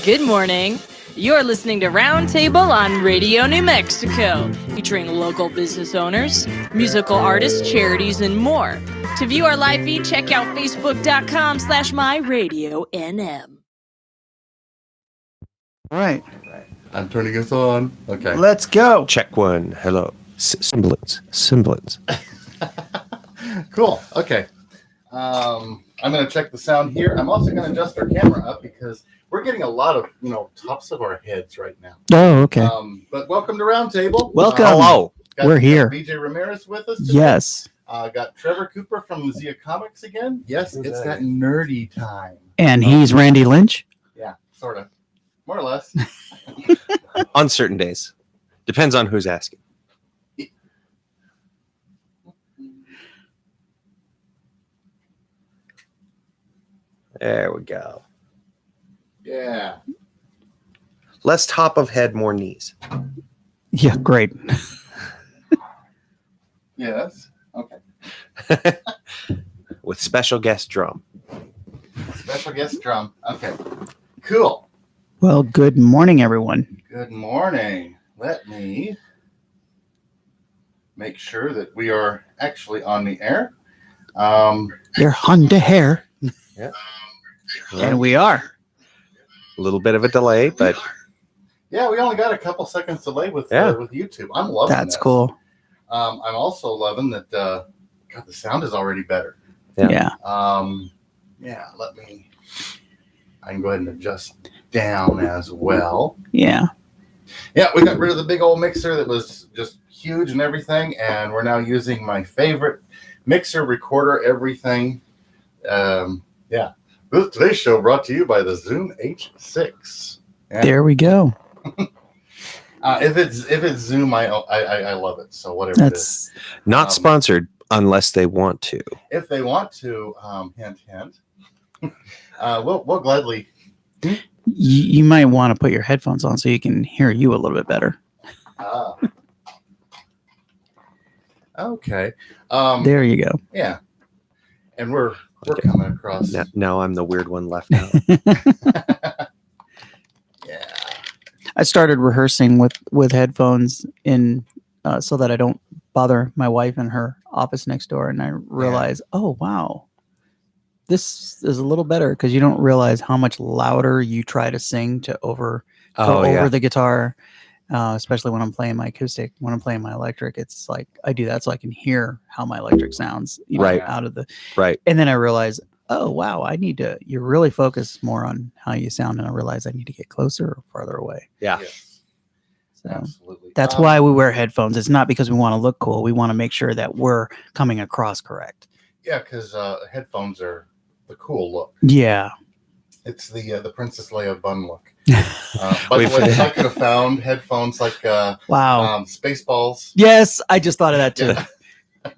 Good morning. You're listening to Roundtable on Radio New Mexico, featuring local business owners, musical artists, charities, and more. To view our live feed, check out facebook.com/myradionm. All right. I'm turning us on. Okay. Let's go. Check one. Hello. Semblance. Cool. Okay. I'm going to check the sound here. I'm also going to adjust our camera up because we're getting a lot of, tops of our heads right now. Oh, okay. But welcome to Roundtable. Welcome. Hello. We're here. BJ Ramirez with us today. Yes. Got Trevor Cooper from Zia Comics again. Yes, it's that nerdy time. And he's Randy Lynch. Yeah, sort of. More or less. On certain days. Depends on who's asking. There we go. Yeah. Less top of head, more knees. Yeah, great. Yes. Okay. With special guest drum. Special guest drum. Okay. Cool. Well, good morning, everyone. Good morning. Let me make sure that we are actually on the air. You're on the hair. Yeah. And we are. A little bit of a delay, but Yeah, we only got a couple seconds delay with YouTube. I'm loving That's this. cool. I'm also loving that. God, the sound is already better. Yeah. Yeah. I can go ahead and adjust down as well. Yeah. Yeah, we got rid of the big old mixer that was just huge and everything, and we're now using my favorite mixer, recorder, everything. Yeah. Today's show brought to you by the Zoom H6. Yeah. There we go. If it's Zoom, I love it. So whatever it is. not sponsored unless they want to. If they want to, hint, hint. We'll gladly. You might want to put your headphones on so you can hear you a little bit better. Okay. There you go. Yeah. And we're coming across. Now I'm the weird one left out. Yeah. I started rehearsing with headphones in so that I don't bother my wife in her office next door, and I realized, oh wow, this is a little better because you don't realize how much louder you try to sing to over the guitar, especially when I'm playing my acoustic. When I'm playing my electric, it's like I do that so I can hear how my electric sounds, out of the Right. And then I realize, oh wow, you really focus more on how you sound, and I realize I need to get closer or farther away. Yeah. Yes. So Absolutely. that's why we wear headphones. It's not because we want to look cool. We want to make sure that we're coming across correct. Yeah, because headphones are the cool look. Yeah. It's the Princess Leia bun look. By the way, I could have found headphones like Wow. Spaceballs. Yes, I just thought of that too. Yeah.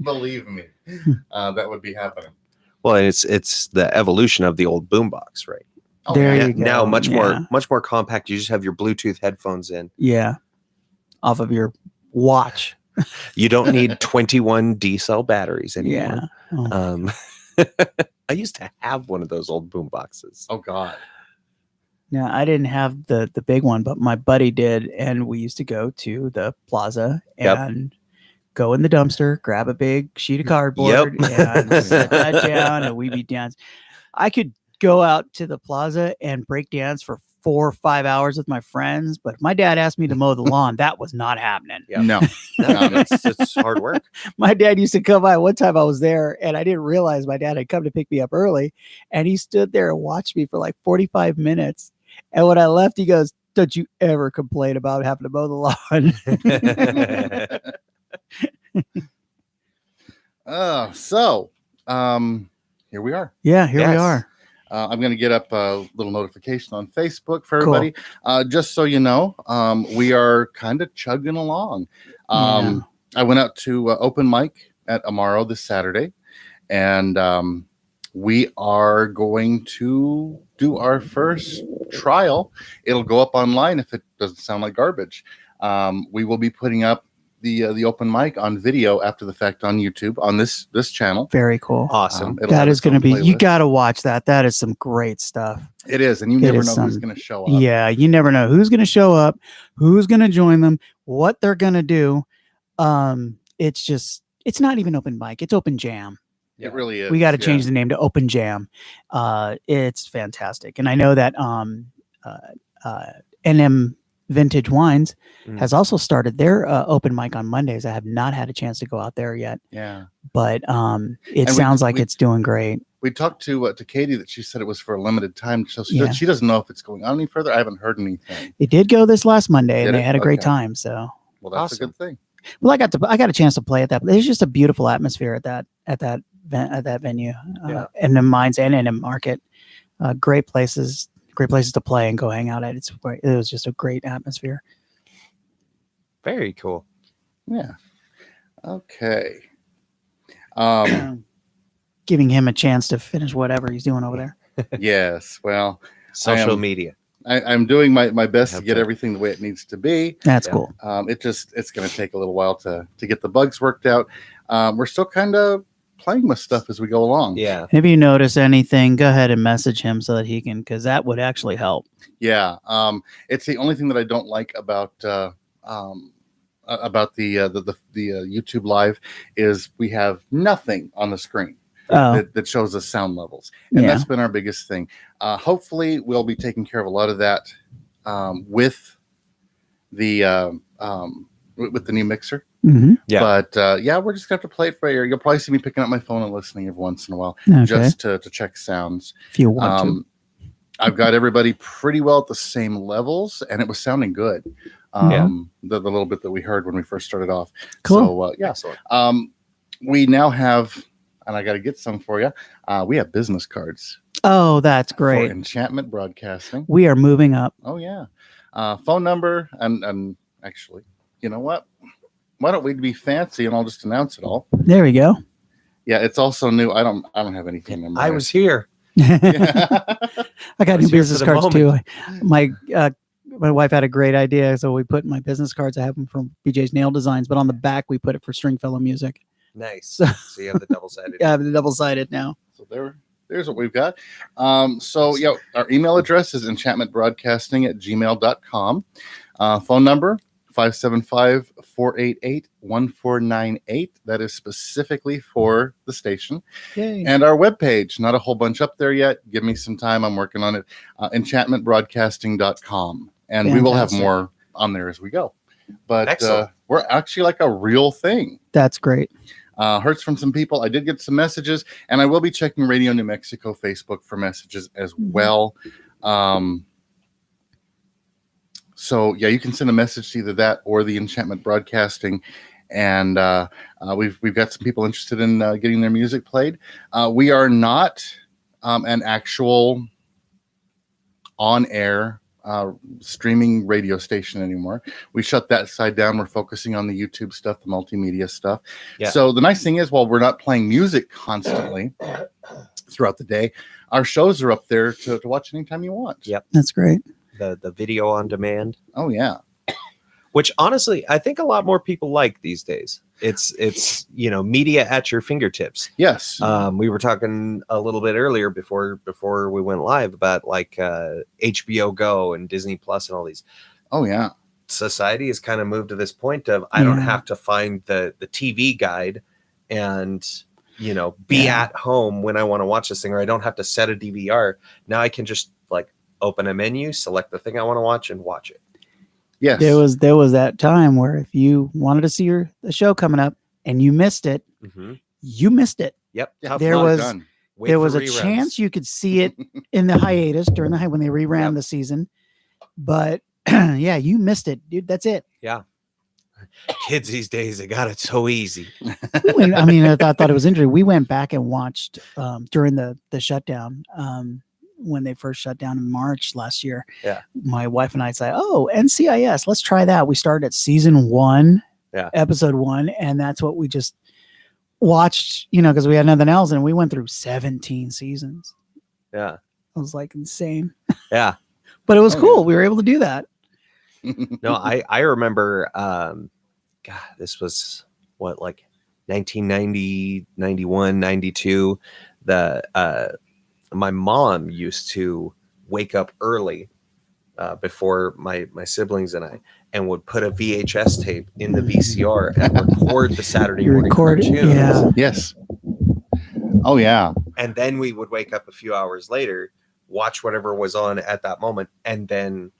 Believe me, that would be happening. Well, it's the evolution of the old boombox, right? Oh, There yeah. you go. Now much Yeah. more compact. You just have your Bluetooth headphones in. Yeah. Off of your watch. You don't need 21 D-cell batteries anymore. Yeah. Oh. I used to have one of those old boom boxes. Oh God. Now, I didn't have the big one, but my buddy did, and we used to go to the plaza and go in the dumpster, grab a big sheet of cardboard, and sit that down, and we'd be dancing. I could go out to the plaza and break dance for 4 or 5 hours with my friends, but if my dad asked me to mow the lawn, that was not happening. Yep. No. It's hard work. My dad used to come by. One time I was there, and I didn't realize my dad had come to pick me up early, and he stood there and watched me for like 45 minutes. And when I left, he goes, "Don't you ever complain about having to mow the lawn." So here we are. Yeah, here we are. I'm going to get up a little notification on Facebook for everybody. Just so you know, we are kind of chugging along. I went out to open mic at Amaro this Saturday, and we are going to do our first trial. It'll go up online if it doesn't sound like garbage. We will be putting up the open mic on video after the fact on YouTube on this channel. Very cool. Awesome. It'll That have is its own going to be, you playlist. got to watch that. That is some great stuff. It is, and you It never is know who's some- going to show up. Yeah, you never know who's going to show up, who's going to join them, what they're going to do. It's not even open mic, it's open jam. It really is. We got to change the name to open jam. It's fantastic. And I know that NM Vintage Wines has also started their open mic on Mondays. I have not had a chance to go out there yet, Yeah. but it And sounds like it's doing great. We talked to Katie that she said it was for a limited time, so Yeah. she doesn't know if it's going on any further. I haven't heard anything. It did go this last Monday, Did and they it? had a great Okay. time. So, Well, that's Awesome. a good thing. well, I got a chance to play at that. There's just a beautiful atmosphere at that venue, and the Mines and in Market. Great places to play and go hang out at. It was just a great atmosphere. Very cool. Yeah. Okay. Giving him a chance to finish whatever he's doing over there. Yes. Well, Social media. I'm doing my best to Have get to. everything the way it needs to be. That's Yeah. cool. It's going to take a little while to get the bugs worked out. We're still kind of playing with stuff as we go along. Yeah. If you notice anything, go ahead and message him so that he can, because that would actually help. Yeah. It's the only thing that I don't like about the YouTube live is we have nothing on the screen Oh, that shows us sound levels, and Yeah. that's been our biggest thing. Hopefully, we'll be taking care of a lot of that with the new mixer. mhm. Yeah. But we're just gonna have to play it for you. You'll probably see me picking up my phone and listening every once in a while, Okay. just to check sounds. If you want to. I've got everybody pretty well at the same levels, and it was sounding good. The little bit that we heard when we first started off. Cool. So yeah. Excellent. We now have, and I got to get some for you. We have business cards Oh, that's for great. Enchantment Broadcasting. We are moving up. Oh yeah, phone number and actually, you know what? Why don't we be fancy and I'll just announce it all? There we go. Yeah, it's also new. I don't have anything memorized. I was here. I got I was new here business for the cards too. My wife had a great idea, so we put my business cards. I have them from BJ's Nail Designs, but on the back we put it for Stringfellow Music. Nice. So- So you have the double-sided. Yeah, I have the double-sided now. So there's what we've got. So yeah, our email address is enchantmentbroadcasting@gmail.com. Phone number 575-488-1498. That is specifically for the station. Yay. And our webpage, not a whole bunch up there yet. Give me some time. I'm working on it. Enchantmentbroadcasting.com. And we will have Fantastic. more on there as we go. But Excellent. we're actually like a real thing. That's great. Heard from some people. I did get some messages, and I will be checking Radio New Mexico Facebook for messages as well. So yeah, you can send a message to either that or the Enchantment Broadcasting, and we've got some people interested in getting their music played. We are not an actual on-air streaming radio station anymore. We shut that side down. We're focusing on the YouTube stuff, the multimedia stuff. Yeah. So the nice thing is, while we're not playing music constantly throughout the day, our shows are up there to watch anytime you want. Yep. That's great. The video on demand, Oh yeah. which honestly I think a lot more people like these days. It's media at your fingertips. Yes. We were talking a little bit earlier before we went live about like HBO Go and Disney Plus and all these. Oh yeah. Society has kind of moved to this point of I don't Yeah. have to find the TV guide and be Yeah. at home when I want to watch this thing, or I don't have to set a DVR. Now I can just like open a menu, select the thing I want to watch, and watch it. Yes. There was that time where if you wanted to see the show coming up and you missed it, you missed it. Yep. Yeah, Tough there well luck. was- done. Wait There for was a reruns. chance you could see it in the hiatus when they reran Yep. the season, but yeah, you missed it, dude. That's it. Kids these days, they got it so easy. I thought it was interesting. We went back and watched during the shutdown when they first shut down in March last year. Yeah. My wife and I said, "Oh, NCIS, let's try that." We started at season 1, episode 1, and that's what we just watched. Because we had nothing else, and we went through 17 seasons. Yeah. It was like insane, Yeah. but it was Oh, cool. yeah. We were able to do that. No, I remember God, this was what, like 1990, 91, 92. My mom used to wake up early before my siblings and I, and would put a VHS tape in the VCR and record the Saturday morning cartoons. Yeah. Yes. Oh yeah. And then we would wake up a few hours later, watch whatever was on at that moment, and then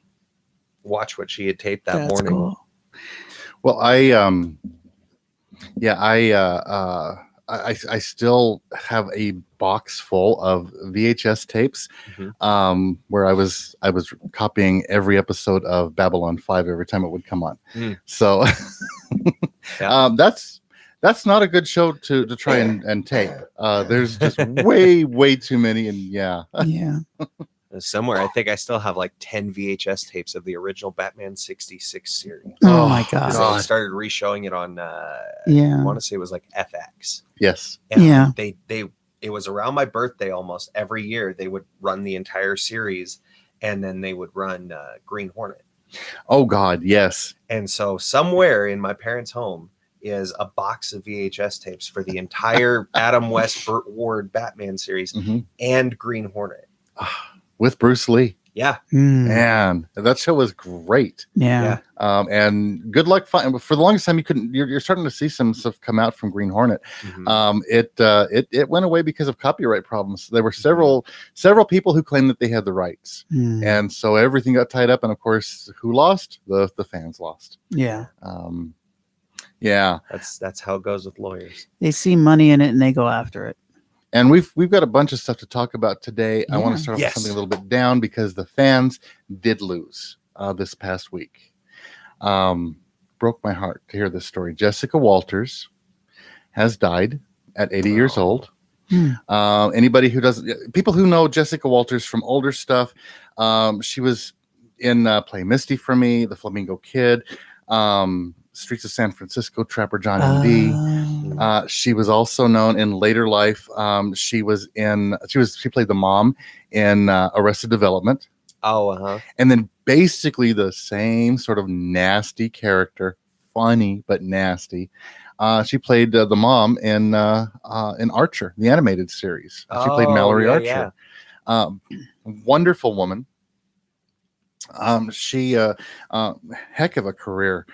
watch what she had taped that That's morning. cool. Well, I still have a box full of VHS tapes, where I was copying every episode of Babylon 5 every time it would come on. So that's not a good show to try and tape. There's just way too many, and yeah. Somewhere, I think I still have like 10 VHS tapes of the original Batman 66 series. Oh my God. So I started re-showing it on, I want to say it was like FX. Yes. And it was around my birthday almost every year. They would run the entire series, and then they would run Green Hornet. Oh God, yes. And so somewhere in my parents' home is a box of VHS tapes for the entire Adam West, Burt Ward Batman series and Green Hornet. With Bruce Lee. Yeah. Man, that show was great. Yeah. And good luck finding. For the longest time, you're starting to see some stuff come out from Green Hornet. It went away because of copyright problems. There were several people who claimed that they had the rights, and so everything got tied up. And of course, who lost? The fans lost. Yeah. Yeah. That's how it goes with lawyers. They see money in it and they go after it. And we've got a bunch of stuff to talk about today. I want to start off with something a little bit down because the fans did lose this past week. Broke my heart to hear this story. Jessica Walters has died at 80 years old. Anybody who doesn't, people who know Jessica Walters from older stuff, she was in Play Misty for Me, The Flamingo Kid, Streets of San Francisco, Trapper John M.D. She was also known in later life. She played the mom in Arrested Development. And then basically the same sort of nasty character, funny but nasty. She played the mom in Archer, the animated series. She played Mallory Archer. Wonderful woman. She heck of a career.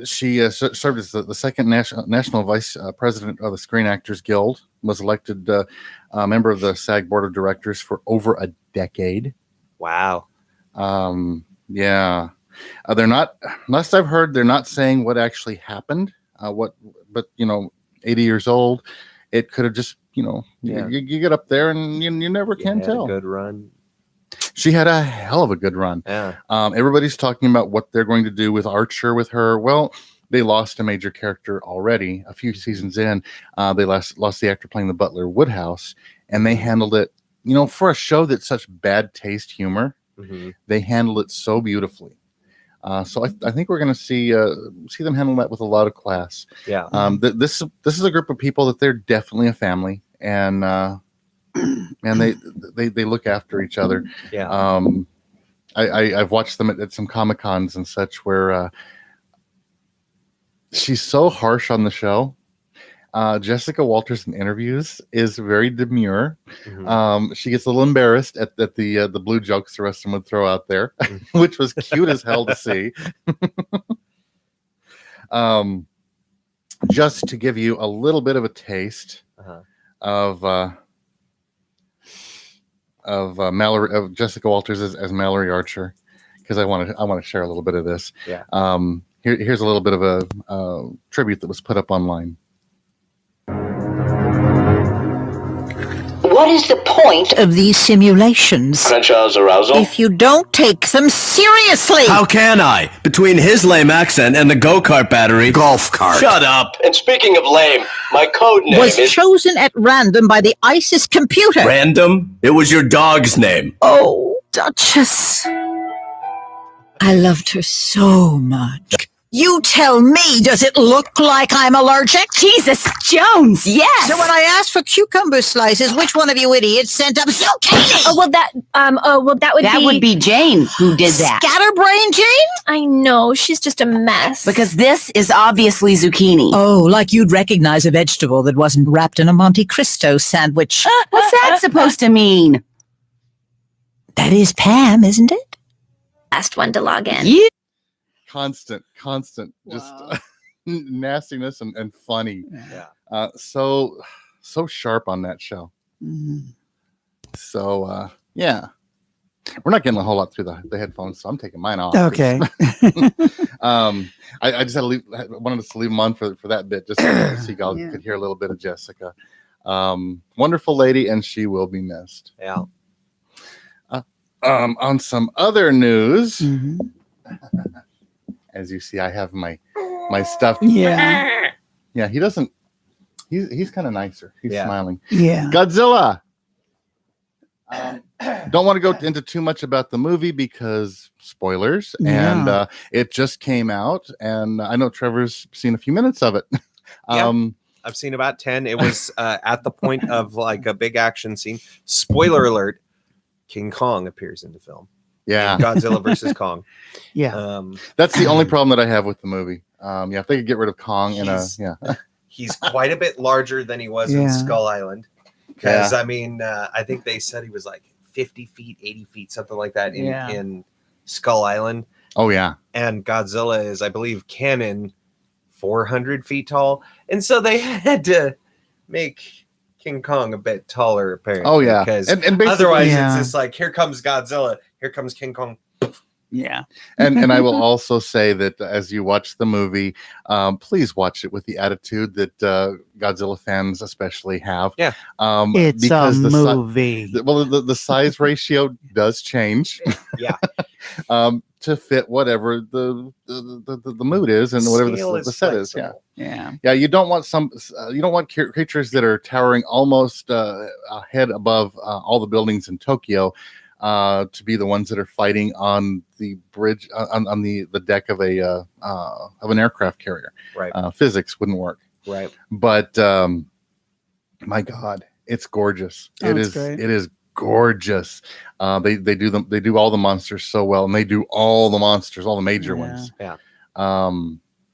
She served as the second national vice president of the Screen Actors Guild, was elected a member of the SAG board of directors for over a decade. Wow. Yeah. They're not, last I've heard, they're not saying what actually happened. But 80 years old, it could have just, you get up there and you never can tell. A good run. She had a hell of a good run. Yeah. Everybody's talking about what they're going to do with Archer with her. Well, they lost a major character already. A few seasons in, they lost the actor playing the butler, Woodhouse, and they handled it, for a show that's such bad taste humor, they handled it so beautifully. So I think we're going to see them handle that with a lot of class. Yeah. This is a group of people that they're definitely a family, and they look after each other. Yeah. I've watched them at some Comic-Cons and such where she's so harsh on the show. Jessica Walters in interviews is very demure. She gets a little embarrassed at the blue jokes the rest of them would throw out there, which was cute as hell to see. Just to give you a little bit of a taste of Mallory, of Jessica Walters as Mallory Archer, because I want to share a little bit of this. Yeah. Here's a little bit of a tribute that was put up online. What is the point of these simulations? Crenshaws arousal. If you don't take them seriously. How can I? Between his lame accent and the go-kart battery. Golf cart. Shut up. And speaking of lame, my code name Was chosen at random by the ISIS computer. Random? It was your dog's name. Oh, Duchess. I loved her so much. You tell me, does it look like I'm allergic? Jesus Jones, yes. So when I asked for cucumber slices, which one of you idiots sent up zucchini? That would be Jane who did that. Scatterbrain Jane? I know, she's just a mess. Because this is obviously zucchini. Oh, like you'd recognize a vegetable that wasn't wrapped in a Monte Cristo sandwich. What's that supposed to mean? That is Pam, isn't it? Last one to log in. Yeah. Constant, just Wow. nastiness and funny. Yeah. So sharp on that show. Mhm. So yeah, we're not getting a whole lot through the headphones, so I'm taking mine off. Okay. I just wanted us to leave them on for that bit, just so you guys could hear a little bit of Jessica. Wonderful lady, and she will be missed. Yeah. On some other news, Mhm. as you see, I have my stuff. Yeah. Yeah, he doesn't. He's kind of nicer. He's smiling. Yeah. Godzilla. Don't want to go into too much about the movie because spoilers, and it just came out, and I know Trevor's seen a few minutes of it. I've seen about 10. It was at the point of like a big action scene. Spoiler alert: King Kong appears in the film. Yeah, Godzilla versus Kong. Yeah. That's the only problem that I have with the movie. If they could get rid of Kong He's quite a bit larger than he was in Skull Island. Because I mean, I think they said he was like 50 feet, 80 feet, something like that in Skull Island. Oh yeah. And Godzilla is, I believe, canon 400 feet tall, and so they had to make King Kong a bit taller, apparently. Oh yeah. Because and basically, otherwise, it's just like, here comes Godzilla, here comes King Kong. Yeah. and I will also say that as you watch the movie, please watch it with the attitude that Godzilla fans especially have. Yeah. It's because a movie. The size ratio does change. Yeah. To fit whatever the mood is and whatever the set is. Yeah. Yeah. Yeah. You don't want creatures that are towering almost a head above all the buildings in Tokyo. To be the ones that are fighting on the bridge on the deck of an aircraft carrier. Right. Physics wouldn't work. Right. But my God, it's gorgeous. Oh, It it's is. great. It is gorgeous. They do all the monsters so well, and they do all the monsters, all the major ones. Yeah.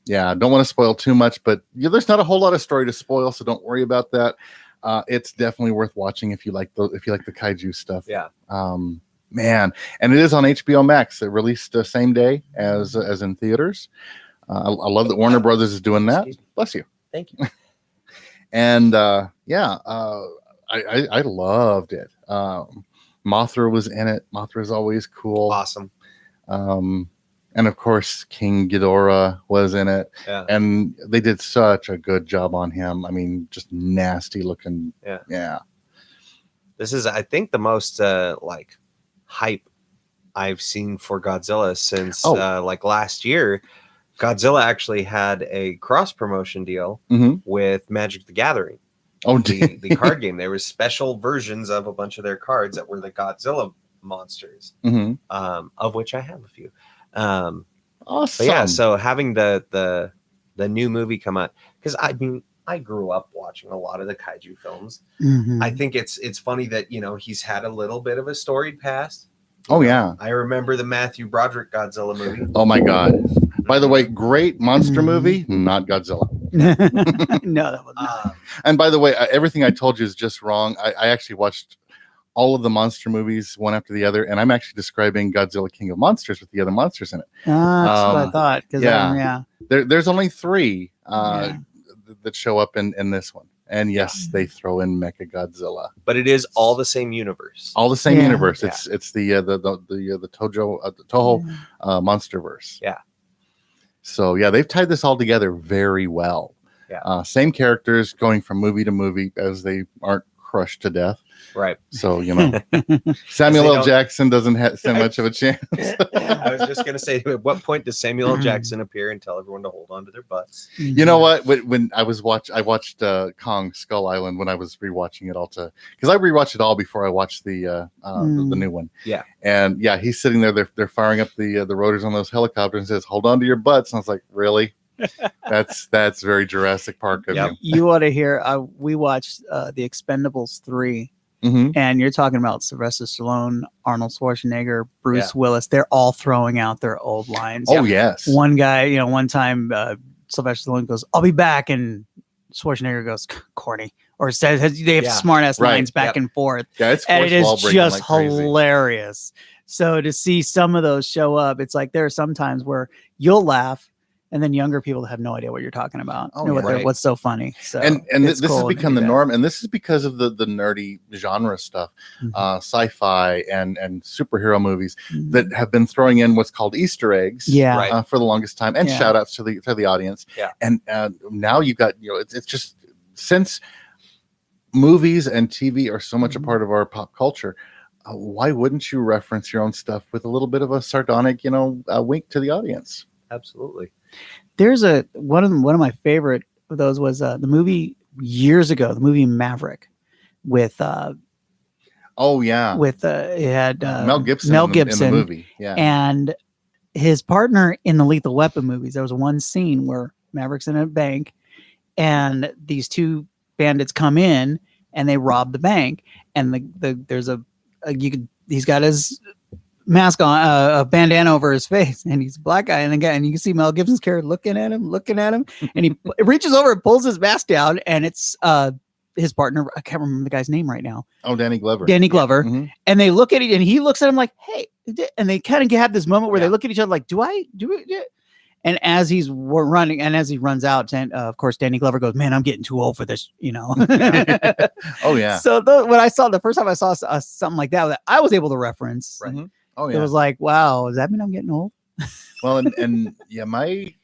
Yeah. Don't want to spoil too much, but there's not a whole lot of story to spoil, so don't worry about that. It's definitely worth watching if you like the kaiju stuff. Yeah. Man, and it is on HBO Max. It released the same day as in theaters. I love that Warner Brothers is doing that. Bless you. Thank you. And I loved it. Mothra was in it. Mothra is always cool. Awesome. And of course, King Ghidorah was in it. Yeah. And they did such a good job on him. I mean, just nasty looking. Yeah. This is, I think, the most like hype I've seen for Godzilla since like last year. Godzilla actually had a cross promotion deal with Magic the Gathering. Oh, the card game. There was special versions of a bunch of their cards that were the Godzilla monsters, of which I have a few. Awesome. But yeah, so having the new movie come out, because I mean, I grew up watching a lot of the kaiju films. I think it's funny that he's had a little bit of a storied past. Oh yeah, I remember the Matthew Broderick Godzilla movie. Oh my God! By the way, great monster movie, not Godzilla. No, that wasn't. And by the way, everything I told you is just wrong. I actually watched all of the monster movies one after the other, and I'm actually describing Godzilla King of Monsters with the other monsters in it. That's what I thought. There's only 3 that show up in this one, and yes, they throw in Mechagodzilla, but it is all the same universe. All the same universe. It's the Toho Monsterverse. Yeah. So yeah, they've tied this all together very well. Yeah. Same characters going from movie to movie as they aren't crushed to death. Right. So, Samuel L. Jackson doesn't stand much of a chance. I was just going to say, at what point does Samuel L. Jackson appear and tell everyone to hold on to their butts? You know what? When I watched Kong Skull Island when I was rewatching it all because I rewatched it all before I watched the new one. Yeah. And yeah, he's sitting there. They're firing up the rotors on those helicopters and says, "Hold on to your butts." And I was like, really? That's very Jurassic Park of you. You want to hear? We watched The Expendables 3. Mm-hmm. And you're talking about Sylvester Stallone, Arnold Schwarzenegger, Bruce Willis. They're all throwing out their old lines. Oh, yes. One guy, one time Sylvester Stallone goes, "I'll be back." And Schwarzenegger goes, "Corny." Or says they have smart ass lines back and forth. Yeah, and it is just hilarious. So to see some of those show up, it's like there are some times where you'll laugh. And then younger people have no idea what you're talking about. What's so funny. So and this has become the norm, and this is because of the nerdy genre stuff, sci-fi and superhero movies that have been throwing in what's called Easter eggs, for the longest time, and shout outs to the audience. Yeah. And now you've got it's just since movies and TV are so much a part of our pop culture. Why wouldn't you reference your own stuff with a little bit of a sardonic, wink to the audience? Absolutely. There's one of my favorite of those was the movie years ago, the movie Maverick with it had Mel Gibson in the movie, and his partner in the Lethal Weapon movies. There was one scene where Maverick's in a bank and these two bandits come in and they rob the bank, and he's got his mask on, a bandana over his face, and he's a black guy, and you can see Mel Gibson's character looking at him, and he reaches over and pulls his mask down, and it's his partner. I can't remember the guy's name right now. Oh, Danny Glover. Mm-hmm. And they look at it, and he looks at him like, "Hey," and they kind of have this moment where they look at each other like, "Do I do it?" And as he's running, and as he runs out, and of course, Danny Glover goes, "Man, I'm getting too old for this," Oh yeah. So when I saw the first time I saw something like that I was able to reference. Right. Mm-hmm. Oh yeah. It was like, wow, does that mean I'm getting old? Well, and my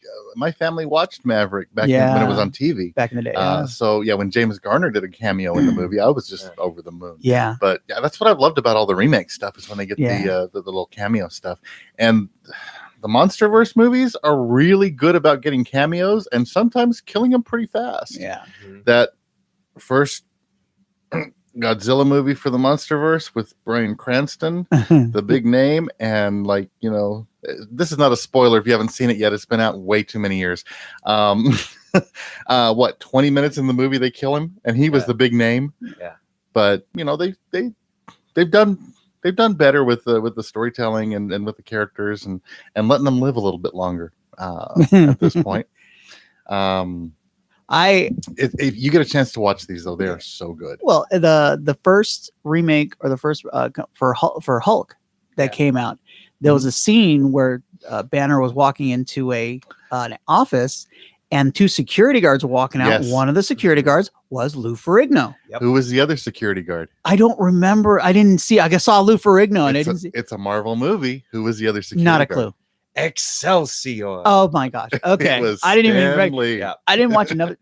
family watched Maverick back when it was on TV back in the day. So when James Garner did a cameo in the movie, I was just over the moon. Yeah. But that's what I've loved about all the remake stuff is when they get the little cameo stuff. And the MonsterVerse movies are really good about getting cameos and sometimes killing them pretty fast. Yeah. Mm-hmm. That first Godzilla movie for the MonsterVerse with Bryan Cranston, the big name, and this is not a spoiler if you haven't seen it yet. It's been out way too many years. 20 minutes in the movie they kill him, and he was the big name. Yeah, but they've done better with the storytelling and with the characters and letting them live a little bit longer at this point. If you get a chance to watch these though, they are so good. Well, the first remake or the first for Hulk that came out, there was a scene where Banner was walking into an office, and two security guards were walking out. Yes. One of the security guards was Lou Ferrigno. Yep. Who was the other security guard? I don't remember. I didn't see. I saw Lou Ferrigno, and I didn't see. It's a Marvel movie. Who was the other security Not a guard? clue. Excelsior. Oh my gosh. Okay. I didn't even. Yeah. I didn't watch another.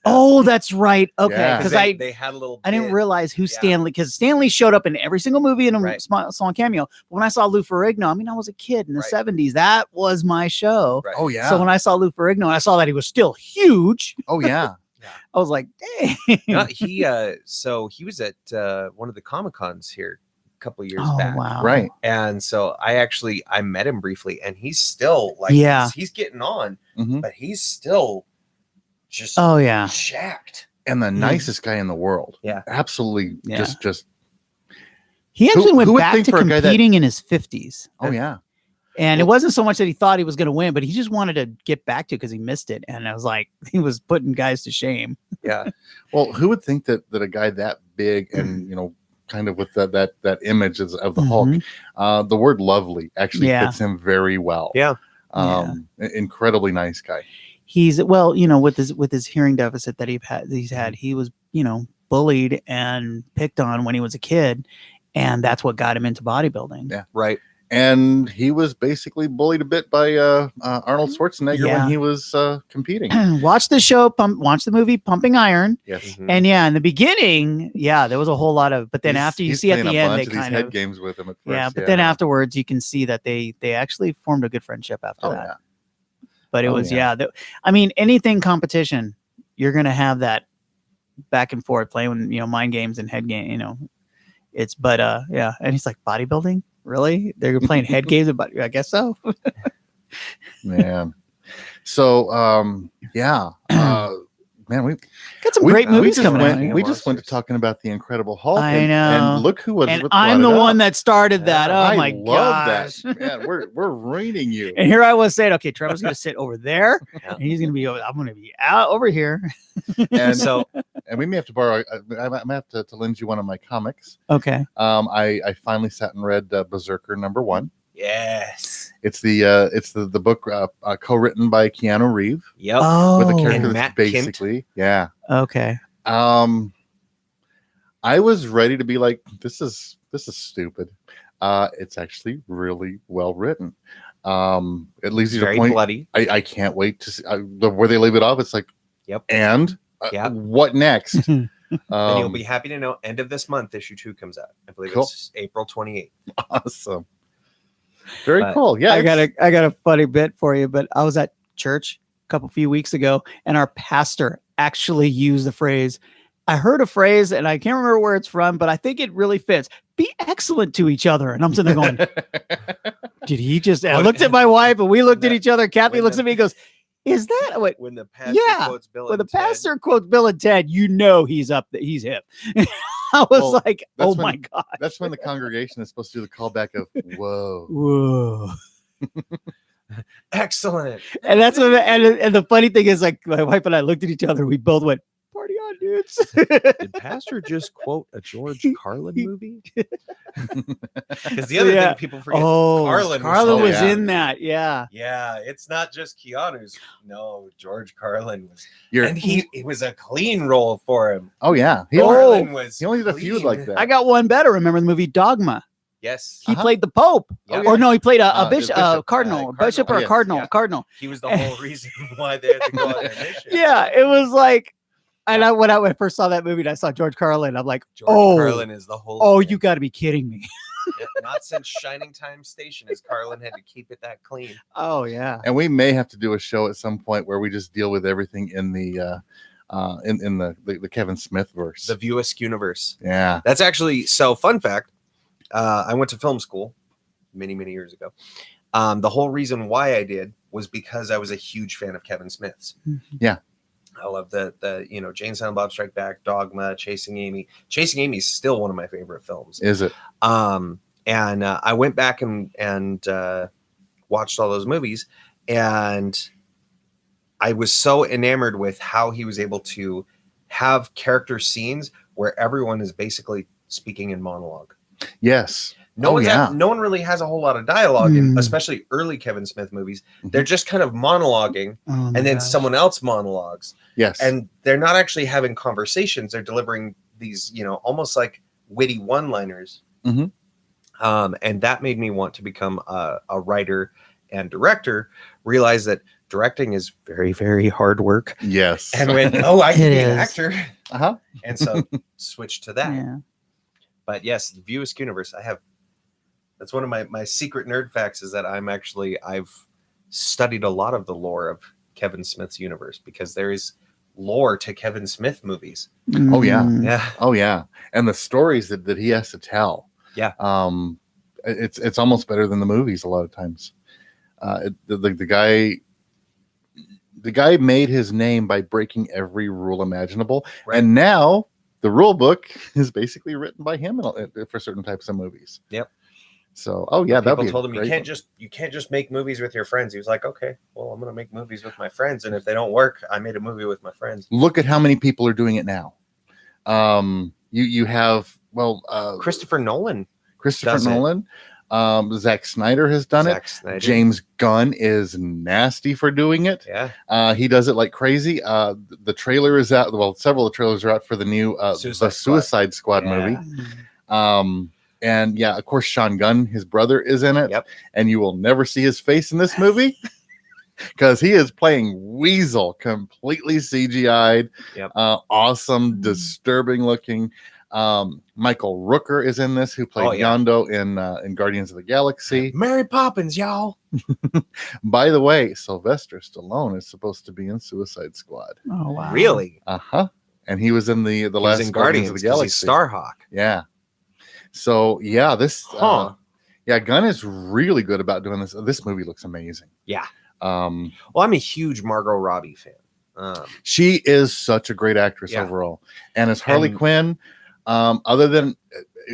Oh, that's right. Okay, Yeah. because they had a little. I didn't realize who Stanley, because Stanley showed up in every single movie in a small cameo. But when I saw Lou Ferrigno, I was a kid in the 70s. That was my show. Right. Oh yeah. So when I saw Lou Ferrigno and I saw that he was still huge, Oh yeah. I was like, dang. He was at one of the Comic-Cons here a couple of years Oh, back. wow. Right. And so I met him briefly, and he's still he's getting on, Mhm. but he's still just Oh yeah. jacked. And the nicest guy in the world. Yeah. Absolutely. Yeah. Just. He actually Who went would back think to for a guy that- competing in his 50s. Oh yeah. And it wasn't so much that he thought he was going to win, but he just wanted to get back to it because he missed it. And I was like, he was putting guys to shame. Yeah. Well, who would think that a guy that big and kind of with that image of the Hulk, the word lovely actually fits him very well. Yeah. Incredibly nice guy. He's with his hearing deficit that he's had, he was, bullied and picked on when he was a kid, and that's what got him into bodybuilding. Yeah. Right. And he was basically bullied a bit by Arnold Schwarzenegger when he was competing. Watch the show, watch the movie Pumping Iron. Yes. And in the beginning, there was a whole lot of, but then after you see at the end, they kind of games with him at first. But then afterwards, you can see that they actually formed a good friendship after that. Yeah. But it was I mean, anything competition, you're gonna have that back and forth playing, mind games and head game. It's and he's like, bodybuilding. Really? They're playing head games about I guess so. Man. So man, we got some great movies coming out. We just went to talking about the Incredible Hulk. I know. And look who was. And I'm the one that started that. Oh my gosh. That. Yeah, we're ruining you. And here I was saying, okay, Trevor's gonna sit over there, and he's gonna be. I'm gonna be out over here. And and we may have to borrow. I might have to lend you one of my comics. Okay. I finally sat and read Berserker #1. Yes. It's the book co-written by Keanu Reeves. Yep. With a character and that's Matt basically Kint. Yeah. Okay. I was ready to be like, this is stupid. It's actually really well written. It leaves you to very point. Bloody. I can't wait to see where they leave it off. It's like, and what next? And you'll be happy to know end of this month issue 2 comes out. I believe it's April 28th. Awesome. Very cool. Yeah. I got a funny bit for you, but I was at church a few weeks ago, and our pastor actually used the phrase. I heard a phrase, and I can't remember where it's from, but I think it really fits. Be excellent to each other. And I'm sitting there going, did he just? I looked at my wife, and we looked at each other. Kathy looks at me and goes, is that what? When the pastor quotes Bill when and the pastor quotes Bill and Ted, he's up. He's hip. I was like, oh my God. That's when the congregation is supposed to do the callback of whoa. Whoa. Excellent. And that's what, and the funny thing is, like, my wife and I looked at each other. We both went, party on, dudes. Did Pastor just quote a George Carlin movie? Because the other thing people forget, Carlin was in that. Yeah. Yeah, it's not just Keanu's. No, George Carlin was. And it was a clean role for him. Oh, yeah. He only did a few like that. I got one better. Remember the movie Dogma? Yes. He played the Pope. Yep. Or no, he played a bishop, cardinal. Bishop or a cardinal. Yeah. Cardinal. He was the whole reason why they had to go on that mission. Yeah, it was like, and when I first saw that movie and I saw George Carlin, I'm like, George Carlin is the whole thing. You got to be kidding me. Not since Shining Time Station has Carlin had to keep it that clean. Oh, yeah. And we may have to do a show at some point where we just deal with everything in the in the Kevin Smith verse. The Viewisk universe. Yeah. That's actually, so fun fact. I went to film school many years ago. The whole reason why I did was because I was a huge fan of Kevin Smith's. Yeah. I love the Jane Silent Bob Strike Back, Dogma, Chasing Amy. Chasing Amy is still one of my favorite films. Is it? And I went back and watched all those movies, and I was so enamored with how he was able to have character scenes where everyone is basically speaking in monologue. Yes. No one really has a whole lot of dialogue, in, especially early Kevin Smith movies. They're just kind of monologuing, and then someone else monologues. Yes. And they're not actually having conversations. They're delivering these, almost like witty one-liners. And that made me want to become a writer and director, realize that directing is very, very hard work. Yes. And went, I can be an actor. And so switched to that. Yeah. But yes, the Viewisk universe, that's one of my secret nerd facts, is that I've studied a lot of the lore of Kevin Smith's universe, because there is lore to Kevin Smith movies. Oh yeah. Yeah. Oh yeah. And the stories that he has to tell. Yeah. It's almost better than the movies a lot of times. The guy made his name by breaking every rule imaginable. Right. And now the rule book is basically written by him for certain types of movies. Yep. So, people told him you can't just make movies with your friends. He was like, okay, well, I'm going to make movies with my friends, and if they don't work, I made a movie with my friends. Look at how many people are doing it now. You have Christopher Nolan. Zack Snyder has done it. James Gunn is nasty for doing it. Yeah. He does it like crazy. The trailer is out. Well, several of the trailers are out for the new Suicide Squad movie. And yeah, of course, Sean Gunn, his brother, is in it. Yep. And you will never see his face in this movie because he is playing Weasel, completely CGI'd. Yep. Awesome, disturbing looking. Michael Rooker is in this, who played Yondo in Guardians of the Galaxy. Mary Poppins, y'all. By the way, Sylvester Stallone is supposed to be in Suicide Squad. Oh wow! Really? And he was in the last in Guardians of the Galaxy. He's Starhawk. Yeah. So yeah, this Gunn is really good about doing this. This movie looks amazing. Yeah. Well, I'm a huge Margot Robbie fan. She is such a great actress overall, and as Harley Quinn, other than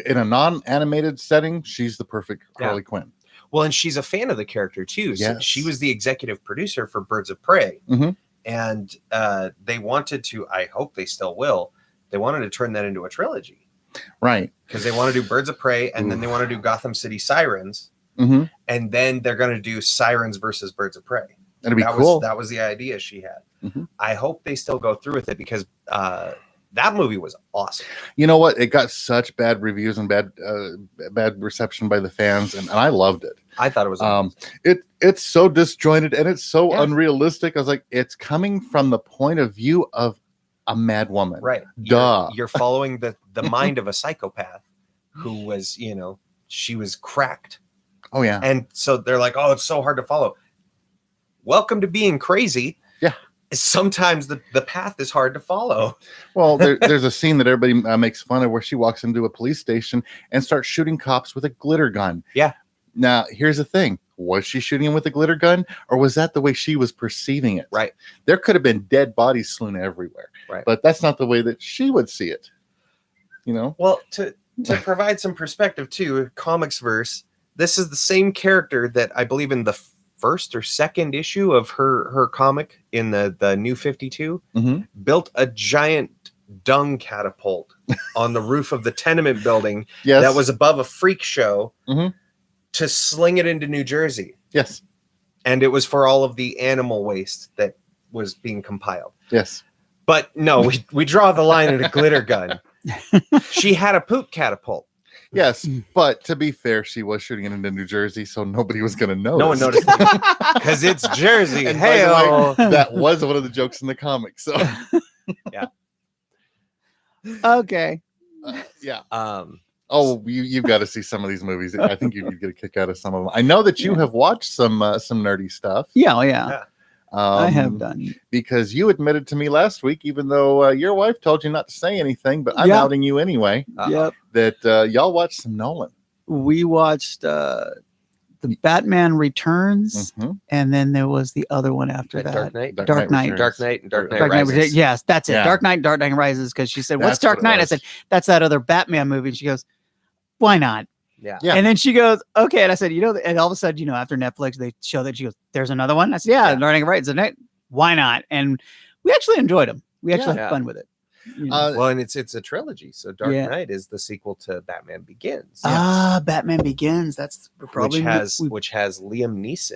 in a non-animated setting, she's the perfect Harley Quinn. Well, and she's a fan of the character too. So Yes. she was the executive producer for Birds of Prey, and they wanted to. I hope they still will. They wanted to turn that into a trilogy. Right. Because they want to do Birds of Prey, and then they want to do Gotham City Sirens, and then they're going to do Sirens versus Birds of Prey. That'd be cool. That was the idea she had. I hope they still go through with it because that movie was awesome. You know what? It got such bad reviews and bad reception by the fans, and I loved it. I thought it was it's so disjointed and it's so unrealistic. I was like, it's coming from the point of view of a mad woman. Right. Duh. You're following the mind of a psychopath who was, she was cracked. Oh, yeah. And so they're like, oh, it's so hard to follow. Welcome to being crazy. Yeah. Sometimes the path is hard to follow. Well, there's a scene that everybody makes fun of where she walks into a police station and starts shooting cops with a glitter gun. Yeah. Now, here's the thing. Was she shooting him with a glitter gun, or was that the way she was perceiving it? Right. There could have been dead bodies strewn everywhere. Right. But that's not the way that she would see it. Well, to provide some perspective too, comics verse, this is the same character that I believe in the first or second issue of her comic in the New 52 built a giant dung catapult on the roof of the tenement building that was above a freak show to sling it into New Jersey. Yes. And it was for all of the animal waste that was being compiled. Yes. But no, we draw the line at a glitter gun. She had a poop catapult. Yes, but to be fair, she was shooting it into New Jersey, so nobody was going to notice. No one noticed because it's Jersey. And hey, by the way, that was one of the jokes in the comics. So yeah. Okay. Yeah. Oh, you've got to see some of these movies. I think you'd get a kick out of some of them. I know that you have watched some nerdy stuff. Yeah, I have done. Because you admitted to me last week, even though your wife told you not to say anything, but I'm outing you anyway. Yep. That y'all watched some Nolan. We watched the Batman Returns, and then there was the other one after that. Dark Knight. Dark Knight Rises. Yes, that's it. Yeah. Dark Knight Rises. Because she said, "What's That's Dark what it Knight?" I was. said, "That's that other Batman movie." And she goes, "Why not?" Yeah. And then she goes, "Okay." And I said, and all of a sudden, after Netflix, they show that. She goes, "There's another one." I said, "Yeah, Dark Knight Rises." Why not? And we actually enjoyed them. We actually had fun with it. Well, and it's a trilogy. So Dark Knight is the sequel to Batman Begins. Batman Begins. That's probably which has Liam Neeson.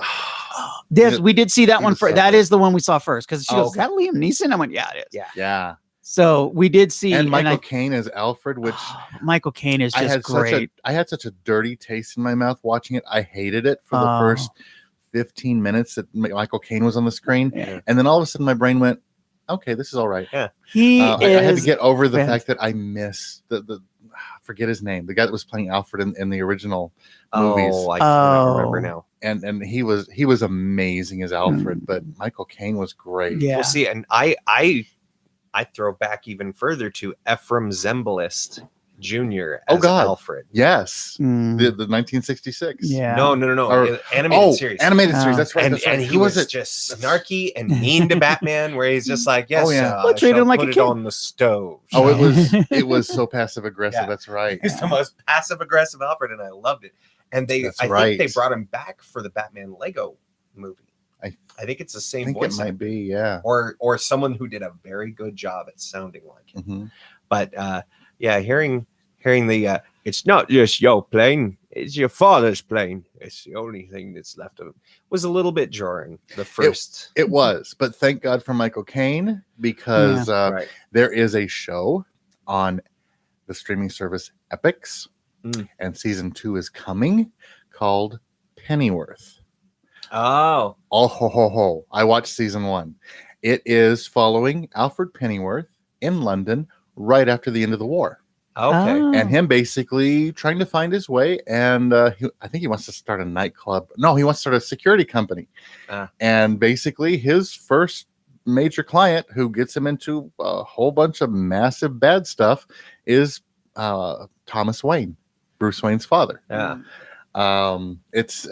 Yes, we did see that one first. That is the one we saw first because she goes, okay. "Is that Liam Neeson?" I went, "Yeah, it is." Yeah. So we did see, and Michael Caine as Alfred, which Michael Caine is just great. I had such a dirty taste in my mouth watching it. I hated it for the first 15 minutes that Michael Caine was on the screen, and then all of a sudden my brain went, "Okay, this is all right." Yeah, I had to get over the fact that I miss the forget his name, the guy that was playing Alfred in the original movies. I can't remember now. And he was amazing as Alfred, but Michael Caine was great. Yeah. Well, see, and I throw back even further to Ephraim Zimbalist Jr. as Alfred. Yes. The 1966. Yeah. No. Animated series. Animated series. That's right. And he was just snarky and mean to Batman, where he's just like, "Yes, let's treat him like put a it kid on the stove." Oh, it was so passive aggressive. Yeah. That's right. He's the most passive aggressive Alfred, and I loved it. And I think they brought him back for the Batman Lego movie. I think it's the same voice. It might be, yeah. Or someone who did a very good job at sounding like him. But hearing the it's not just your plane, it's your father's plane. It's the only thing that's left of him. Was a little bit jarring. The first it was, but thank God for Michael Caine because there is a show on the streaming service Epix and season 2 is coming, called Pennyworth. Oh, ho ho ho! I watched season 1. It is following Alfred Pennyworth in London right after the end of the war. okay. And him basically trying to find his way. And I think he wants to start a nightclub. No, he wants to start a security company. And basically his first major client who gets him into a whole bunch of massive bad stuff is Thomas Wayne, Bruce Wayne's father. Yeah. It's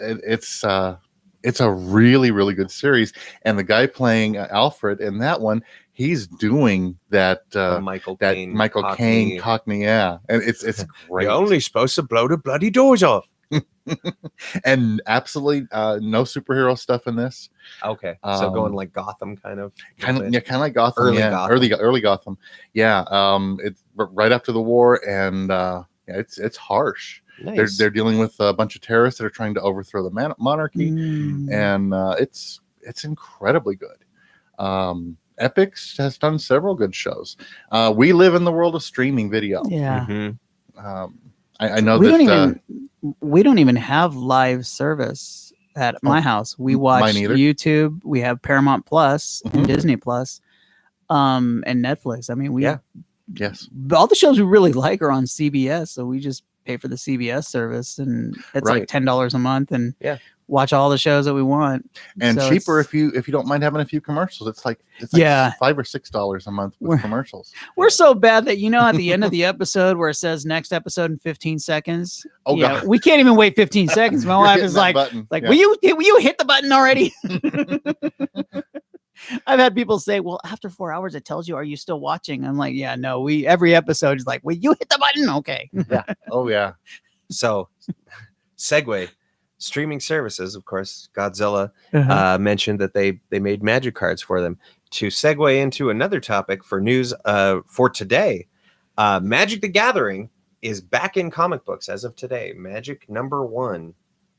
a really, really good series. And the guy playing Alfred in that one, he's doing that Michael Caine Cockney, yeah, and it's great. You're only supposed to blow the bloody doors off. And absolutely no superhero stuff in this. Okay, so going like Gotham kind of like Gotham, early Gotham, yeah. It's right after the war, and it's harsh. Nice. They're dealing with a bunch of terrorists that are trying to overthrow the monarchy, and it's incredibly good. Epix has done several good shows. We live in the world of streaming video. Yeah. I know we don't even have live service at my house. We watch YouTube. We have Paramount Plus and Disney Plus, and Netflix. I mean, yes, all the shows we really like are on CBS, so we just pay for the CBS service, and it's like $10 a month, and watch all the shows that we want. And so cheaper if you don't mind having a few commercials. It's like $5 or $6 a month with commercials. We're so bad that at the end of the episode where it says next episode in 15 seconds. Oh God, we can't even wait 15 seconds. My wife is like, will you hit the button already? I've had people say, well, after 4 hours, it tells you, are you still watching? I'm like, yeah, no, every episode is like, will you hit the button? Okay. Yeah. Oh yeah. So segue. Streaming services, of course, Godzilla mentioned that they made magic cards for them. To segue into another topic for news for today, Magic the Gathering is back in comic books as of today. Magic #1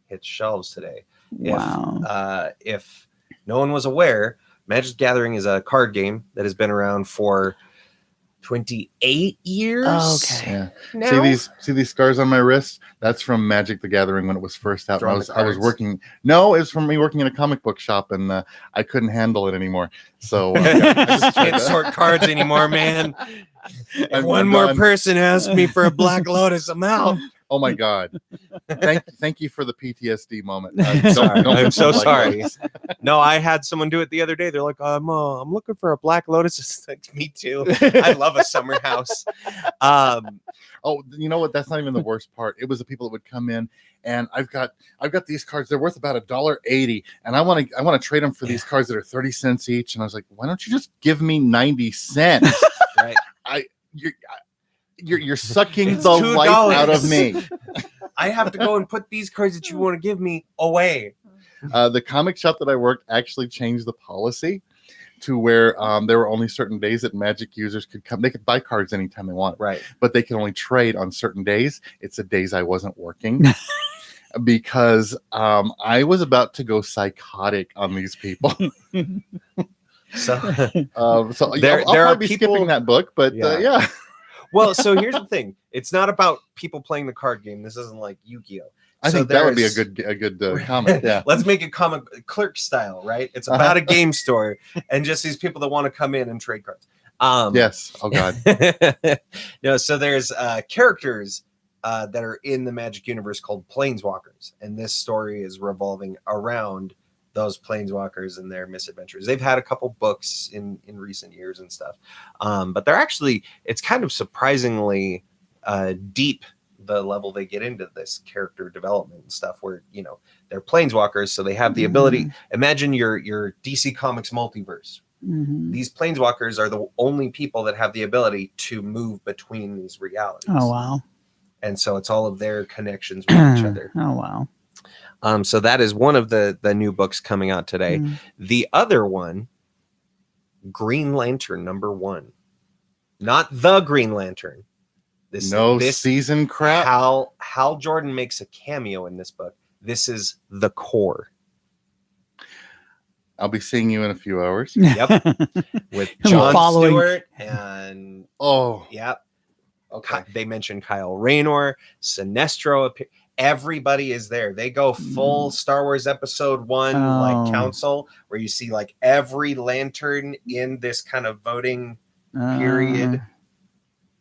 hits shelves today. Wow. If no one was aware, Magic the Gathering is a card game that has been around for 28 years. Okay. Yeah. See these scars on my wrist? That's from Magic the Gathering when it was first out. I was working. No, it was from me working in a comic book shop, and I couldn't handle it anymore. So I just can't sort cards anymore, man. If one more person asks me for a Black Lotus, I'm out. Oh my God! Thank you for the PTSD moment. I'm so sorry. No, I had someone do it the other day. They're like, I'm looking for a Black Lotus. It's like, me too. I love a summer house. Oh, you know what? That's not even the worst part. It was the people that would come in, and I've got these cards. They're worth about $1.80, and I want to trade them for these cards that are 30 cents each. And I was like, why don't you just give me 90 cents? Right. You're sucking the life out of me. I have to go and put these cards that you want to give me away. The comic shop that I worked actually changed the policy to where there were only certain days that Magic users could come. They could buy cards anytime they want, right? But they could only trade on certain days. It's the days I wasn't working. Because I was about to go psychotic on these people. So I'll probably be skipping that book, but yeah. Well, so here's the thing. It's not about people playing the card game. This isn't like Yu-Gi-Oh! I think that would be a good comic. Yeah. Let's make it comic clerk style, right? It's about a game store and just these people that want to come in and trade cards. Yes. Oh God. No. So there's characters that are in the Magic universe called Planeswalkers, and this story is revolving around those Planeswalkers and their misadventures. They've had a couple books in recent years and stuff, but they're actually, it's kind of surprisingly deep, the level they get into this character development and stuff, where they're Planeswalkers, so they have the ability. Imagine your DC Comics multiverse. These Planeswalkers are the only people that have the ability to move between these realities. Oh wow. And so it's all of their connections with each other. Oh wow. So that is one of the new books coming out today. The other one, Green Lantern #1, not the Green Lantern. This season crap. Hal Jordan makes a cameo in this book. This is the core. I'll be seeing you in a few hours. Yep, with John Stewart and oh, yep. Okay. They mentioned Kyle Rayner, Sinestro. Everybody is there. They go full Star Wars Episode 1 like council, where you see like every lantern in this kind of voting period.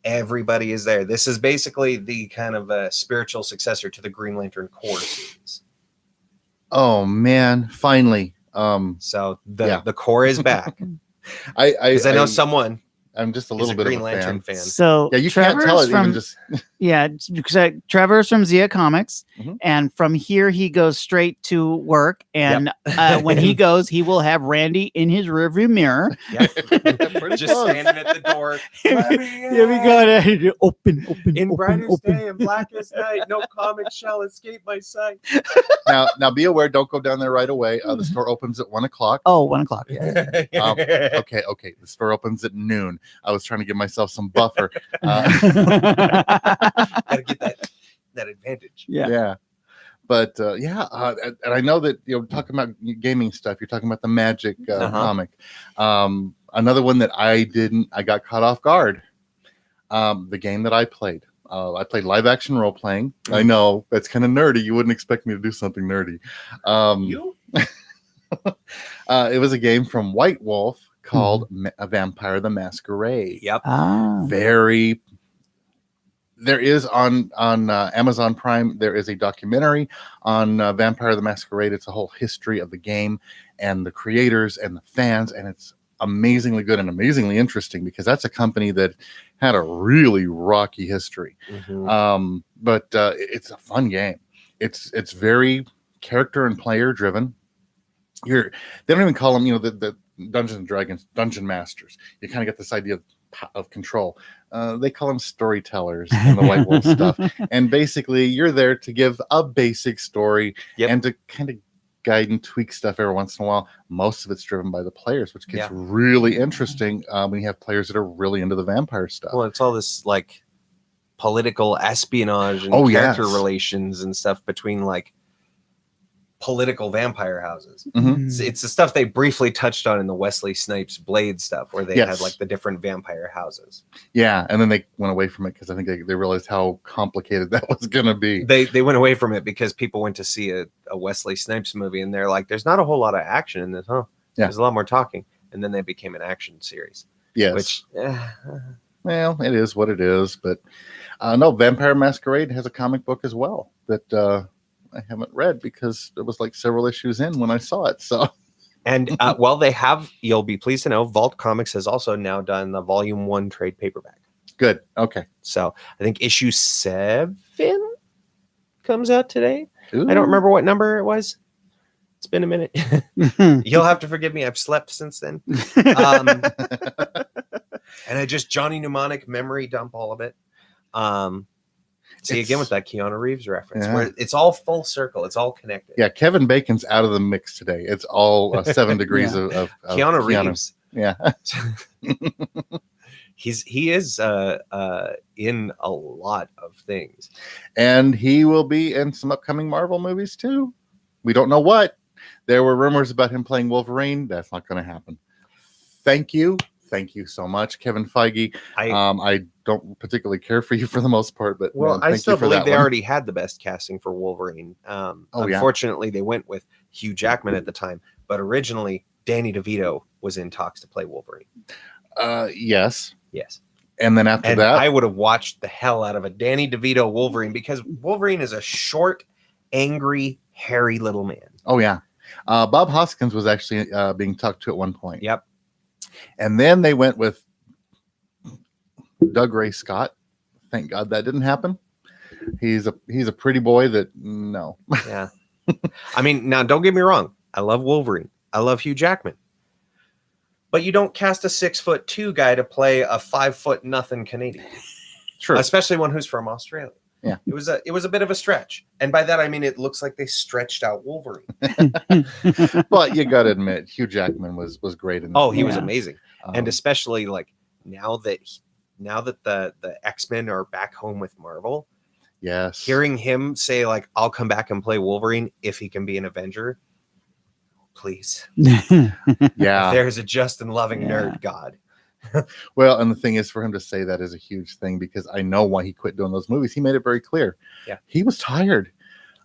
Everybody is there. This is basically the kind of a spiritual successor to the Green Lantern Corps series. Oh man, finally. So the Corps is back. I know someone. I'm just a little bit Green of a Lantern fan. So yeah, you can't tell it even just. Yeah, because Trevor's from Zia Comics, and from here he goes straight to work. And when he goes, he will have Randy in his rearview mirror. Just standing at the door. Here we go. Open. In brightest day and blackest night, no comic shall escape my sight. Now be aware. Don't go down there right away. The store opens at 1:00. Oh, 1:00. Yeah. Okay. The store opens at noon. I was trying to give myself some buffer. Gotta get that advantage. Yeah. But and I know that talking about gaming stuff, you're talking about the Magic comic. Another one that I got caught off guard. The game that I played. I played live action role playing. I know that's kind of nerdy. You wouldn't expect me to do something nerdy. It was a game from White Wolf called A Vampire the Masquerade. Yep. There is on Amazon Prime, there is a documentary on Vampire the Masquerade. It's a whole history of the game and the creators and the fans, and it's amazingly good and amazingly interesting because that's a company that had a really rocky history. But it's a fun game. It's very character and player driven. They don't even call them, the Dungeons and Dragons dungeon masters. You kind of get this idea of control. They call them storytellers in the White Wolf stuff. And basically, you're there to give a basic story and to kind of guide and tweak stuff every once in a while. Most of it's driven by the players, which gets really interesting when you have players that are really into the vampire stuff. Well, it's all this like political espionage and character relations and stuff between like political vampire houses. It's the stuff they briefly touched on in the Wesley Snipes Blade stuff, where they had like the different vampire houses. Yeah, and then they went away from it because I think they realized how complicated that was going to be. They went away from it because people went to see a Wesley Snipes movie, and they're like, "There's not a whole lot of action in this, huh? Yeah. There's a lot more talking." And then they became an action series. Yes. Which, well, it is what it is. But no, Vampire Masquerade has a comic book as well that. I haven't read because it was like several issues in when I saw it. So, and you'll be pleased to know, Vault Comics has also now done the Volume 1 trade paperback. Good. Okay. So I think issue 7 comes out today. Ooh. I don't remember what number it was. It's been a minute. You'll have to forgive me. I've slept since then. And I just Johnny Mnemonic memory dump all of it. See, again, with that Keanu Reeves reference, where it's all full circle. It's all connected. Yeah, Kevin Bacon's out of the mix today. It's all 7 degrees of Keanu Reeves. Yeah. he is in a lot of things. And he will be in some upcoming Marvel movies, too. We don't know what. There were rumors about him playing Wolverine. That's not going to happen. Thank you so much, Kevin Feige. I don't particularly care for you for the most part, but I still believe they already had the best casting for Wolverine. Unfortunately, they went with Hugh Jackman at the time, but originally Danny DeVito was in talks to play Wolverine. Yes. And then after that, I would have watched the hell out of a Danny DeVito Wolverine, because Wolverine is a short, angry, hairy little man. Oh yeah. Bob Hoskins was actually being talked to at one point. Yep. And then they went with Doug Ray Scott. Thank God that didn't happen. He's a pretty boy that no. Yeah. I mean, now don't get me wrong. I love Wolverine. I love Hugh Jackman. But you don't cast a 6'2" guy to play a 5'0" Canadian. True. Especially one who's from Australia. Yeah. It was a bit of a stretch. And by that I mean it looks like they stretched out Wolverine. But you gotta admit, Hugh Jackman was great in this. Oh, he was amazing. And especially like now that the X-Men are back home with Marvel. Yes. Hearing him say like, I'll come back and play Wolverine if he can be an Avenger. Please. Yeah. If there's a just and loving nerd God. Well, and the thing is, for him to say that is a huge thing because I know why he quit doing those movies. He made it very clear. Yeah. He was tired.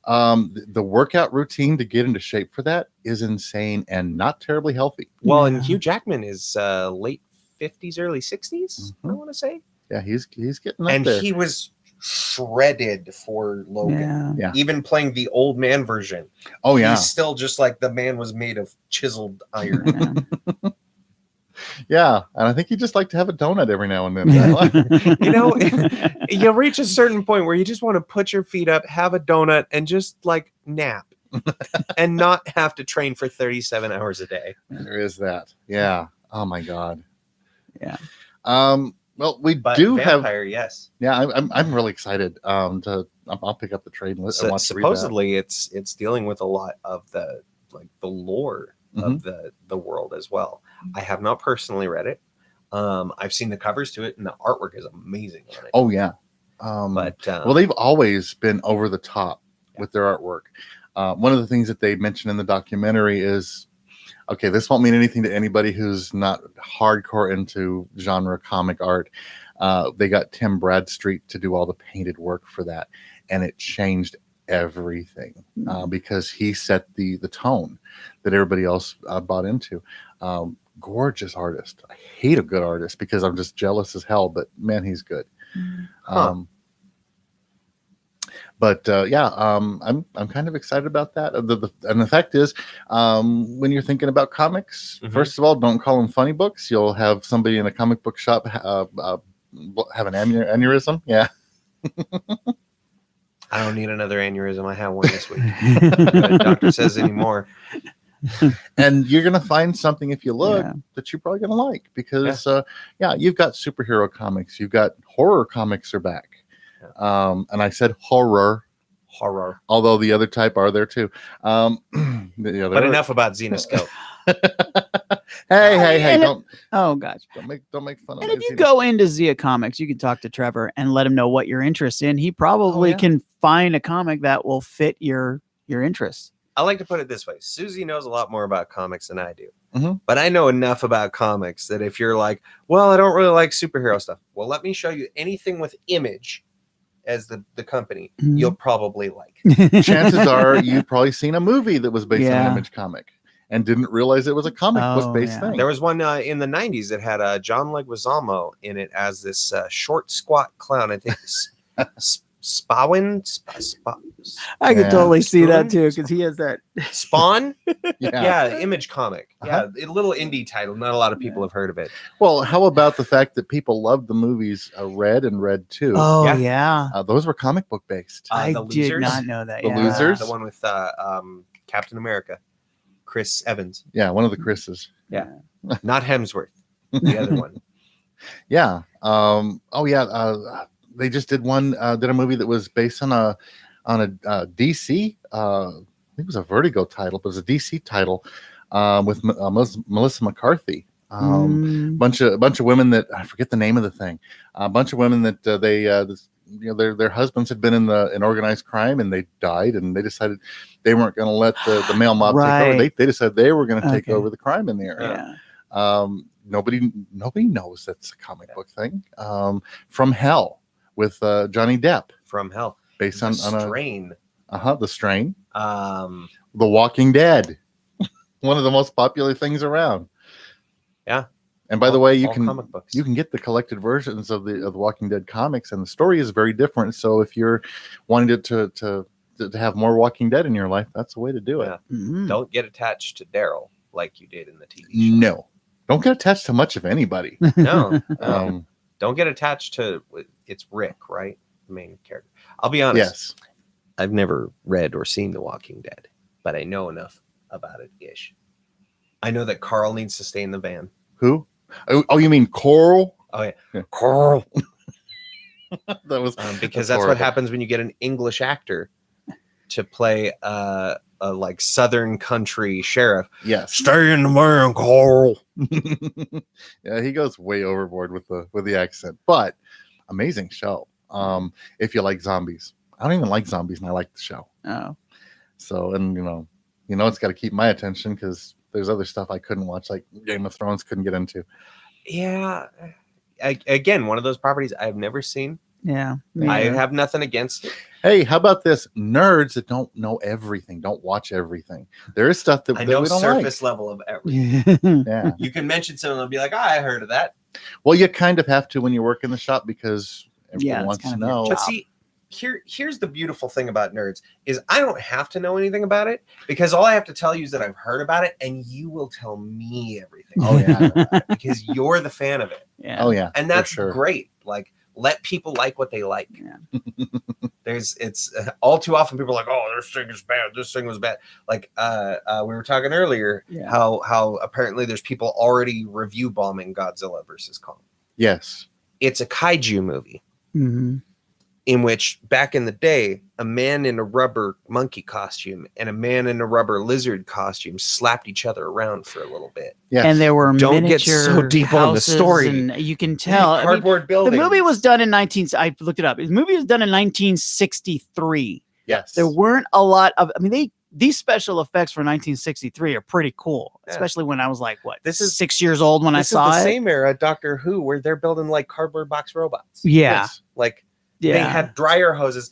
The workout routine to get into shape for that is insane and not terribly healthy. Well, and Hugh Jackman is late 50s, early 60s, I want to say. Yeah, he's getting up and there. he was shredded for Logan. Yeah. Even playing the old man version. Oh, yeah. He's still just like the man was made of chiseled iron. Yeah, and I think he just like to have a donut every now and then. You know, you'll reach a certain point where you just want to put your feet up, have a donut, and just like nap and not have to train for 37 hours a day. There is that. Yeah. Oh my God. Yeah. Well, we But do Vampire, have. yes. Yeah, I'm really excited. I'll pick up the trade and So watch supposedly it's dealing with a lot of the lore of the world as well. I have not personally read it. I've seen the covers to it, and the artwork is amazing on it. Oh yeah. Well, they've always been over the top with their artwork. One of the things that they mentioned in the documentary is, okay, this won't mean anything to anybody who's not hardcore into genre comic art. They got Tim Bradstreet to do all the painted work for that, and it changed everything because he set the tone that everybody else bought into. Gorgeous artist. I hate a good artist because I'm just jealous as hell, but man, he's good. I'm kind of excited about that. And the fact is, when you're thinking about comics, first of all, don't call them funny books. You'll have somebody in a comic book shop have an aneurysm. Yeah. I don't need another aneurysm. I have one this week. The doctor says anymore. And you're going to find something if you look that you're probably going to like because, you've got superhero comics. You've got horror comics are back. And I said horror, although the other type are there too. But enough about Xenoscope. Hey! Oh gosh! Don't make fun of. And if you go into Zia Comics, you can talk to Trevor and let him know what you're interested in. He probably can find a comic that will fit your interests. I like to put it this way: Susie knows a lot more about comics than I do, but I know enough about comics that if you're like, well, I don't really like superhero stuff, well, let me show you anything with Image as the company you'll probably like. Chances are you've probably seen a movie that was based on an Image comic and didn't realize it was a comic book based thing. There was one in the 90s that had John Leguizamo in it as this short, squat clown. I think Spawin. I could totally see that too because he has that Spawn. Image comic. Yeah, a little indie title. Not a lot of people have heard of it. Well, how about the fact that people loved the movies Red and Red 2? Oh yeah, those were comic book based. I did not know that. The Losers, the one with Captain America, Chris Evans. Yeah, one of the Chris's. Yeah, not Hemsworth. The other one. Yeah. They just did a movie that was based on a DC. I think it was a Vertigo title, but it was a DC title with Melissa McCarthy. Bunch of women that I forget the name of the thing. A bunch of women that their husbands had been in organized crime and they died, and they decided they weren't going to let the male mob take over. They decided they were going to take over the crime in the area. Nobody knows that's a comic book thing. From Hell with Johnny Depp. From Hell, based on Strain. The Strain. The Walking Dead, one of the most popular things around. Yeah. And by the way, you can get the collected versions of the Walking Dead comics, and the story is very different. So if you're wanting to have more Walking Dead in your life, that's the way to do it. Don't get attached to Daryl like you did in the TV show. No, don't get attached to much of anybody. No. Don't get attached to it's Rick, right? The main character. I'll be honest. Yes. I've never read or seen The Walking Dead, but I know enough about it ish. I know that Carl needs to stay in the van. Who? Oh, you mean Coral? Oh yeah. Coral. That was because that's what happens when you get an English actor to play a like Southern country sheriff. Yes. Stay in the van, Carl. Yeah, he goes way overboard with the accent, but amazing show. If you like zombies, I don't even like zombies, and I like the show. Oh, so and it's got to keep my attention because there's other stuff I couldn't watch, like Game of Thrones, couldn't get into. Yeah. Again, one of those properties I've never seen. Yeah. I have nothing against it. Hey, how about this? Nerds that don't know everything, don't watch everything. There is stuff that I that know we don't surface like. level of everything. Yeah. You can mention something and be like, I heard of that. Well, you kind of have to when you work in the shop because everyone it's wants to kind of your know. job. But see, here's the beautiful thing about nerds is I don't have to know anything about it because all I have to tell you is that I've heard about it and you will tell me everything. Oh, yeah. Because you're the fan of it. Yeah. Oh, yeah. And that's for sure. great. Like, let people like what they like. Yeah. It's all too often people are like, oh, this thing is bad. This thing was bad. Like we were talking earlier, how apparently there's people already review bombing Godzilla versus Kong. Yes. It's a kaiju movie. Mm-hmm. In which back in the day, a man in a rubber monkey costume and a man in a rubber lizard costume slapped each other around for a little bit. Yes. And there were Don't get miniature so deep on the houses, story. and you can tell. Cardboard The buildings. movie was done in I looked it up. The movie was done in 1963. Yes. There weren't a lot of. These special effects for 1963 are pretty cool, Yeah. especially when I was like, what? This is 6 years old when I This is saw the it. same era, Doctor Who, where they're building like cardboard box robots. Yeah. Yes. Like Yeah. they had dryer hoses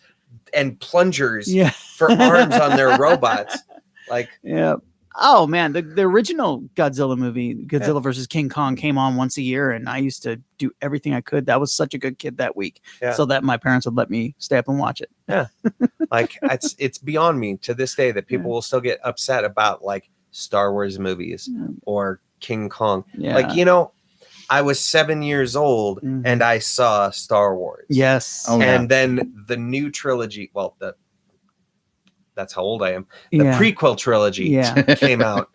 and plungers Yeah. for arms on their robots. Like, Yeah. Oh man, the original Godzilla movie, Godzilla versus King Kong, came on once a year, and I used to do everything I could. That was such a good kid that week, so that my parents would let me stay up and watch it. yeah, like it's beyond me to this day that people will still get upset about like Star Wars movies or King Kong. Yeah. Like, I was 7 years old and I saw Star Wars. Yes. Oh, yeah. And then the new trilogy, that's how old I am. The Yeah. prequel trilogy Yeah. came out.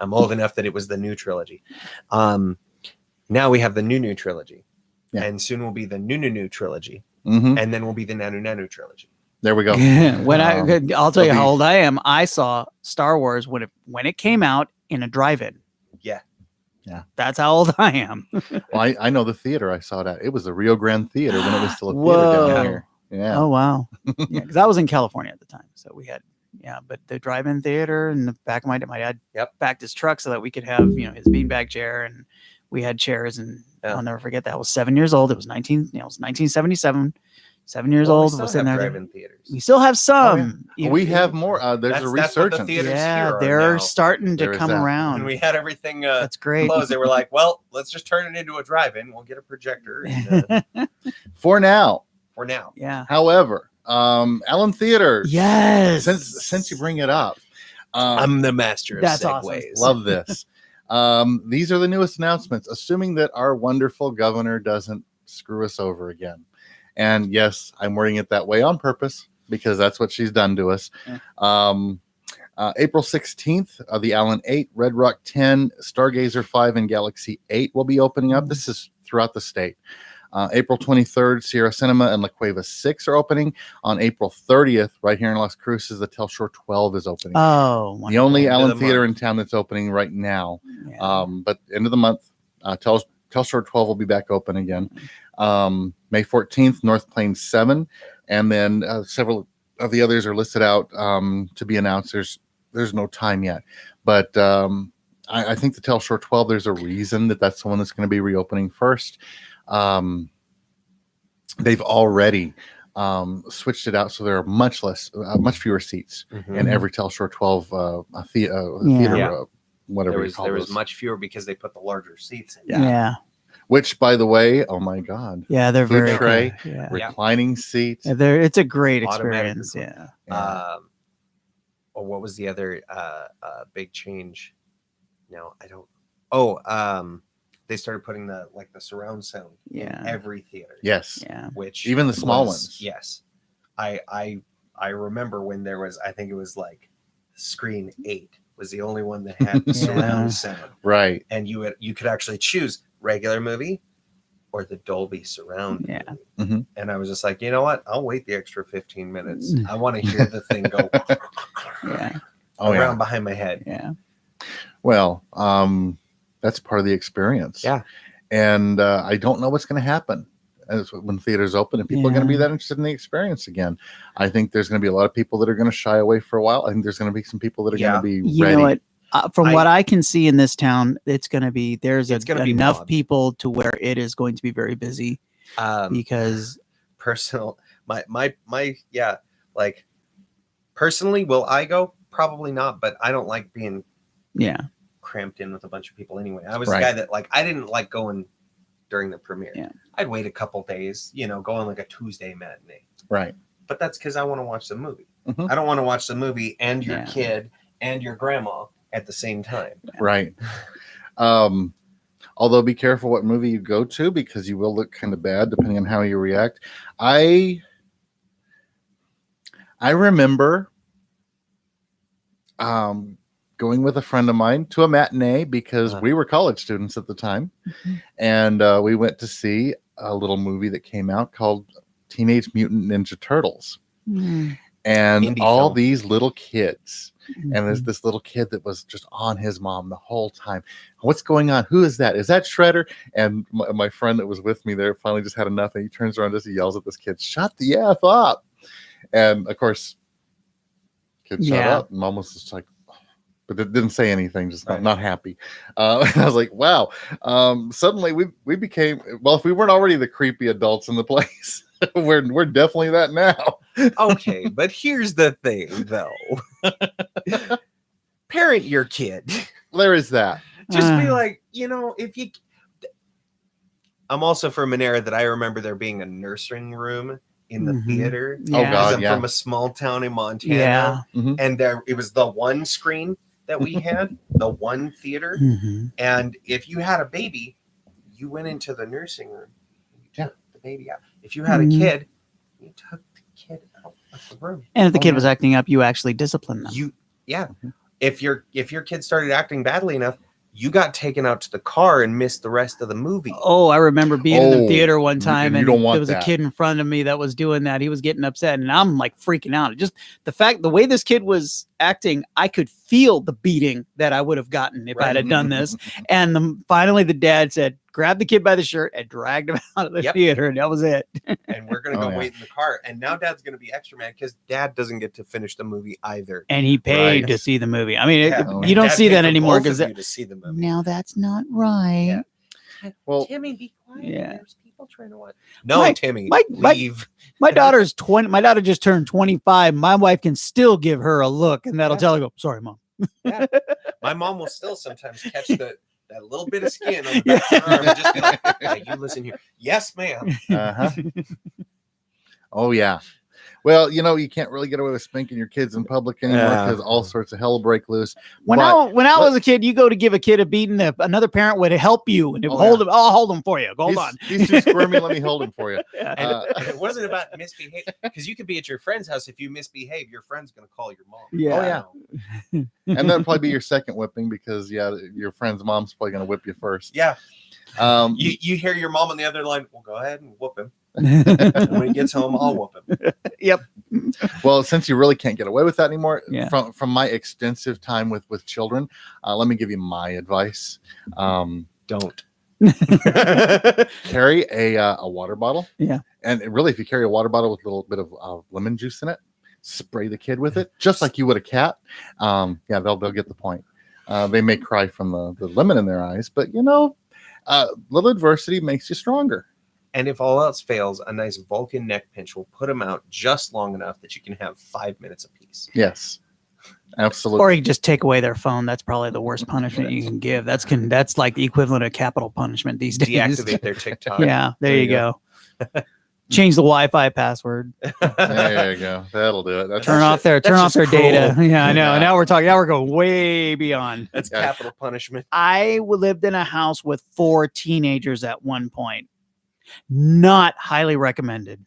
I'm old enough that it was the new trilogy. Now we have the new trilogy. Yeah. And soon will be the new trilogy. Mhm. And then will be the Nanu trilogy. There we go. When I'll tell you how be- old I am. I saw Star Wars when it came out in a drive-in. Yeah. Yeah. That's how old I am. Well, I know the theater I saw it at. It was the Rio Grande Theater when it was still a theater Whoa. down here. Yeah. Oh wow. Yeah, because I was in California at the time, so we had but the drive-in theater in the back of my dad backed his truck so that we could have his beanbag chair, and we had chairs, and I'll never forget that. I was 7 years old. It was 1977. 7 years Well, we old. still Was sitting have there. drive-in theaters. We still have some. We have more. There's a That's what the resurgence. theaters here Yeah, are they're now. starting to There is come that. around. When we had everything That's great. closed, they were like, well, let's just turn it into a drive-in. We'll get a projector and, For now. for now. Yeah. However, Allen Theater. Yes. Since you bring it up, I'm the master of That's segues. awesome. love this. These are the newest announcements, assuming that our wonderful governor doesn't screw us over again. And yes, I'm wording it that way on purpose because that's what she's done to us. April 16th, the Allen 8, Red Rock 10, Stargazer 5, and Galaxy 8 will be opening up. This is throughout the state. April 23rd, Sierra Cinema and La Cueva 6 are opening. On April 30th, right here in Las Cruces, the Telshore 12 is opening. Oh, The only End of Allen the Theater month. in town that's opening right now. Yeah. But end of the month, Telshore 12 will be back open again. May 14th, North Plains 7. And then several of the others are listed out to be announced. There's no time yet. But I think the Telshore 12, there's a reason that's the one that's going to be reopening first. They've already switched it out so there are much fewer seats in every Telshore 12 theater, whatever you call There was those. much fewer because they put the larger seats in. Yeah. Which, by the way, oh my God, Yeah, they're Food very tray, good. Yeah. reclining seats. Yeah, it's a great Automatic experience. Yeah. Yeah. Or what was the other big change? No, I don't. Oh, they started putting the surround sound Yeah. in every theater. Yes, Yeah. Which even the small was- ones. Yes, I remember when there was. I think it was like screen 8 was the only one that had Yeah. surround sound, Right. and you could actually choose regular movie or the Dolby surround. Yeah. movie. Mhm. And I was just like, you know what? I'll wait the extra 15 minutes. I want to hear the thing go Yeah. Oh, around yeah. behind my head. Yeah. Well, that's part of the experience. Yeah. And I don't know what's going to happen when theaters open and people are going to be Yeah. that interested in the experience again. I think there's going to be a lot of people that are going to shy away for a while. I think there's going to be some people that are going to be You ready. know what? From what I can see in this town, it's going to be enough mobbed. people to where it is going to be very busy. Because like personally, will I go? Probably not, but I don't like being cramped in with a bunch of people anyway. I was the guy that I didn't like going during the premiere. Yeah. I'd wait a couple days, go on like a Tuesday matinee. Right. But that's because I want to watch the movie. Mm-hmm. I don't want to watch the movie and your kid and your grandma at the same time. Right. Although be careful what movie you go to, because you will look kind of bad depending on how you react. I remember going with a friend of mine to a matinee because we were college students at the time. Mm-hmm. And we went to see a little movie that came out called Teenage Mutant Ninja Turtles. Mm-hmm. And Indie all film. these little kids. Mm-hmm. And there's this little kid that was just on his mom the whole time. What's going on? Who is that? Is that Shredder? And my friend that was with me there finally just had enough. And he turns around and just yells at this kid, "Shut the F up." And of course, kid shut up. And mom was just like, but it didn't say anything, just not happy. And I was like, wow. Suddenly we became, well, if we weren't already the creepy adults in the place, we're definitely that now. Okay, but here's the thing, though. Parent your kid. There is that. Just be like, if you... I'm also from an era that I remember there being a nursing room in the theater. Yeah. Oh, God, I'm from a small town in Montana. Yeah. Mm-hmm. And it was the one screen that we had, the one theater. Mm-hmm. And if you had a baby, you went into the nursing room. You took the baby out. If you had a kid, you took the kid out of the room. And if the kid was acting up, you actually disciplined them. If your kid started acting badly enough, you got taken out to the car and missed the rest of the movie. Oh, I remember being in the theater one time, and don't want there was a kid in front of me that was doing that. He was getting upset, and I'm like freaking out. Just the way this kid was acting, I could feel the beating that I would have gotten if I had done this. And finally, the dad said, "Grab the kid by the shirt," and dragged him out of the theater, and that was it. And we're gonna go wait in the car. And now Dad's gonna be extra mad because Dad doesn't get to finish the movie either. And he paid to see the movie. I mean, you don't Dad see paid that for anymore both of because you to see the movie. now that's not right. Yeah. Well, Timmy, be quiet. Yeah. There's people trying to watch. No, Timmy, leave. My daughter's 20. My daughter just turned 25. My wife can still give her a look, and that'll tell her, "Go, sorry, Mom." Yeah. My mom will still sometimes catch that little bit of skin on the back of her arm and just be like, "Hey, you listen here." "Yes, ma'am." Uh-huh. Oh, yeah. Well, you can't really get away with spanking your kids in public anymore because all sorts of hell will break loose. When I was a kid, you go to give a kid a beating, another parent would help you and hold him. I'll hold him for you. Hold on. He's too squirmy. Let me hold him for you. And it wasn't about misbehave, because you could be at your friend's house. If you misbehave, your friend's going to call your mom. Yeah. Oh, yeah. And that'll probably be your second whipping because, your friend's mom's probably going to whip you first. Yeah. You hear your mom on the other line. Well, go ahead and whoop him. And when he gets home, I'll whoop him. Yep. Well, since you really can't get away with that anymore, Yeah. from my extensive time with children, let me give you my advice. Don't carry a water bottle. Yeah. And really, if you carry a water bottle with a little bit of lemon juice in it, spray the kid with it, just like you would a cat. They'll get the point. They may cry from the lemon in their eyes, but little adversity makes you stronger. And if all else fails, a nice Vulcan neck pinch will put them out just long enough that you can have 5 minutes apiece. Yes, absolutely. Or you just take away their phone. That's probably the worst punishment you can give. That's like the equivalent of capital punishment these days. Deactivate their TikTok. Yeah, there you go. Change the Wi-Fi password. There you go. That'll do it. Turn off their data. Yeah, I know. Yeah. Now we're going way beyond. That's capital punishment. I lived in a house with 4 teenagers at one point. Not highly recommended.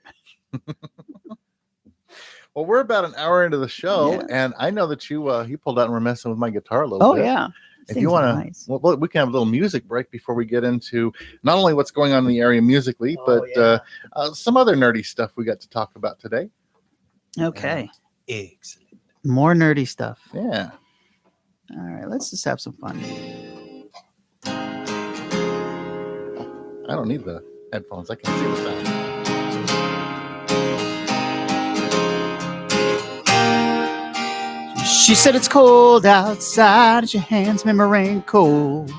Well, we're about an hour into the show, and I know that you pulled out and were messing with my guitar a little bit. Oh yeah. If you want to, nice. well, we can have a little music break before we get into not only what's going on in the area musically, but some other nerdy stuff we got to talk about today. Okay. Excellent. More nerdy stuff. Yeah. All right, let's just have some fun. I don't need the headphones. I can see the sound. She said it's cold outside and your hands made my rain cold.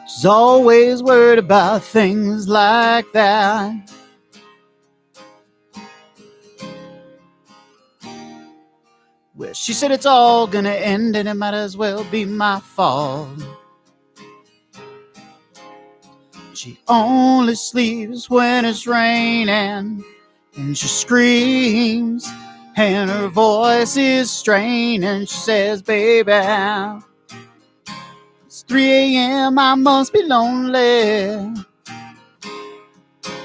She's always worried about things like that. Well, she said it's all gonna end and it might as well be my fault. She only sleeps when it's raining, and she screams, and her voice is straining. She says, baby, it's 3 a.m., I must be lonely.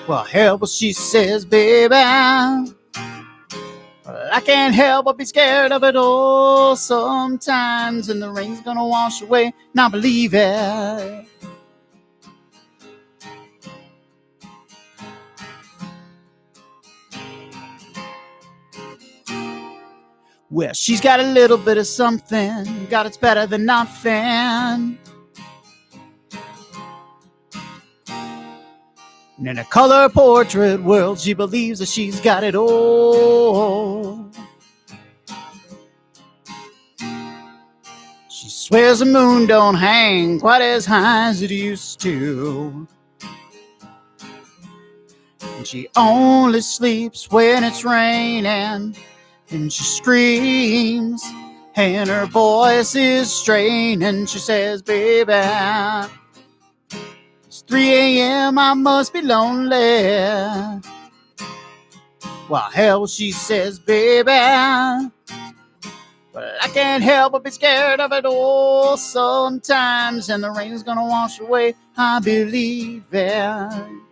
Well, hell, but she says, baby, well, I can't help but be scared of it all sometimes, and the rain's gonna wash away, and I believe it. Well, she's got a little bit of something, God, it's better than nothing. And in a color portrait world, she believes that she's got it all. She swears the moon don't hang quite as high as it used to. And she only sleeps when it's raining. And she screams, and her voice is straining. She says, baby, it's 3 a.m., I must be lonely. Well, hell, she says, baby, well, I can't help but be scared of it all sometimes, and the rain's gonna wash away, I believe it.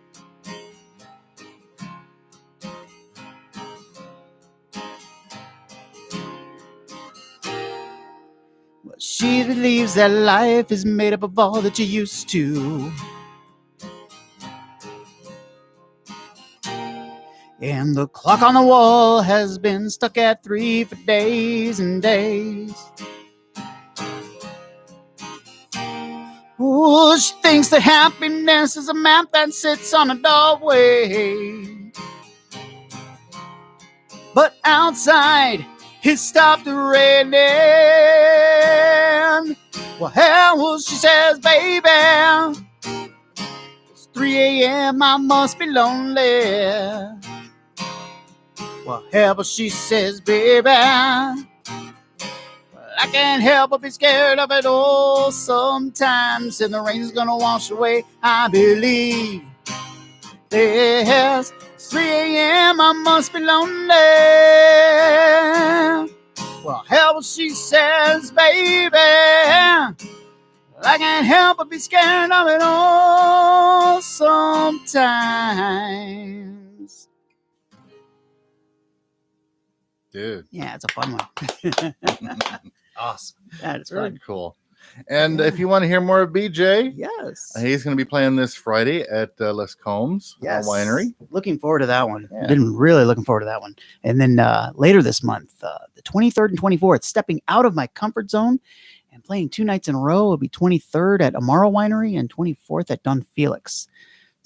She believes that life is made up of all that you used to. And the clock on the wall has been stuck at 3 for days and days. Oh, she thinks that happiness is a map that sits on a doorway. But outside, it stopped raining. Well, hell, she says, baby, it's 3 a.m., I must be lonely. Well, hell, but she says, baby, well, I can't help but be scared of it all sometimes, and the rain's gonna wash away, I believe. Yes, it's 3 a.m., I must be lonely. Well, hell, she says, baby, I can't help but be scared of it all sometimes. Dude. Yeah, it's a fun one. Awesome. That is Very fun. cool. And if you want to hear more of BJ, Yes. he's going to be playing this Friday at Les Combs Winery. Looking forward to that one. Yeah. Been really looking forward to that one. And then later this month, the 23rd and 24th, stepping out of my comfort zone and playing 2 nights in a row. It'll be 23rd at Amaro Winery and 24th at Don Felix.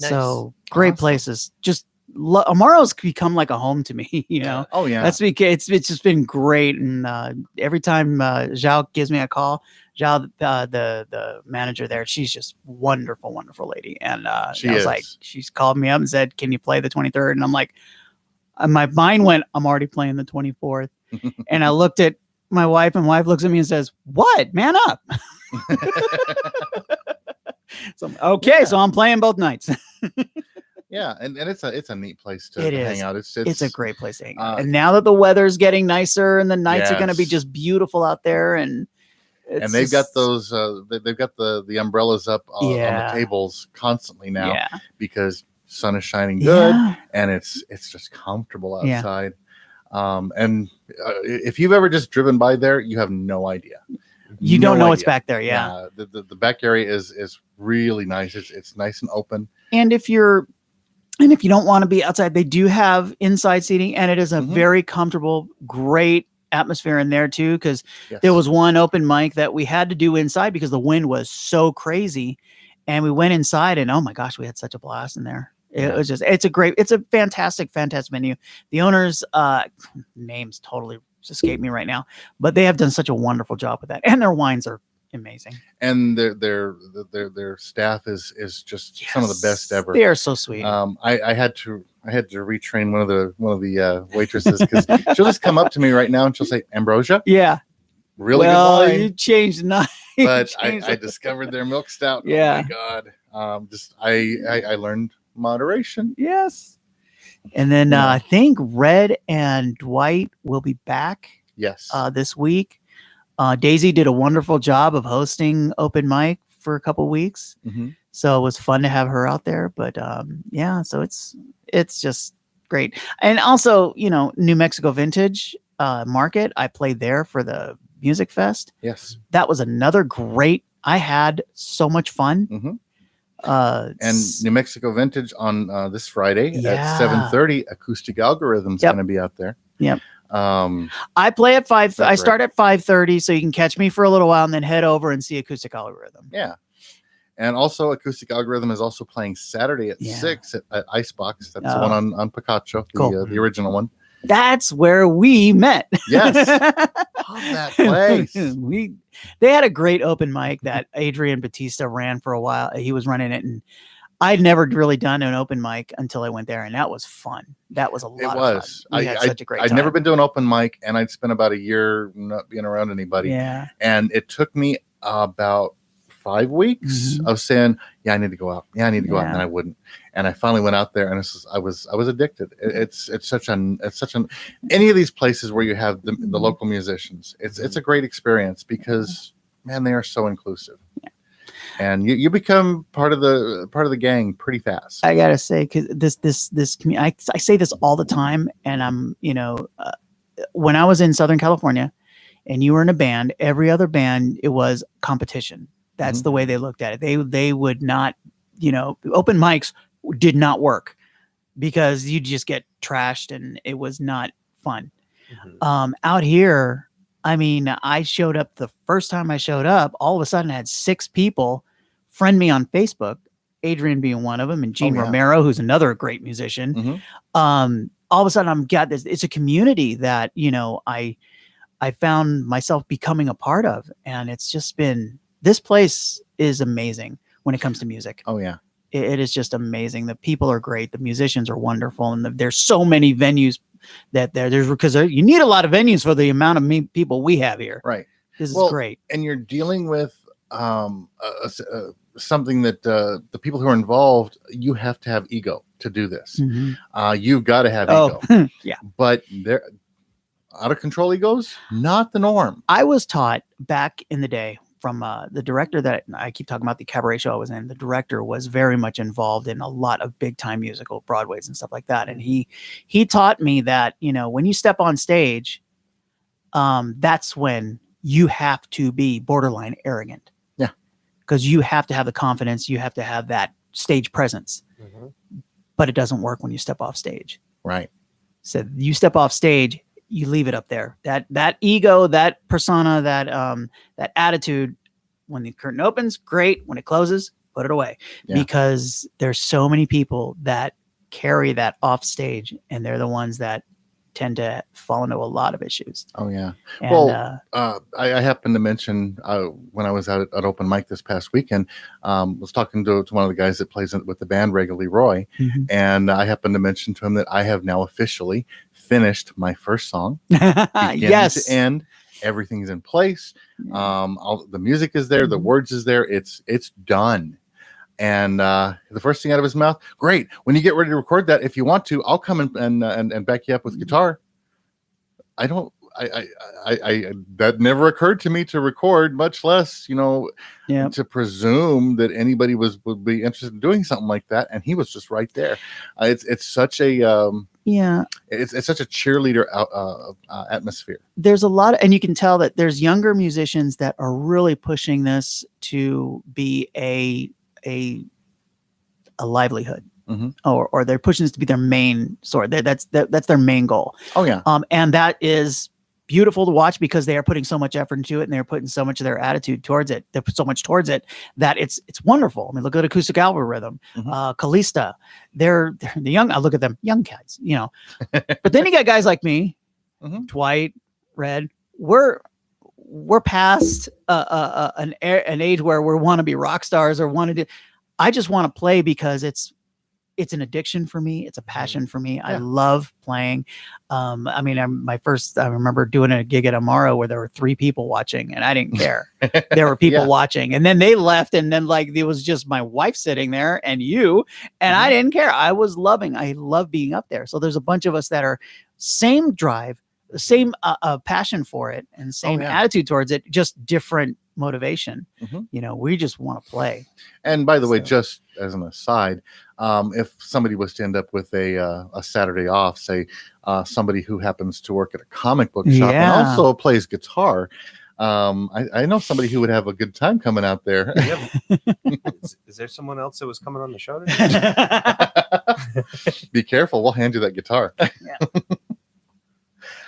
Nice. So great places. Just Amaro's become like a home to me, you know. Oh yeah, that's because it's just been great. And every time Zhao gives me a call, Zhao, the manager there, she's just wonderful lady. And I was like, she's called me up and said, "Can you play the 23rd?" And I'm like, my mind went, "I'm already playing the 24th." And I looked at my wife, and my wife looks at me and says, "What? Man up." So okay, so I'm playing both nights. Yeah, and it's a neat place to It hang is. out. It's a great place to hang out. And now that the weather's getting nicer and the nights are going to be Yes. just beautiful out there, and they've got those they've got the umbrellas up on the tables constantly now because sun is shining good and it's just comfortable outside. And if you've ever just driven by there, you have no idea. You don't know what's back there. The back area is really nice. It's nice and open. And if you don't want to be outside, they do have inside seating, and it is a very comfortable, great atmosphere in there too. Because there was one open mic that we had to do inside because the wind was so crazy, and we went inside, and oh my gosh, we had such a blast in there. It was just, it's a fantastic venue. The owners, names totally escape me right now, but they have done such a wonderful job with that, and their wines are amazing. And their staff is just some of the best ever. They are so sweet. I had to retrain one of the waitresses, because she'll just come up to me right now and she'll say, Ambrosia. Yeah. Really good well, wine. you changed not. But I discovered their milk stout. Yeah. Oh my God. I learned moderation. Yes. And then I think Red and Dwight will be back. Yes. This week. Daisy did a wonderful job of hosting open mic for a couple weeks. Mm-hmm. So it was fun to have her out there. But so it's just great. And also, New Mexico Vintage Market, I played there for the Music Fest. Yes. That was another great, I had so much fun. Mm-hmm. And New Mexico Vintage on this Friday at 7:30, Acoustic Algorithm's going to be out there. Yep. I play at 5. I start at 5:30, so you can catch me for a little while and then head over and see Acoustic Algorithm. Yeah. And also, Acoustic Algorithm is also playing Saturday at 6 at Icebox. That's the one on Picacho, the original one. That's where we met. Yes. Love that place. They had a great open mic that Adrian Batista ran for a while. He was running it, and I'd never really done an open mic until I went there, and that was fun. That was a lot of fun. We had such a great time. I'd never been to an open mic, and I'd spent about a year not being around anybody. Yeah. And it took me about 5 weeks of saying, I need to go out. Yeah, I need to go out. And then I wouldn't. And I finally went out there, and I was addicted. It's such an any of these places where you have the local musicians, it's a great experience, because man, they are so inclusive. Yeah. And you become part of the gang pretty fast. I gotta say, because this community, I say this all the time, and I'm when I was in Southern California, and you were in a band, every other band, it was competition. That's the way they looked at it. They would not, open mics did not work, because you just get trashed and it was not fun. Out here, I mean, I showed up the first time I showed up, all of a sudden I had 6 people friend me on Facebook, Adrian being one of them, and Gene Romero, who's another great musician. All of a sudden I'm got this, it's a community that, I found myself becoming a part of, and it's just been, this place is amazing when it comes to music. Oh yeah. It is just amazing. The people are great. The musicians are wonderful. And there's so many venues that there's because you need a lot of venues for the amount of people we have here. Right. This is great. And you're dealing with something that the people who are involved, you have to have ego to do this. You've got to have ego. Yeah. But they're out of control egos, not the norm. I was taught back in the day from the director that I keep talking about, the cabaret show I was in. The director was very much involved in a lot of big time musical Broadways and stuff like that. And he taught me that, when you step on stage, that's when you have to be borderline arrogant. Yeah. Because you have to have the confidence. You have to have that stage presence. But it doesn't work when you step off stage. Right. So you step off stage, you leave it up there. That ego, that persona, that attitude, when the curtain opens, great. When it closes, put it away. Yeah. Because there's so many people that carry that off stage, and they're the ones that tend to fall into a lot of issues. Oh yeah. And, I happened to mention when I was out at open mic this past weekend, was talking to one of the guys that plays with the band regularly, Roy, and I happened to mention to him that I have now officially finished my first song. Yes. To end, everything's in place. All the music is there, the words is there. It's done. And the first thing out of his mouth, great. When you get ready to record that, if you want to, I'll come and back you up with guitar. I that never occurred to me to record, much less, to presume that anybody would be interested in doing something like that. And he was just right there. It's such a it's such a cheerleader atmosphere. There's a lot and you can tell that there's younger musicians that are really pushing this to be a livelihood, or they're pushing this to be their main sword. That's their main goal. Oh yeah. And that is beautiful to watch because they are putting so much effort into it and they're putting so much of their attitude towards it. They put so much towards it that it's wonderful. I mean, look at Acoustic Algorithm, Callista. They're the young. I look at them, young kids, you know. But then you got guys like me, Dwight, Red. We're past an age where we want to be rock stars or want to do. I just want to play because it's an addiction for me. It's a passion for me. Yeah. I love playing. I mean, I remember doing a gig at Amaro where there were 3 people watching and I didn't care. There were people watching and then they left. And then like, it was just my wife sitting there and you, and I didn't care. I love being up there. So there's a bunch of us that are same drive, same passion for it and same attitude towards it, just different motivation. You know, we just want to play. And by the way, just as an aside, if somebody was to end up with a Saturday off, say somebody who happens to work at a comic book shop and also plays guitar, I know somebody who would have a good time coming out there. Is there someone else that was coming on the show today? Be careful, we'll hand you that guitar.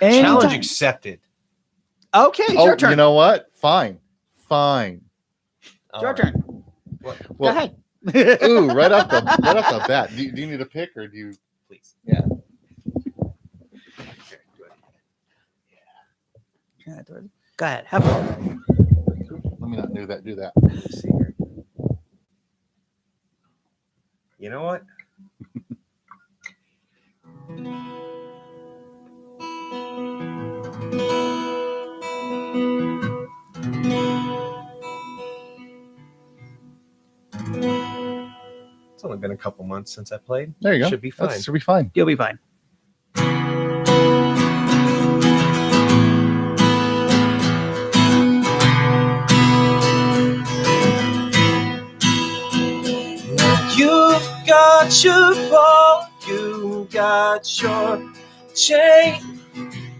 Challenge accepted. Okay, your turn. You know what? Fine. Your turn. Well, go ahead. Ooh, right off the bat. Do you need a pick or do you? Please. Yeah. Go ahead. Have fun. Let me not do that. Let's see here. You know what? It's only been a couple months since I played. There you go. Should be fine. Should be fine. You'll be fine. You've got your ball, you got your chain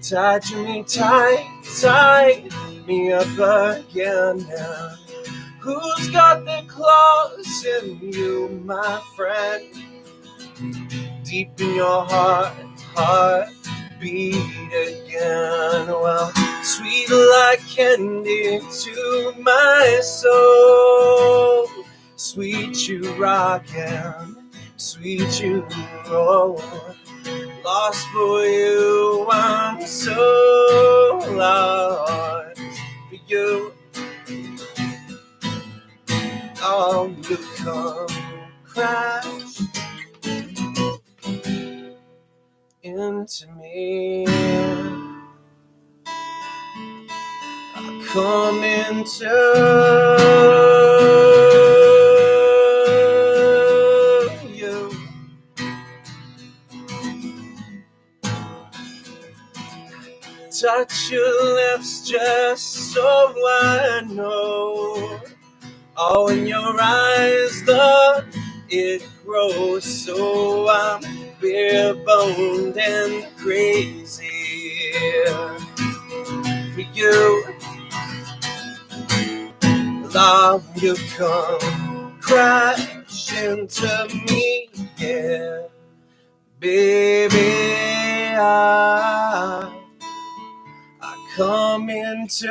tied to me tight me up again now. Who's got the claws in you, my friend? Deep in your heart beat again. Well, sweet like candy to my soul. Sweet you rockin', sweet you roll. Lost for you, I'm so lost for you. Oh, you come crash into me. I come into you. Touch your lips just so I know. Oh, in your eyes, love, it grows. So I'm bare-boned and crazy for you. Love, you come crash into me, yeah. Baby, I come into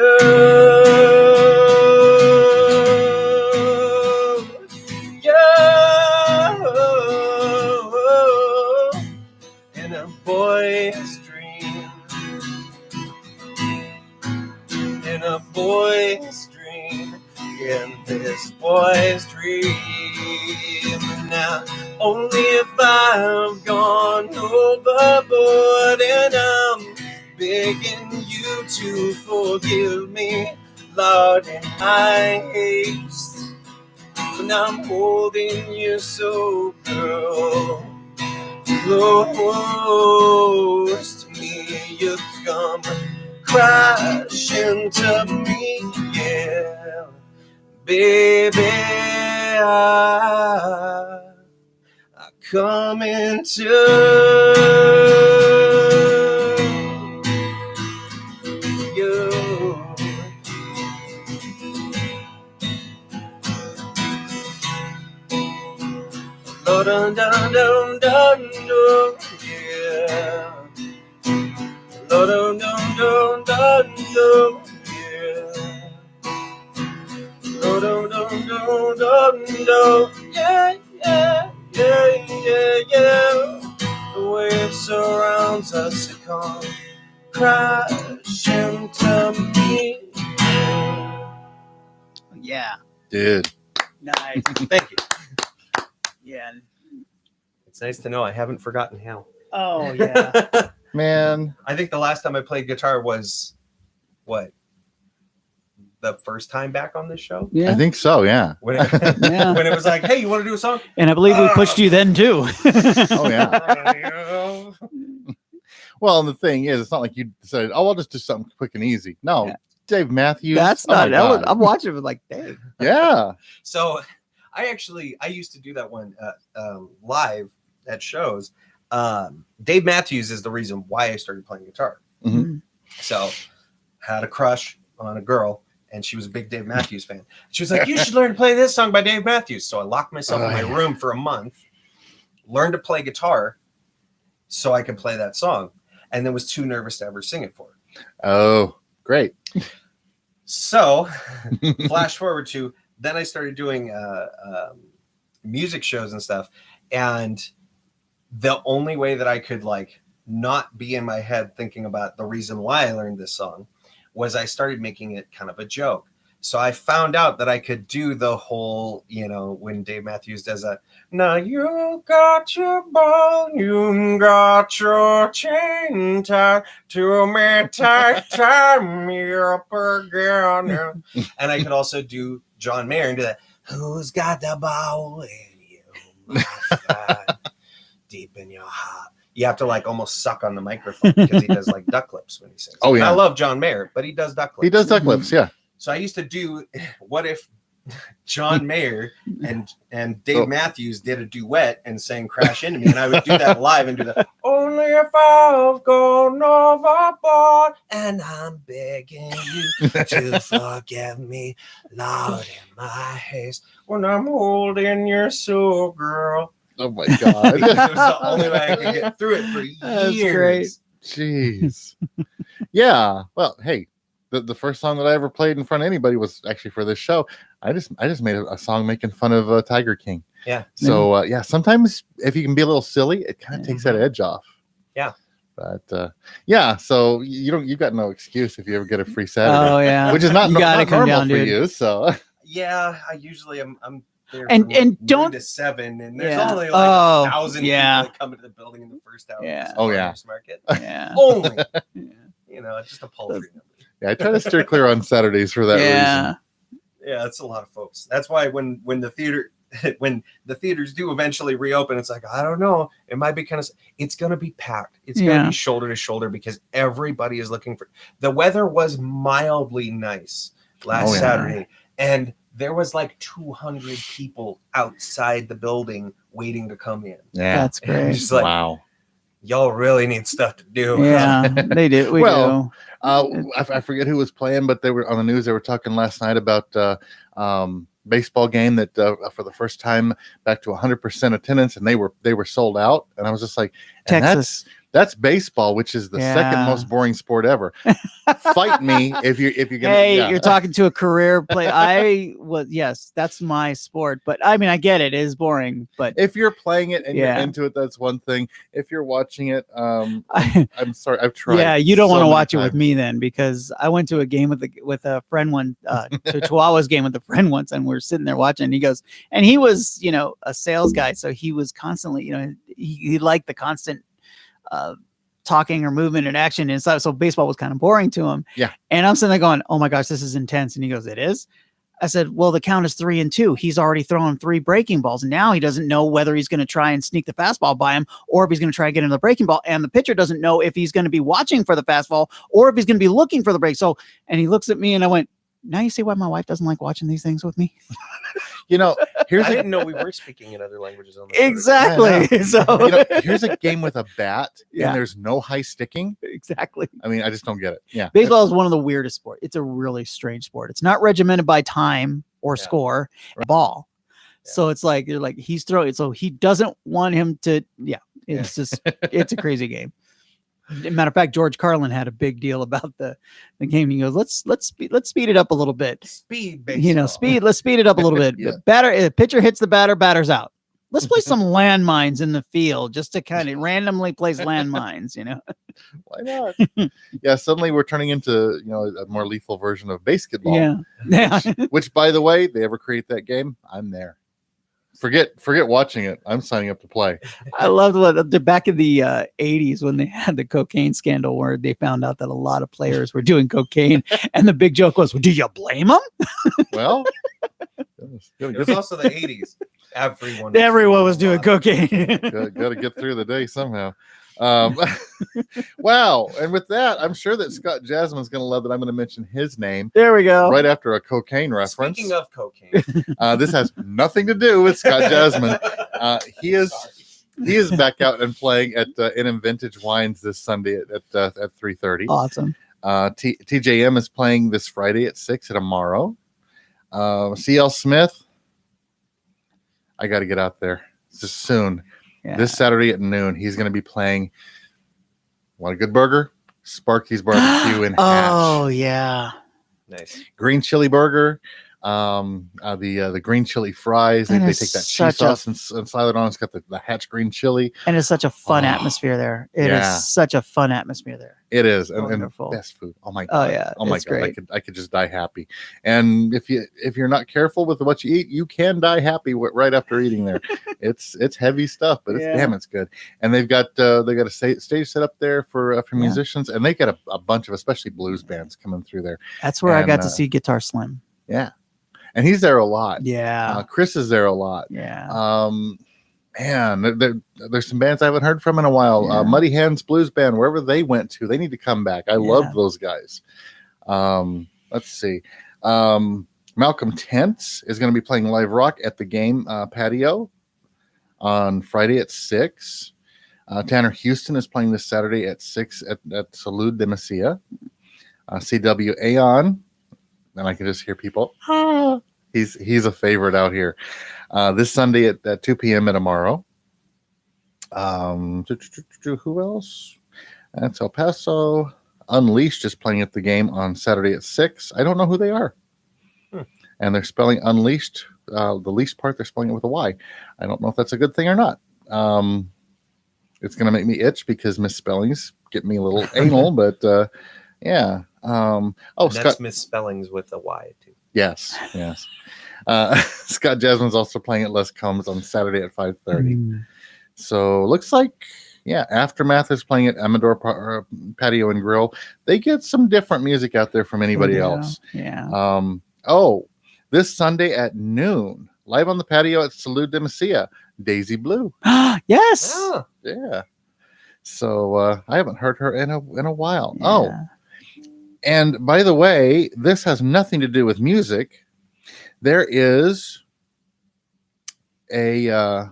in a boy's dream, in a boy's dream, in this boy's dream. Now, only if I've gone overboard, and I'm begging you to forgive me, Lord, in my haste. When I'm holding you so, girl, close to me, you come crash into me, yeah. Baby, I come into you. Dun dun dun dun dun, yeah. Dun dun dun dum, dum, dum, yeah. Dum, dum, dum, dum, dum, dum, yeah, yeah, yeah, yeah, yeah. The wave surrounds us, it comes crashing to me. Yeah. Dude. Nice. Thank you. Yeah. It's nice to know I haven't forgotten how. Oh yeah. Man. I think the last time I played guitar was what? The first time back on this show? Yeah. I think so, yeah. When it was like, hey, you want to do a song? And I believe we pushed you then too. Oh yeah. Well, and the thing is, it's not like you decided, oh, I'll just do something quick and easy. No, Yeah. Dave Matthews. That's oh not. my That was, God. I'm watching it like, dang. Yeah. So I used to do that one live at shows. Dave Matthews is the reason why I started playing guitar. Mm-hmm. So had a crush on a girl, and she was a big Dave Matthews fan. She was like, you should learn to play this song by Dave Matthews. So I locked myself in my room for a month, learned to play guitar so I could play that song, and then was too nervous to ever sing it for her. Oh, great. So flash forward to then I started doing music shows and stuff. And the only way that I could like not be in my head thinking about the reason why I learned this song was I started making it kind of a joke. So I found out that I could do the whole, when Dave Matthews does that, now you got your ball, you got your chain tied to me tight, tie me up again. And I could also do John Mayer and do that, who's got the ball in you, my friend, deep in your heart. You have to like almost suck on the microphone because he does like duck lips when he sings. Oh, yeah. And I love John Mayer, but he does duck lips. He does duck lips, yeah. So I used to do, what if John Mayer and Dave Matthews did a duet and sang Crash Into Me, and I would do that live and do that, only if I've gone overboard and I'm begging you to forgive me, Lord, in my haste when I'm holding your soul, girl. Oh my God. Because it was the only way I could get through it for That's years. great. Jeez. Yeah. Well, hey, the first song that I ever played in front of anybody was actually for this show. I just made a song making fun of Tiger King. Yeah. So sometimes if you can be a little silly, it kind of takes that edge off. Yeah. But yeah, so you got no excuse if you ever get a free Saturday. Oh yeah. Which is not, You gotta not come normal down, for dude. you. So Yeah, I usually I'm there And- from and like don't- 9 to 7, and there's Yeah. only like Oh, 1,000 yeah. people that come into the building in the first hour. Yeah. It's a Oh, yeah. farmers market. Yeah. Only, Yeah. it's just a paltry number. yeah, I try to steer clear on Saturdays for that reason. Yeah, it's a lot of folks. That's why when the theaters do eventually reopen, it's like, I don't know, it might be it's going to be packed. It's going to Yeah. be shoulder to shoulder because everybody is looking for. The weather was mildly nice last yeah. Saturday, and there was like 200 people outside the building waiting to come in. Yeah. That's And great. it's just like, Wow. y'all really need stuff to do. Yeah, they do. We Well, do. I forget who was playing, but they were on the news. They were talking last night about baseball game that for the first time back to 100% attendance, and they were sold out. And I was just like, and Texas. that's baseball, which is the second Yeah. most boring sport ever. Fight me if you're gonna. Hey, yeah. you're talking to a career player. Yes, that's my sport. But I mean, I get it. It is boring. But If you're playing it and Yeah. you're into it, that's one thing. If you're watching it, I, I'm sorry, I've tried. yeah, you don't so want to many watch it with times. me then, because I went to a game with a friend to Chihuahua's game with a friend once, and we're sitting there watching. And he goes, and he was a sales guy, so he was constantly he liked the constant talking or movement and action and stuff. So baseball was kind of boring to him. Yeah. And I'm sitting there going, oh my gosh, this is intense. And he goes, it is. I said, well, the count is 3-2. He's already thrown 3 breaking balls. And now he doesn't know whether he's going to try and sneak the fastball by him or if he's going to try and get into the breaking ball. And the pitcher doesn't know if he's going to be watching for the fastball or if he's going to be looking for the break. So, and he looks at me and I went, now you see why my wife doesn't like watching these things with me? Here's I a didn't know we were speaking in other languages on the Exactly. So here's a game with a bat Yeah. and there's no high sticking. exactly. I mean, I just don't get it. Yeah. Baseball is one of the weirdest sports. It's a really strange sport. It's not regimented by time or Yeah. score ball. Yeah. So it's like you're like he's throwing. So he doesn't want him to. Yeah, it's just it's a crazy game. Matter of fact, George Carlin had a big deal about the game. He goes, let's speed it up a little bit. Speed, Let's speed it up a little bit. Yeah. Batter, pitcher hits the batter, batter's out. Let's play some landmines in the field just to kind of randomly place landmines, Why not? Yeah, suddenly we're turning into, a more lethal version of basketball. Yeah. Which, by the way, they ever create that game, I'm there. Forget watching it. I'm signing up to play. I loved what back in the 80s when they had the cocaine scandal where they found out that a lot of players were doing cocaine, and the big joke was, well, do you blame them? Well, it was also the 80s. Everyone was doing cocaine. Got to get through the day somehow. Wow. And with that, I'm sure that Scott Jasmine's going to love that I'm going to mention his name. There we go. Right after a cocaine reference. Speaking of cocaine. This has nothing to do with Scott Jasmine. He is back out and playing at NM Vintage Wines this Sunday at 3:30. Awesome. TJM is playing this Friday at 6 at Amaro. CL Smith, I got to get out there just soon. Yeah. This Saturday at noon, he's going to be playing. Want a good burger? Sparky's Barbecue in Hatch. Oh yeah, nice green chili burger. The green chili fries. They take that cheese sauce and slide it on. It's got the Hatch green chili, and it's such a fun atmosphere there. It is such a fun atmosphere there. It is, and best food. Oh my god! Oh yeah! Oh my god! Great. I could just die happy. And if you're not careful with what you eat, you can die happy right after eating there. It's heavy stuff, but it's good. And they've got a stage set up there for musicians, and they got a bunch of especially blues bands coming through there. That's where I got to see Guitar Slim. Yeah. And he's there a lot. Yeah. Chris is there a lot. Yeah. Man, there's some bands I haven't heard from in a while. Yeah. Muddy Hands Blues Band, wherever they went to, they need to come back. I love those guys. Let's see. Malcolm Tents is going to be playing live rock at the game patio on Friday at 6. Tanner Houston is playing this Saturday at 6 at Salud de Mesilla. CW Aeon. And I can just hear people. He's a favorite out here. This Sunday at 2 p.m. at Amaro. Who else? That's El Paso. Unleashed is playing at the game on Saturday at 6. I don't know who they are. And they're spelling Unleashed. The least part, they're spelling it with a Y. I don't know if that's a good thing or not. It's going to make me itch because misspellings get me a little anal, but yeah. That's misspellings with a Y too. Yes. Scott Jasmine's also playing at Les Combs on Saturday at 5:30. So looks like Aftermath is playing at Amador Patio and Grill. They get some different music out there from anybody else. Yeah. This Sunday at noon, live on the patio at Salud de Mesilla, Daisy Blue. Yes. Yeah. So I haven't heard her in a while. Yeah. And by the way, this has nothing to do with music. There is a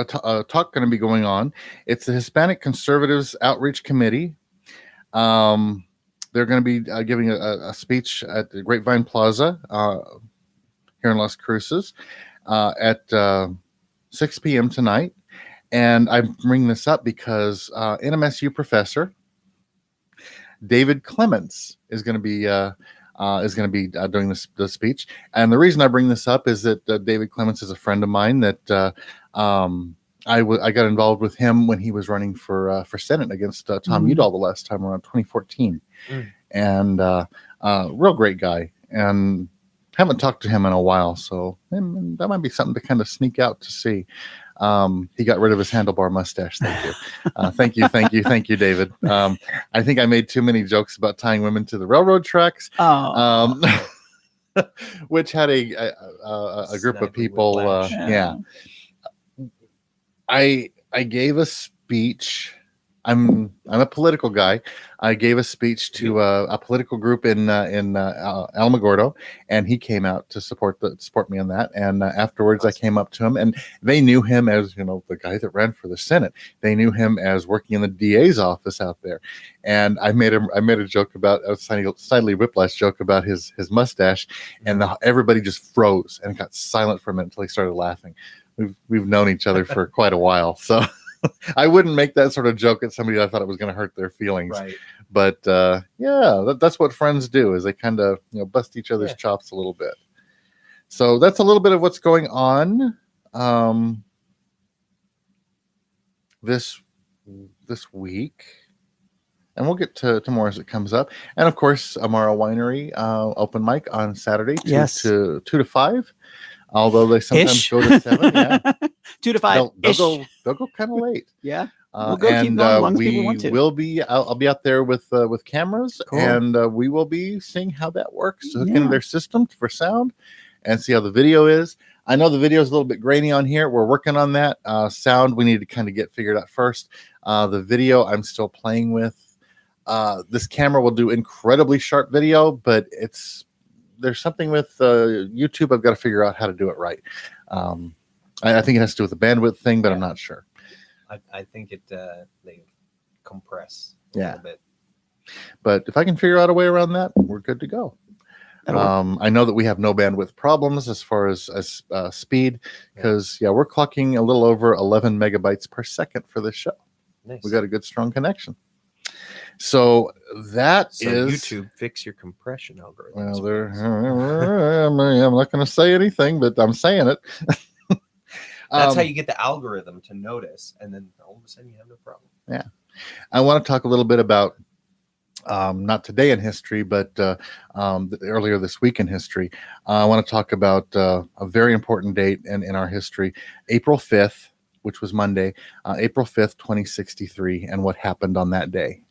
talk going to be going on. It's the Hispanic Conservatives Outreach Committee. They're going to be giving a speech at the Grapevine Plaza here in Las Cruces at 6 p.m. tonight. And I bring this up because NMSU professor David Clements is going to be doing the speech. And the reason I bring this up is that David Clements is a friend of mine that I got involved with him when he was running for Senate against Tom Udall the last time around 2014. And real great guy. And haven't talked to him in a while, so that might be something to kind of sneak out to see. He got rid of his handlebar mustache. Thank you. Thank you, David. I think I made too many jokes about tying women to the railroad tracks, which had a group of people. I gave a speech. I'm a political guy. I gave a speech to a political group in Alamogordo, and he came out to support me on that. And afterwards, I came up to him, and they knew him as the guy that ran for the Senate. They knew him as working in the DA's office out there. And I made a joke about a slightly whiplash joke about his mustache, and everybody just froze and got silent for a minute until he started laughing. We've known each other for quite a while, so. I wouldn't make that sort of joke at somebody I thought it was going to hurt their feelings. Right. But that's what friends do, is they kind of bust each other's chops a little bit. So that's a little bit of what's going on this week. And we'll get to more as it comes up. And of course, Amara Winery open mic on Saturday, 2 to 5. Although they sometimes go to 7. Yeah. 2 to 5. They'll go kind of late. Yeah. We'll go keep going as long as people want to. Will be. I'll be out there with cameras, and we will be seeing how that works. Hook into their system for sound, and see how the video is. I know the video is a little bit grainy on here. We're working on that. Sound we need to kind of get figured out first. The video I'm still playing with. This camera will do incredibly sharp video, but there's something with YouTube. I've got to figure out how to do it right. I think it has to do with the bandwidth thing, but I'm not sure. I think they compress a Yeah. little bit. But if I can figure out a way around that, we're good to go. I know that we have no bandwidth problems as far as speed, because we're clocking a little over 11 megabytes per second for this show. Nice. We got a good strong connection. So is YouTube, fix your compression algorithm. Well, I'm not going to say anything, but I'm saying it. That's how you get the algorithm to notice, and then all of a sudden you have no problem. Yeah. I want to talk a little bit about not today in history, but earlier this week in history. I want to talk about a very important date in our history, April 5th, which was Monday, April 5th, 2063, and what happened on that day.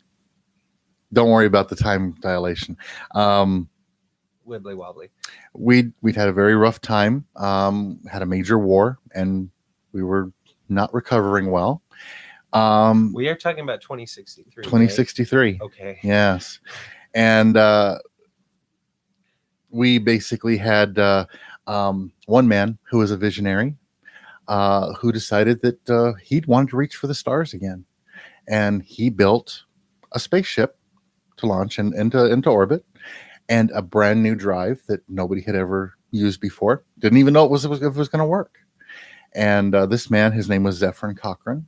Don't worry about the time dilation. Wibbly wobbly. We'd had a very rough time, had a major war, and we were not recovering well. We are talking about 2063. 2063. Right? Okay. Yes. And we basically had one man who was a visionary who decided that he'd wanted to reach for the stars again. And he built a spaceship to launch into orbit, and a brand new drive that nobody had ever used before. Didn't even know it was going to work. And this man, his name was Zephyr Cochrane.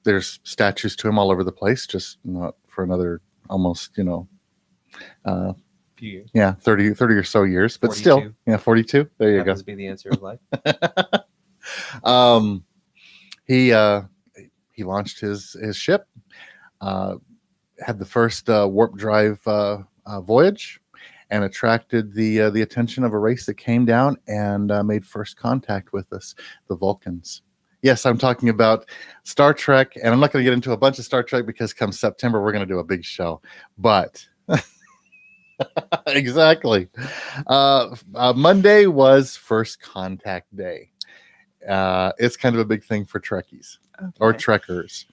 There's statues to him all over the place, just not for another almost, few years. Yeah, 30 or so years, but 42. Still, 42. There you go. Be the answer of life. He launched his ship, had the first warp drive voyage, and attracted the attention of a race that came down and made first contact with us, the Vulcans. Yes, I'm talking about Star Trek, and I'm not going to get into a bunch of Star Trek because come September, we're going to do a big show. But exactly. Monday was first contact day. It's kind of a big thing for Trekkies or Trekkers.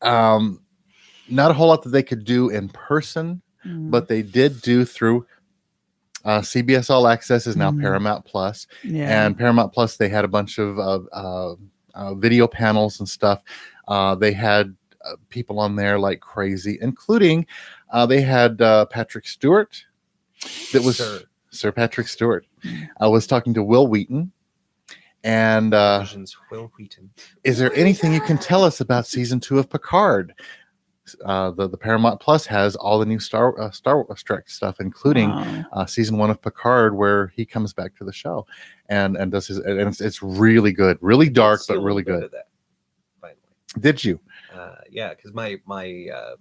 Not a whole lot that they could do in person, but they did do through CBS All Access is now Paramount Plus, and Paramount Plus, they had a bunch of video panels and stuff. They had people on there like crazy, including they had Patrick Stewart. That was Sir Patrick Stewart. I was talking to Will Wheaton. And Will Wheaton. Is there anything you can tell us about season 2 of Picard? The Paramount Plus has all the new Star Trek stuff, including season 1 of Picard, where he comes back to the show and does his. And it's really good, really dark, but really good. That, finally. Did you? Yeah, because my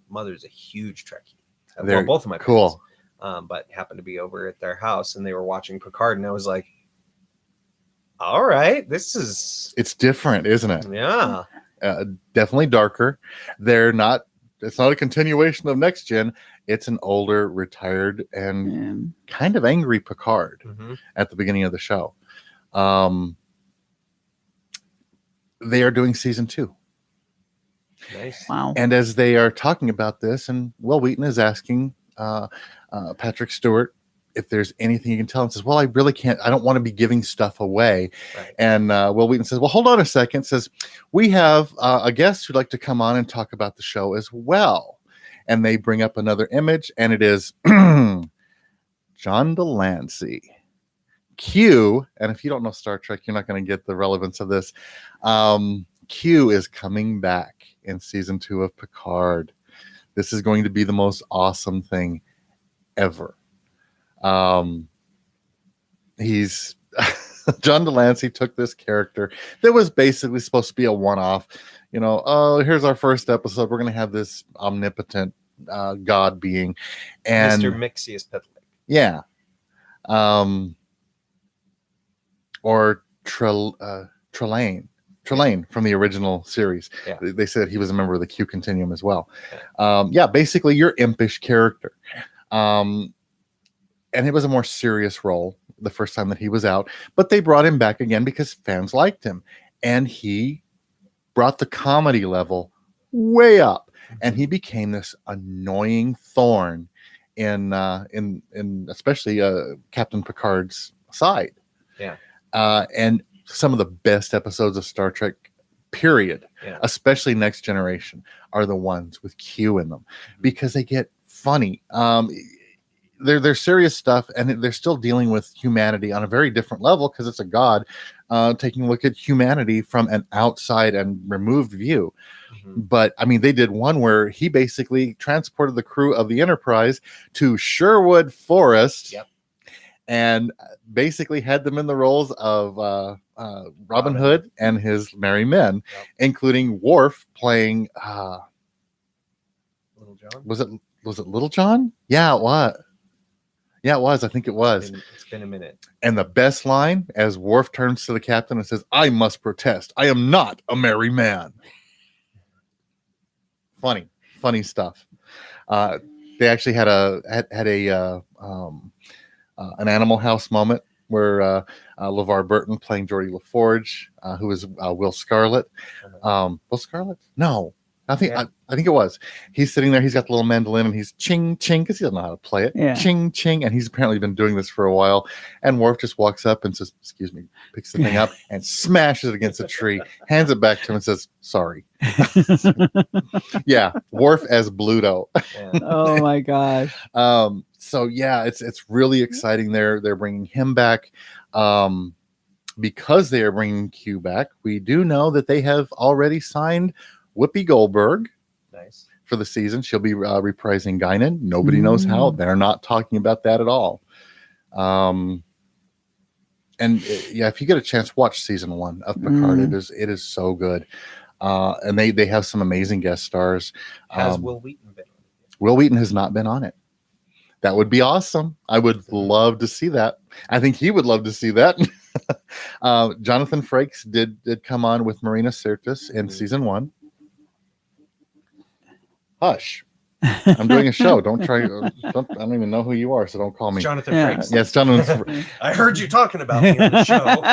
mother's a huge Trekkie. Well, both of my parents, but happened to be over at their house, and they were watching Picard, and I was like, all right, it's different, isn't it? Yeah. Definitely darker. It's not a continuation of Next Gen. It's an older, retired, and kind of angry Picard at the beginning of the show. They are doing season 2. Nice. Wow. And as they are talking about this, and Will Wheaton is asking Patrick Stewart if there's anything you can tell him, says, well, I really can't. I don't want to be giving stuff away. Right. And Will Wheaton says, well, hold on a second. Says, we have a guest who'd like to come on and talk about the show as well. And they bring up another image, and it is John Delancey, Q, and if you don't know Star Trek, you're not going to get the relevance of this. Q is coming back in season 2 of Picard. This is going to be the most awesome thing ever. He's John Delancey took this character that was basically supposed to be a one-off. Here's our first episode. We're going to have this omnipotent God being, and Mr. Mixius yeah, or Trelane from the original series. Yeah. They said he was a member of the Q Continuum as well. Basically your impish character. And it was a more serious role the first time that he was out, but they brought him back again because fans liked him, and he brought the comedy level way up, and he became this annoying thorn in especially Captain Picard's side. Yeah. And some of the best episodes of Star Trek, period, especially Next Generation, are the ones with Q in them, because they get funny. They're serious stuff, and they're still dealing with humanity on a very different level because it's a god taking a look at humanity from an outside and removed view. But I mean, they did one where he basically transported the crew of the Enterprise to Sherwood Forest, and basically had them in the roles of Robin Hood and his merry men, including Worf playing Little John. Was it Little John? Yeah, it was. Yeah, it was. I think it was. It's been a minute. And the best line, as Worf turns to the captain and says, "I must protest. I am not a merry man." Funny stuff. They actually had an Animal House moment where LeVar Burton playing Geordie LaForge, who was Will Scarlet. Will Scarlet? No. I think it was. He's sitting there. He's got the little mandolin, and he's ching ching because he doesn't know how to play it. Yeah. Ching ching, and he's apparently been doing this for a while. And Worf just walks up and says, "Excuse me," picks the thing up and smashes it against a tree, hands it back to him, and says, "Sorry." Yeah, Worf as Bluto. Oh my gosh. So yeah, it's really exciting. They're bringing him back. Because they are bringing Q back, we do know that they have already signed Whoopi Goldberg for the season. She'll be reprising Guinan. Nobody knows how. They're not talking about that at all. And if you get a chance, watch season 1 of Picard. It is so good. And they have some amazing guest stars. Has Will Wheaton been on it? Will Wheaton has not been on it. That would be awesome. I would love to see that. I think he would love to see that. Jonathan Frakes did come on with Marina Sirtis in season 1. Hush. I'm doing a show. Don't try. I don't even know who you are, so don't call me. Jonathan Frakes. Yes, Jonathan. I heard you talking about me on the show.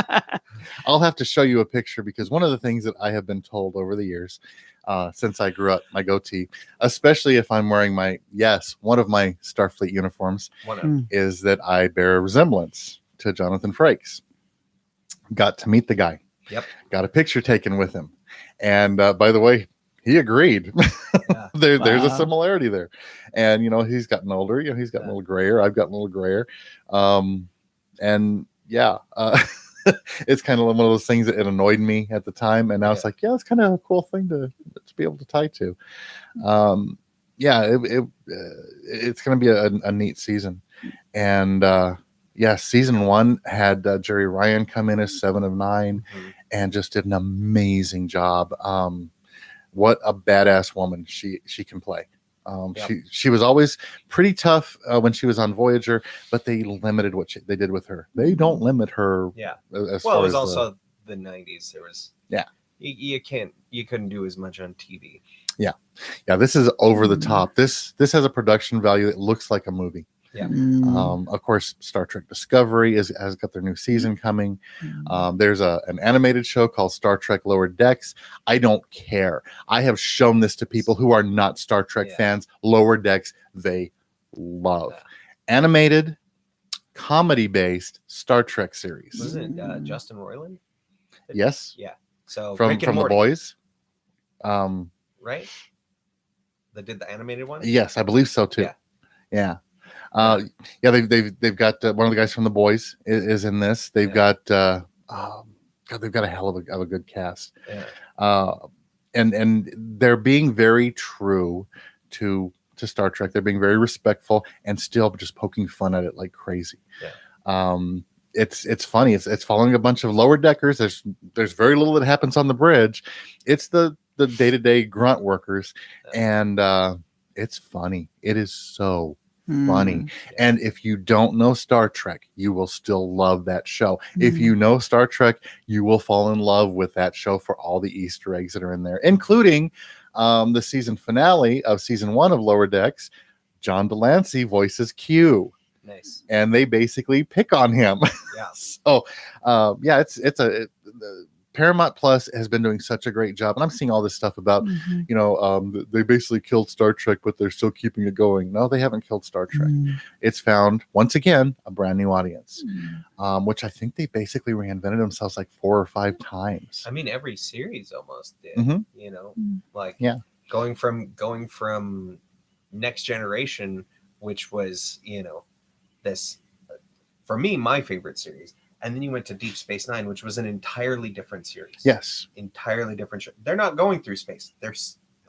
I'll have to show you a picture, because one of the things that I have been told over the years, since I grew up, my goatee, especially if I'm wearing one of my Starfleet uniforms, is that I bear a resemblance to Jonathan Frakes. Got to meet the guy. Yep. Got a picture taken with him. And by the way, he agreed. Yeah. There's a similarity there. And, he's gotten older. He's gotten a little grayer. I've gotten a little grayer. It's kind of one of those things that it annoyed me at the time. And now it's like, it's kind of a cool thing to be able to tie to. It's going to be a neat season. And, season 1 had Jerry Ryan come in as 7 of 9 and just did an amazing job. What a badass woman she can play. She was always pretty tough when she was on Voyager, but they limited what they did with her. They don't limit her. Yeah. As well, far it was as also the 90s. There was you couldn't do as much on TV. Yeah. This is over the top. This has a production value that looks like a movie. Yeah. Of course, Star Trek Discovery has got their new season coming. There's an animated show called Star Trek Lower Decks. I don't care. I have shown this to people who are not Star Trek fans. Lower Decks, they love. Animated, comedy-based Star Trek series. Wasn't it Justin Roiland? Yes. Yeah. So from The Boys. Right? That did the animated one? Yes, I believe so too. Yeah. Yeah, they've got one of the guys from The Boys is in this. They've got God, they've got a hell of a good cast. Yeah. And they're being very true to Star Trek. They're being very respectful and still just poking fun at it like crazy. Yeah. It's funny. It's following a bunch of lower deckers. There's very little that happens on the bridge. It's the day-to-day grunt workers, and it's funny. It is so funny. And if you don't know Star Trek, you will still love that show. If you know Star Trek, you will fall in love with that show for all the Easter eggs that are in there, including the season finale of season 1 of Lower Decks. John Delancey voices Q. Nice. And they basically pick on him. Yeah. So yeah, Paramount Plus has been doing such a great job, and I'm seeing all this stuff about they basically killed Star Trek, but they're still keeping it going. No, they haven't killed Star Trek. It's found once again a brand new audience, which I think they basically reinvented themselves like 4 or 5 times. I mean, every series almost did. Going from Next Generation, which was this for me my favorite series. And then you went to Deep Space Nine, which was an entirely different series. Yes. Entirely different show. They're not going through space. They're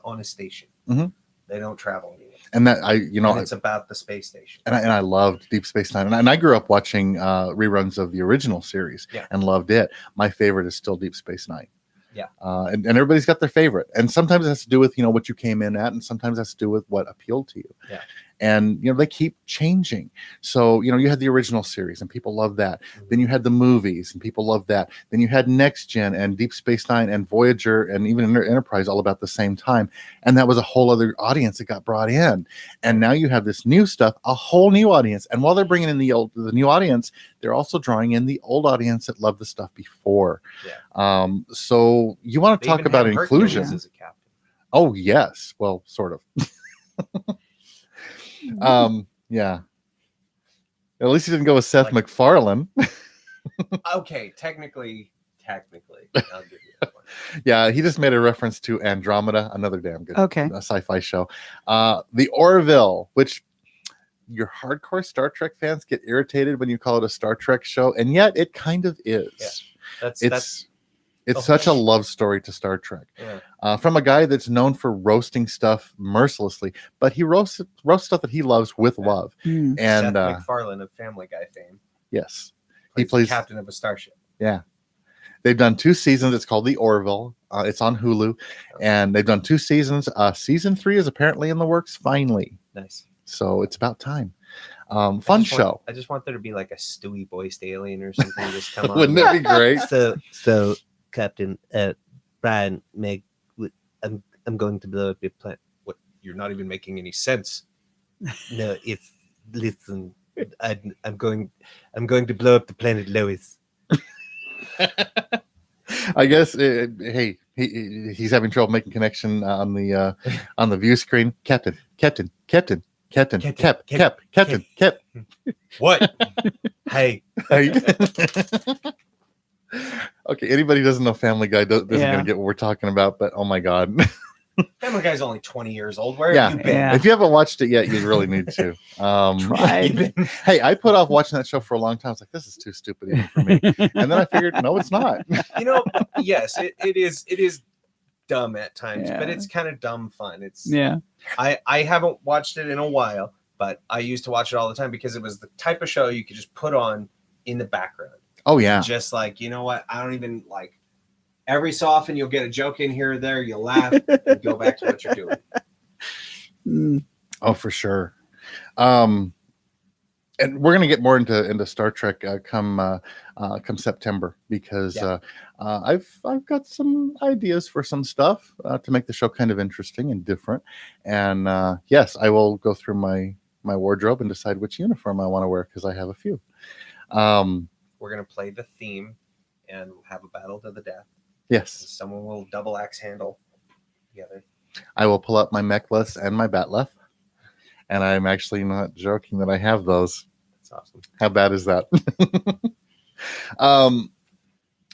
on a station. They don't travel anywhere. And that it's about the space station. And I loved Deep Space Nine. And I grew up watching reruns of the original series and loved it. My favorite is still Deep Space Nine. Yeah. And everybody's got their favorite. And sometimes it has to do with, what you came in at, and sometimes it has to do with what appealed to you. Yeah. And, they keep changing. So, you had the original series and people love that. Then you had the movies and people love that. Then you had Next Gen and Deep Space Nine and Voyager and even Enterprise all about the same time. And that was a whole other audience that got brought in. And now you have this new stuff, a whole new audience. And while they're bringing in the new audience, they're also drawing in the old audience that loved the stuff before. Yeah. So you want to talk about inclusion. As a captain. Oh, yes. Well, sort of. Yeah. At least he didn't go with Seth MacFarlane. Okay, technically, I'll give you that one. Yeah, he just made a reference to Andromeda, another damn good sci-fi show. The Orville, which your hardcore Star Trek fans get irritated when you call it a Star Trek show, and yet it kind of is. Yeah. It's such a love story to Star Trek. Yeah. From a guy that's known for roasting stuff mercilessly, but he roasts stuff that he loves with love. And Seth MacFarlane of Family Guy fame. Yes. He plays the captain of a starship. Yeah. They've done 2 seasons. It's called The Orville. It's on Hulu. And they've done 2 seasons. Season 3 is apparently in the works finally. Nice. So it's about time. Fun show. I just want there to be like a Stewie voiced alien or something just come on. Wouldn't it be great? So Captain Brian, Meg, I'm going to blow up your planet. What? You're not even making any sense. No, listen. I'm going to blow up the planet Lois. I guess. Hey, he's having trouble making connection on the view screen. Captain. What? Hey. Okay, anybody who doesn't know Family Guy isn't going to get what we're talking about, but oh my God. Family Guy's only 20 years old. Where have you been? Yeah. If you haven't watched it yet, you really need to. Hey, I put off watching that show for a long time. I was like, this is too stupid even for me. And then I figured, no, it's not. Yes, it is dumb at times, but it's kind of dumb fun. I haven't watched it in a while, but I used to watch it all the time because it was the type of show you could just put on in the background. Oh, yeah. Just like, you know what? I don't even like every so often you'll get a joke in here or there. You'll laugh and go back to what you're doing. Oh, for sure. And we're going to get more into Star Trek come September because I've got some ideas for some stuff to make the show kind of interesting and different. And yes, I will go through my wardrobe and decide which uniform I want to wear because I have a few. We're going to play the theme and have a battle to the death. Yes. Someone will double axe handle together. I will pull up my mechless and my batleth. And I'm actually not joking that I have those. That's awesome. How bad is that?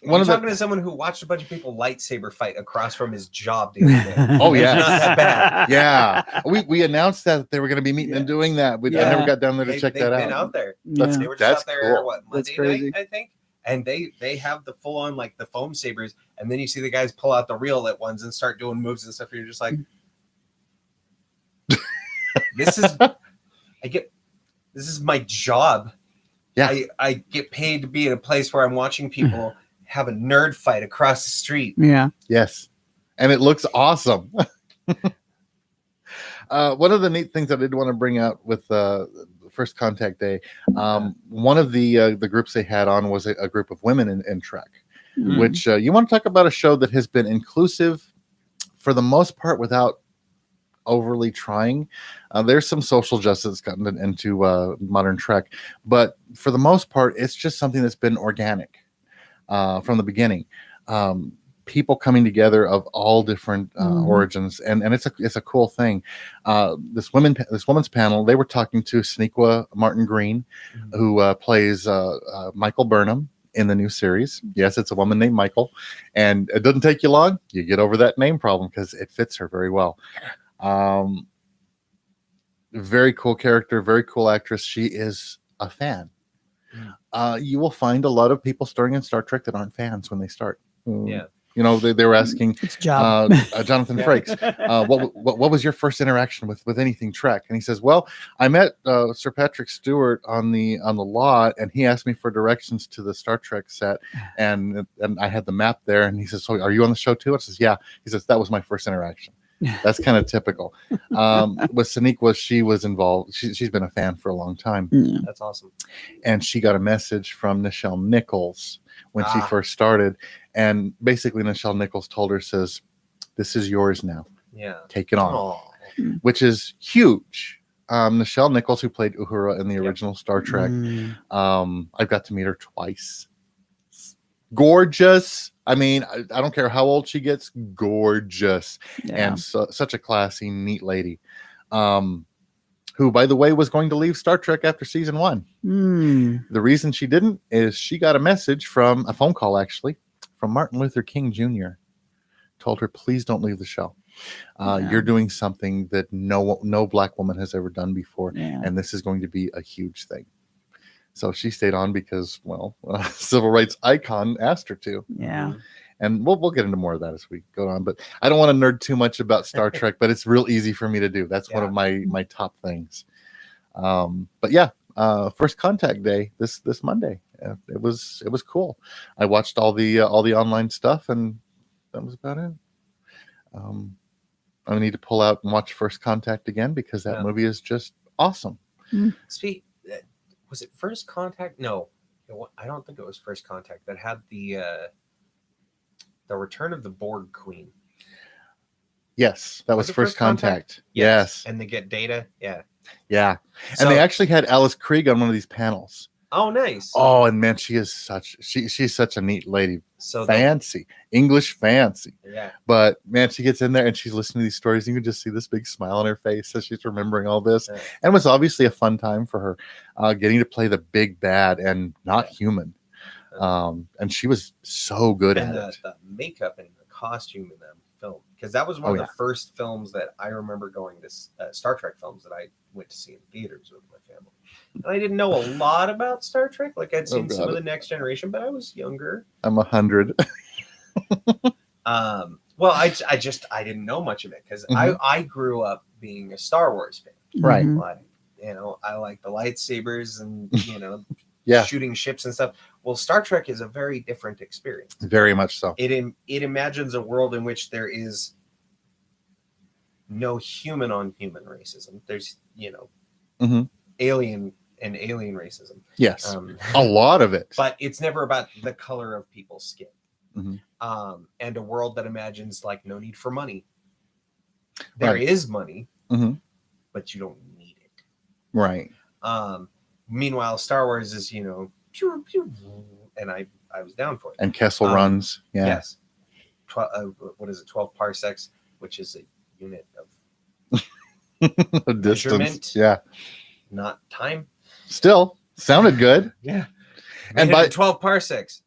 You're talking to someone who watched a bunch of people lightsaber fight across from his job the other day. Oh, It's yeah. not that bad. Yeah. We announced that they were going to be meeting and doing that. I never got down there to check that out. They've been out there. Yeah. They were just out there, cool. Monday night, I think? And they have the full on like the foam sabers, and then you see the guys pull out the real lit ones and start doing moves and stuff. And you're just like, this is my job. Yeah, I get paid to be in a place where I'm watching people have a nerd fight across the street. Yeah. Yes, and it looks awesome. One of the neat things I did want to bring out with First Contact Day, one of the groups they had on was a group of women in Trek, which you want to talk about a show that has been inclusive for the most part without overly trying. There's some social justice gotten into modern Trek, but for the most part, it's just something that's been organic from the beginning. People coming together of all different origins, and it's a cool thing. This woman's panel, they were talking to Sonequa Martin Green, who plays Michael Burnham in the new series. Yes, it's a woman named Michael, and it doesn't take you long. You get over that name problem because it fits her very well. Very cool character, very cool actress. She is a fan. You will find a lot of people starting in Star Trek that aren't fans when they start. Yeah. You know, they were asking Jonathan Frakes, what was your first interaction with anything Trek? And he says, well, I met Sir Patrick Stewart on the lot, and he asked me for directions to the Star Trek set, and I had the map there, and he says, so are you on the show too? I says, yeah. He says, that was my first interaction. That's kind of typical. With Sonequa, she was involved. She's been a fan for a long time. That's awesome. And she got a message from Nichelle Nichols when she first started. And basically, Nichelle Nichols told her, says, this is yours now. Yeah. Take it on. Which is huge. Nichelle Nichols, who played Uhura in the original Star Trek. I've got to meet her twice. Gorgeous. I mean, I don't care how old she gets, gorgeous. And such a classy, neat lady. Who, by the way, was going to leave Star Trek after season 1. The reason she didn't is she got a message from a phone call, actually, from Martin Luther King Jr. Told her, please don't leave the show. You're doing something that no black woman has ever done before. And this is going to be a huge thing. So she stayed on because, well, civil rights icon asked her to. Yeah. And we'll get into more of that as we go on. But I don't want to nerd too much about Star Trek, but it's real easy for me to do. That's one of my top things. But yeah, First Contact Day this Monday. It was cool. I watched all the online stuff, and that was about it. I need to pull out and watch First Contact again because that movie is just awesome. Was it First Contact? No, I don't think it was First Contact that had the Return of the Borg Queen. Yes, that was First Contact. Yes. And they get Data. Yeah. And they actually had Alice Krieg on one of these panels. Oh, nice. Oh, and man, she's such a neat lady. So fancy, English fancy. Yeah. But man, she gets in there and she's listening to these stories. And you can just see this big smile on her face as she's remembering all this. And it was obviously a fun time for her, getting to play the big bad and not human. And she was so good at it. The makeup and the costume in that film, because that was one of the first films that I remember going to Star Trek films that I went to see in theaters with my family. And I didn't know a lot about Star Trek. Like I'd seen some of the Next Generation, but I was younger. I'm 100. Well, I didn't know much of it because I grew up being a Star Wars fan. Right. Like, I like the lightsabers and shooting ships and stuff. Well, Star Trek is a very different experience. Very much so. It imagines a world in which there is no human on human racism. There's alien racism. Yes, a lot of it. But it's never about the color of people's skin. And a world that imagines like no need for money. There is money, but you don't need it. Right. Meanwhile, Star Wars is pew, pew, and I was down for it. And Kessel runs. Yeah. Yes. What is it? 12 parsecs, which is a unit of distance. Yeah. Not time. Still sounded good. Yeah. And by 12 parsecs.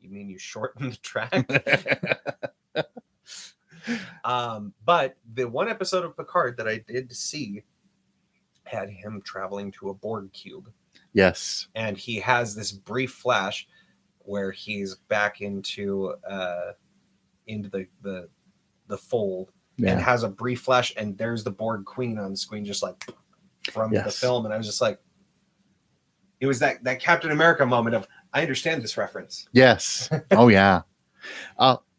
You mean you shortened the track? But the one episode of Picard that I did see had him traveling to a Borg cube. Yes. And he has this brief flash where he's back into the fold and has a brief flash, and there's the Borg Queen on the screen, just like from the film. And I was just like, it was that Captain America moment of, I understand this reference. Yes. Oh yeah.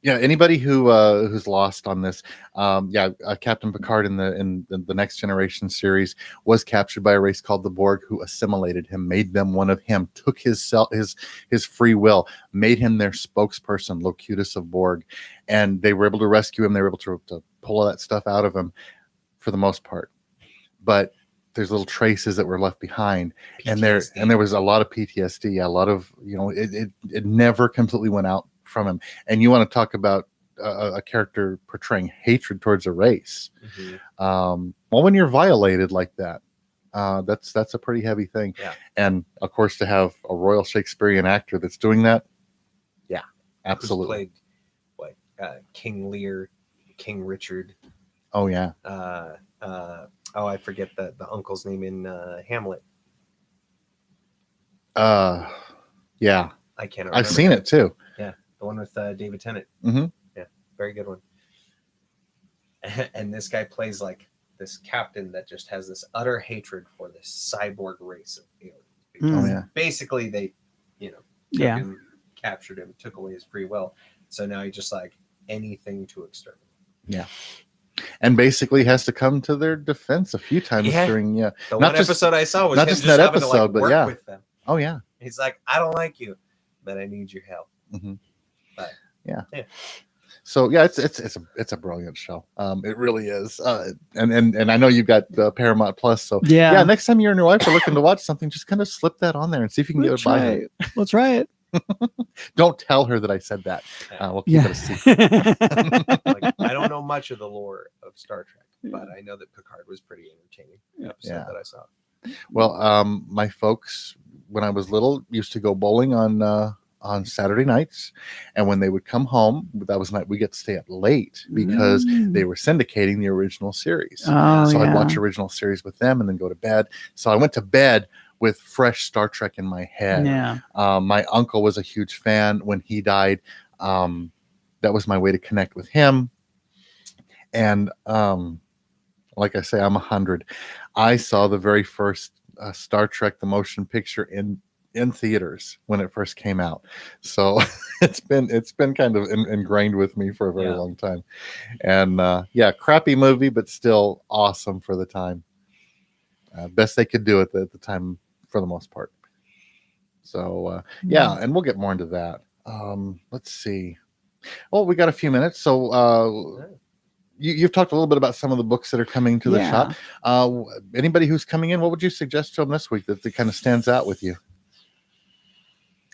Yeah. Anybody who's lost on this, Captain Picard in the Next Generation series was captured by a race called the Borg, who assimilated him, made them one of him, took his free will, made him their spokesperson, Locutus of Borg, and they were able to rescue him. They were able to pull all that stuff out of him, for the most part. But there's little traces that were left behind, PTSD. and there was a lot of PTSD, a lot of it never completely went out from him. And you want to talk about a character portraying hatred towards a race. Well, when you're violated like that, that's a pretty heavy thing. Yeah. And of course, to have a Royal Shakespearean actor that's doing that, yeah, absolutely. Who's played King Lear, King Richard. Oh yeah. I forget the uncle's name in Hamlet. Yeah. I can't remember. I've seen it too. Yeah, the one with David Tennant. Mm-hmm. Yeah, very good one. And this guy plays like this captain that just has this utter hatred for this cyborg race of aliens. Oh yeah. Basically, they, captured him, took away his free will. So now he just like anything to exterminate. Yeah. And basically has to come to their defense a few times during the one episode I saw was not just that episode, but work with them. Oh yeah. He's like, I don't like you, but I need your help. Mm-hmm. But yeah. So yeah, it's a brilliant show. It really is. And I know you've got Paramount Plus, so yeah. Next time you and your wife are looking to watch something, just kind of slip that on there and see if you can get it by her. Let's try it. Don't tell her that I said that. We'll keep it a secret. I don't know much of the lore of Star Trek, but I know that Picard was pretty entertaining. Episode that I saw. Well, my folks, when I was little, used to go bowling on Saturday nights, and when they would come home, that was night we get to stay up late because they were syndicating the original series. I'd watch original series with them and then go to bed. So I went to bed with fresh Star Trek in my head. My uncle was a huge fan. When he died, that was my way to connect with him. And like I say, I'm 100. I saw the very first Star Trek the motion picture in theaters when it first came out. So it's been kind of ingrained with me for a very long time. And crappy movie, but still awesome for the time. Best they could do it at the time for the most part. So and we'll get more into that. Let's see. Well, we got a few minutes. So you've talked a little bit about some of the books that are coming to the shop. Anybody who's coming in, what would you suggest to them this week that kind of stands out with you?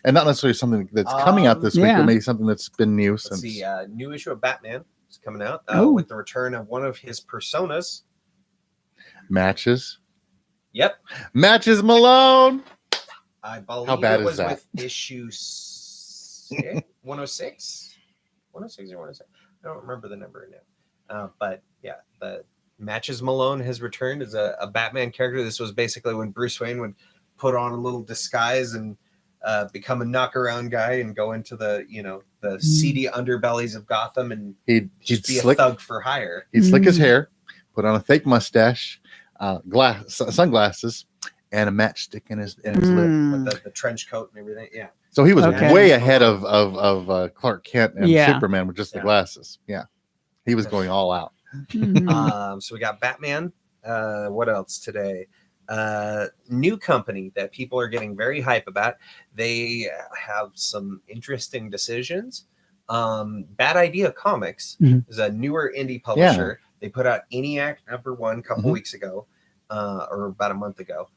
And not necessarily something that's coming out this week, but maybe something that's been new since. Let's see, new issue of Batman is coming out with the return of one of his personas. Matches. Yep. Matches Malone. I believe How bad it is was that? with issue 106? 106 or 107? I don't remember the number now. But yeah, the Matches Malone has returned as a Batman character. This was basically when Bruce Wayne would put on a little disguise and become a knockaround guy and go into the seedy underbellies of Gotham and he'd be a thug for hire. He'd slick his hair, put on a fake mustache, sunglasses, and a matchstick in his lip. With the trench coat and everything. Yeah. So he was way ahead of Clark Kent and Superman with just the glasses. Yeah. He was going all out. So we got Batman. What else today? New company that people are getting very hype about. They have some interesting decisions. Bad Idea Comics is a newer indie publisher. They put out ENIAC #1 a couple weeks ago, or about a month ago.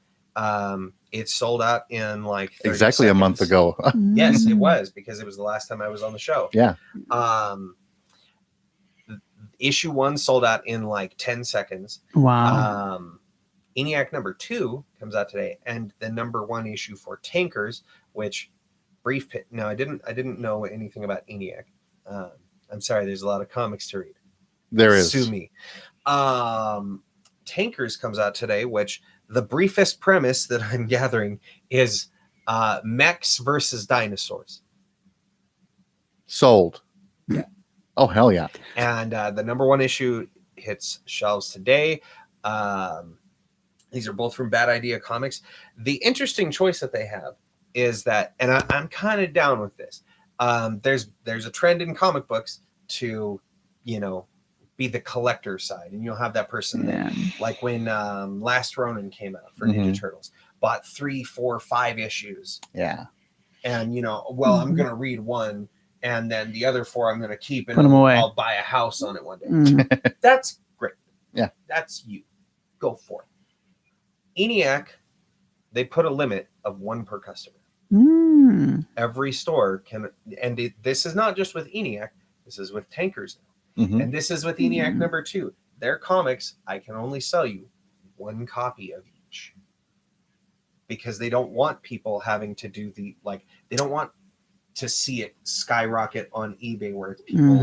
It sold out in like 30 exactly seconds. A month ago. Yes, it was, because it was the last time I was on the show. Yeah. Issue 1 sold out in like 10 seconds. Wow. ENIAC #2 comes out today, and the #1 issue for Tankers, which brief pit. No, I didn't know anything about ENIAC. I'm sorry. There's a lot of comics to read. There is. Sue me. Tankers comes out today, which the briefest premise that I'm gathering is mechs versus dinosaurs. Sold. Yeah. Oh, hell yeah. And the #1 issue hits shelves today. These are both from Bad Idea Comics. The interesting choice that they have is that, and I'm kind of down with this. There's a trend in comic books to, be the collector side, and you'll have that person that, like when Last Ronin came out for Ninja Turtles, bought 3, 4, 5 issues. Yeah. And I'm gonna read one, and then the other 4 I'm gonna keep, and Put 'em away. I'll buy a house on it one day. That's great. Yeah. That's you. Go for it. ENIAC, they put a limit of 1 per customer. Every store can, and this is not just with ENIAC, this is with Tankers now. And this is with ENIAC #2. Their comics, I can only sell you 1 copy of each. Because they don't want people having to do they don't want to see it skyrocket on eBay where it's people,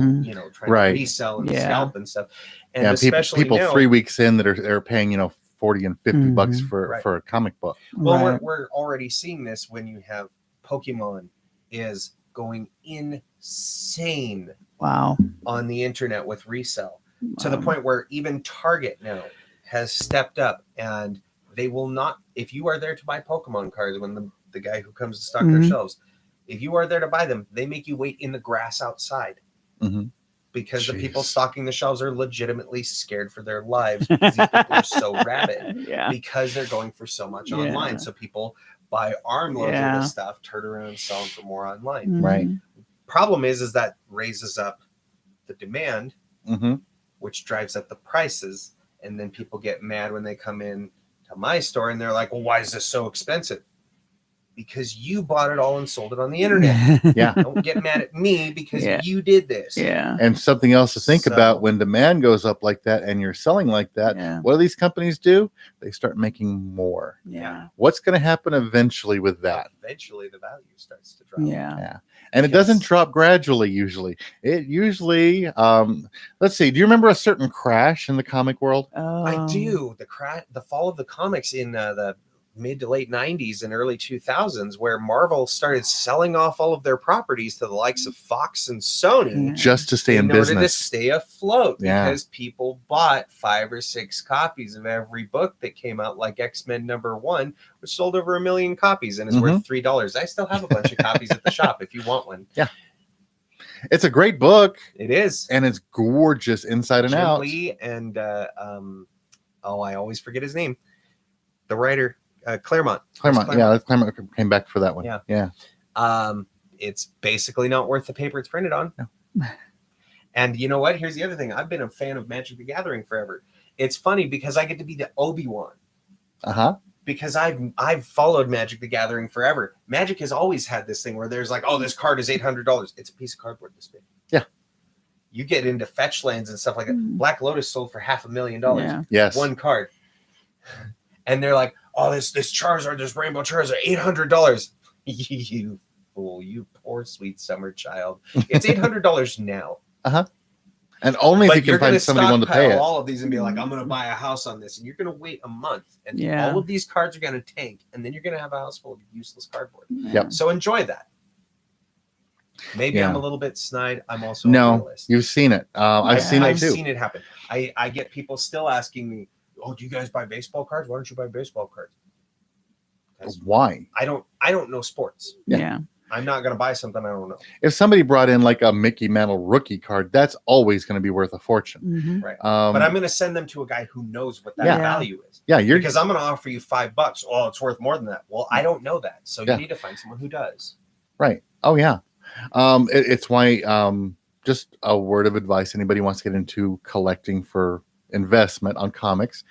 trying to resell and scalp and stuff. And especially people now, 3 weeks in that are paying, $40 and $50 for a comic book. Well, we're already seeing this when you have Pokemon is going insane. Wow. On the internet with resell to the point where even Target now has stepped up, and they will not, if you are there to buy Pokemon cards, when the guy who comes to stock their shelves, if you are there to buy them, they make you wait in the grass outside. Because the people stocking the shelves are legitimately scared for their lives because these people are so rabid because they're going for so much online. So people buy armloads of this stuff, turn around and sell them for more online. Right. Problem is that raises up the demand, which drives up the prices, and then people get mad when they come in to my store and they're like, well, why is this so expensive? Because you bought it all and sold it on the internet. Yeah. Don't get mad at me because you did this. Yeah. And something else to think about when demand goes up like that and you're selling like that, what do these companies do? They start making more. Yeah. What's going to happen eventually with that? Eventually the value starts to drop. Yeah. And it doesn't drop gradually usually. It usually, let's see, do you remember a certain crash in the comic world? I do. The fall of the comics in the mid to late 90s and early 2000s, where Marvel started selling off all of their properties to the likes of Fox and Sony just to stay in order business, to stay afloat, because people bought 5 or 6 copies of every book that came out, like X-Men #1, which sold over 1 million copies and is worth $3. I still have a bunch of copies at the shop if you want one. Yeah, it's a great book. It is, and it's gorgeous inside and Jim out. Lee and I always forget his name, the writer. Claremont. Yeah, Claremont came back for that one. Yeah. It's basically not worth the paper it's printed on. No. And you know what? Here's the other thing. I've been a fan of Magic the Gathering forever. It's funny because I get to be the Obi-Wan. Because I've followed Magic the Gathering forever. Magic has always had this thing where there's like, oh, this card is $800. It's a piece of cardboard this big. Yeah. You get into fetch lands and stuff like that. Black Lotus sold for $500,000. Yeah. Yes. 1 card. And they're like, oh, this Charizard, this Rainbow Charizard, $800. You fool, you poor sweet summer child. It's $800 now. And only if you can find somebody willing to pay it. All of these and be like, I'm going to buy a house on this, and you're going to wait a month, and all of these cards are going to tank, and then you're going to have a house full of useless cardboard. Yep. So enjoy that. Maybe I'm a little bit snide. I'm also a realist. You've seen it. I've seen it too. I've seen it happen. I get people still asking me, oh, do you guys buy baseball cards? Why don't you buy baseball cards? Why? I don't know sports. Yeah. I'm not going to buy something I don't know. If somebody brought in like a Mickey Mantle rookie card, that's always going to be worth a fortune. Right. But I'm going to send them to a guy who knows what that value is. Yeah. Because I'm going to offer you $5. Oh, it's worth more than that. Well, I don't know that. So you need to find someone who does. Right. Oh, yeah. It's why, just a word of advice, anybody wants to get into collecting for investment on comics,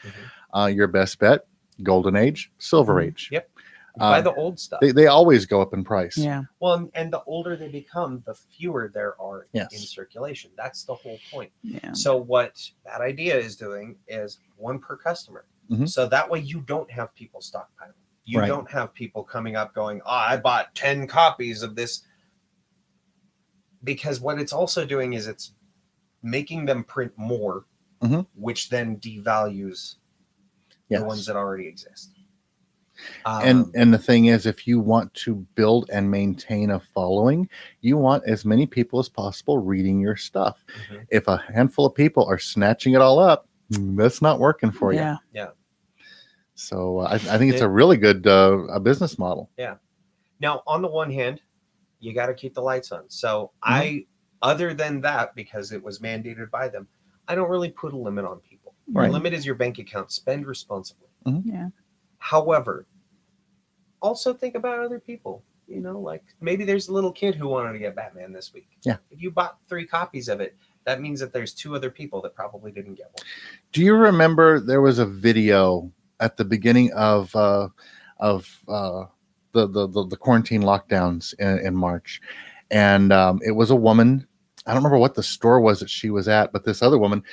your best bet, Golden Age, Silver Age. Yep. Buy the old stuff. They always go up in price. Yeah. Well, and the older they become, the fewer there are in Yes. circulation. That's the whole point. Yeah. So what that idea is doing is 1 per customer. So that way you don't have people stockpiling. You Right. don't have people coming up going, "Oh, I bought 10 copies of this." Because what it's also doing is it's making them print more, which then devalues the ones that already exist. And the thing is, if you want to build and maintain a following, you want as many people as possible reading your stuff. If a handful of people are snatching it all up, that's not working for you. Yeah. So I think it's a really good a business model. Yeah. Now, on the one hand, you got to keep the lights on. So other than that, because it was mandated by them, I don't really put a limit on people. Right. The limit is your bank account. Spend responsibly. Yeah. However, also think about other people. You know, like maybe there's a little kid who wanted to get Batman this week. Yeah. If you bought 3 copies of it, that means that there's 2 other people that probably didn't get one. Do you remember there was a video at the beginning of the quarantine lockdowns in March, and it was a woman. I don't remember what the store was that she was at, but this other woman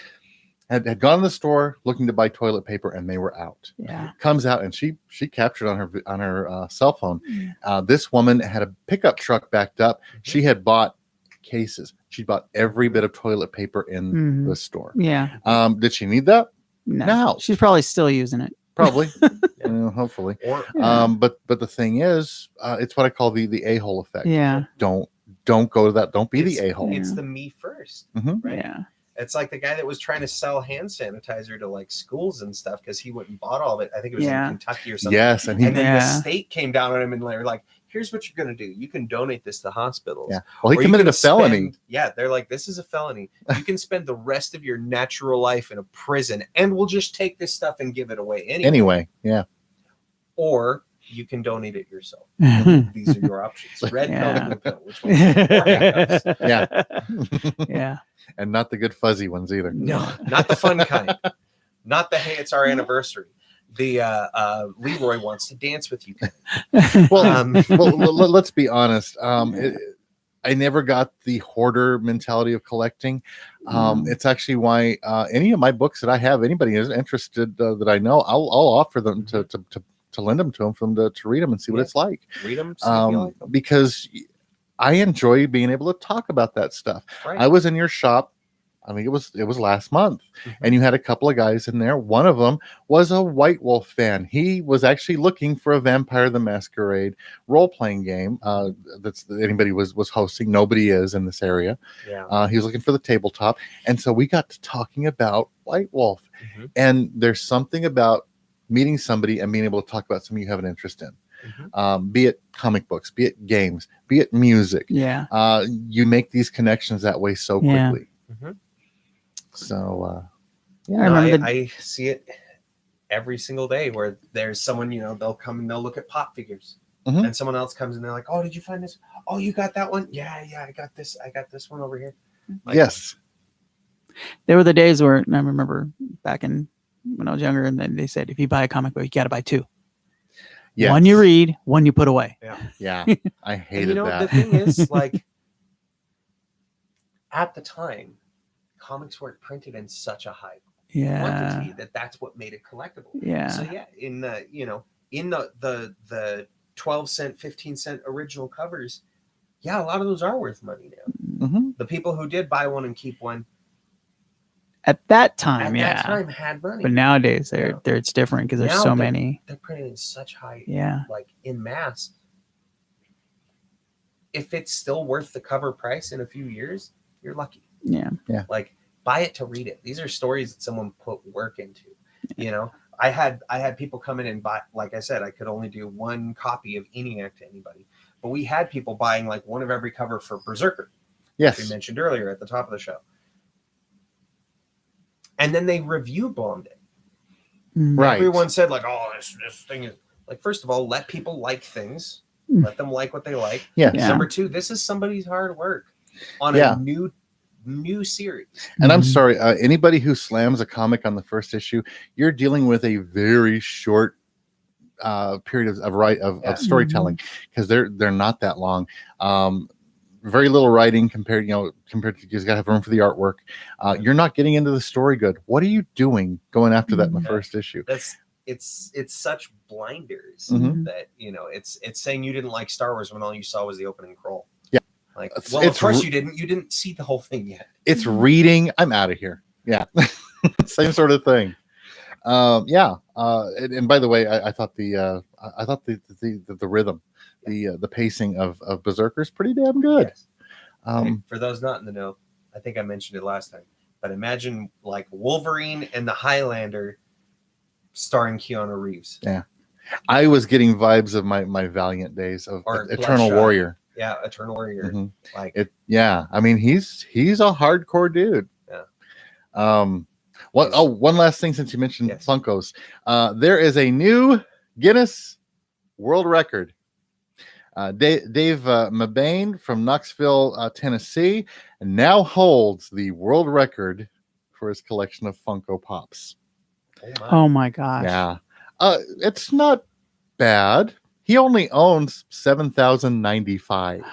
had gone to the store looking to buy toilet paper, and they were out. Yeah. Comes out, and she captured on her cell phone. This woman had a pickup truck backed up. She had bought cases. She bought every bit of toilet paper in the store. Yeah. Did she need that? No. She's probably still using it. Probably. Hopefully. But the thing is, it's what I call the a-hole effect. Yeah. Don't go to that. Don't be the a-hole. It's the me first. Right? Yeah. It's like the guy that was trying to sell hand sanitizer to like schools and stuff because he went and bought all of it. I think it was in Kentucky or something. Yes, and then the state came down on him and they were like, "Here's what you're gonna do. You can donate this to hospitals." Yeah. Well, he committed a felony. They're like, "This is a felony. You can spend the rest of your natural life in a prison, and we'll just take this stuff and give it away anyway." Yeah. Or you can donate it yourself. These are your options: red pill, blue pill. Which one? Yeah. And not the good fuzzy ones either. No, not the fun kind. Not the hey, it's our anniversary. The Leroy wants to dance with you. Well, let's be honest. I never got the hoarder mentality of collecting. It's actually why any of my books that I have, anybody is interested that I know, I'll offer them to lend them to them for them to read them and see what it's like. Read them, see if you like them. Because I enjoy being able to talk about that stuff. Right. I was in your shop. I think it was last month, and you had a couple of guys in there. One of them was a White Wolf fan. He was actually looking for a Vampire the Masquerade role-playing game that anybody was hosting. Nobody is in this area. Yeah. He was looking for the tabletop, and so we got to talking about White Wolf. And there's something about meeting somebody and being able to talk about something you have an interest in. Be it comic books, be it games, be it music. Yeah. You make these connections that way so quickly. So I see it every single day where there's someone, they'll come and they'll look at pop figures, and someone else comes and they're like, "Oh, did you find this? Oh, you got that one? Yeah, I got this one over here." Like, yes. There were the days where, and I remember back when I was younger, and then they said, if you buy a comic book, you got to buy 2. Yes. One you read, one you put away. Yeah. I hated that. The thing is, like, at the time, comics weren't printed in such a high quantity that's what made it collectible. Yeah. So in the in the 12 cent, 15 cent original covers, a lot of those are worth money now. The people who did buy one and keep one at that time, that time had money. But nowadays, it's different because there's so many. They're printed in such high, like in mass. If it's still worth the cover price in a few years, you're lucky. Yeah. Like, buy it to read it. These are stories that someone put work into. I had people come in and buy. Like I said, I could only do 1 copy of ENIAC to anybody, but we had people buying like one of every cover for Berserker. Yes, which we mentioned earlier at the top of the show. And then they review bombed it. Right. Everyone said like, "Oh, this thing is like." First of all, let people like things. Let them like what they like. Yes. Number 2, this is somebody's hard work on a new series. And I'm sorry, anybody who slams a comic on the first issue, you're dealing with a very short period of storytelling, because they're not that long. Very little writing compared to you just gotta have room for the artwork. You're not getting into the story good. What are you doing going after that in the first issue? it's such blinders Mhm. that it's saying you didn't like Star Wars when all you saw was the opening crawl. Yeah. Like, It's- well, it's of course re- you didn't. You didn't see the whole thing yet. It's reading. I'm out of here. Yeah. Same sort of thing. Yeah. And by the way, I thought the rhythm, the pacing of Berserker's pretty damn good. Yes. For those not in the know, I think I mentioned it last time, but imagine like Wolverine and the Highlander starring Keanu Reeves. Yeah. I was getting vibes of my Valiant days of Or Eternal Bloodshot. Warrior. Yeah, Eternal Warrior. Mhm. Like It. Yeah. I mean, he's a hardcore dude. Yeah. One last thing since you mentioned Yes. Funkos. There is a new Guinness World Record. Dave Mabane from Knoxville, Tennessee, now holds the world record for his collection of Funko Pops. Oh my gosh. Yeah. It's not bad. He only owns 7,095.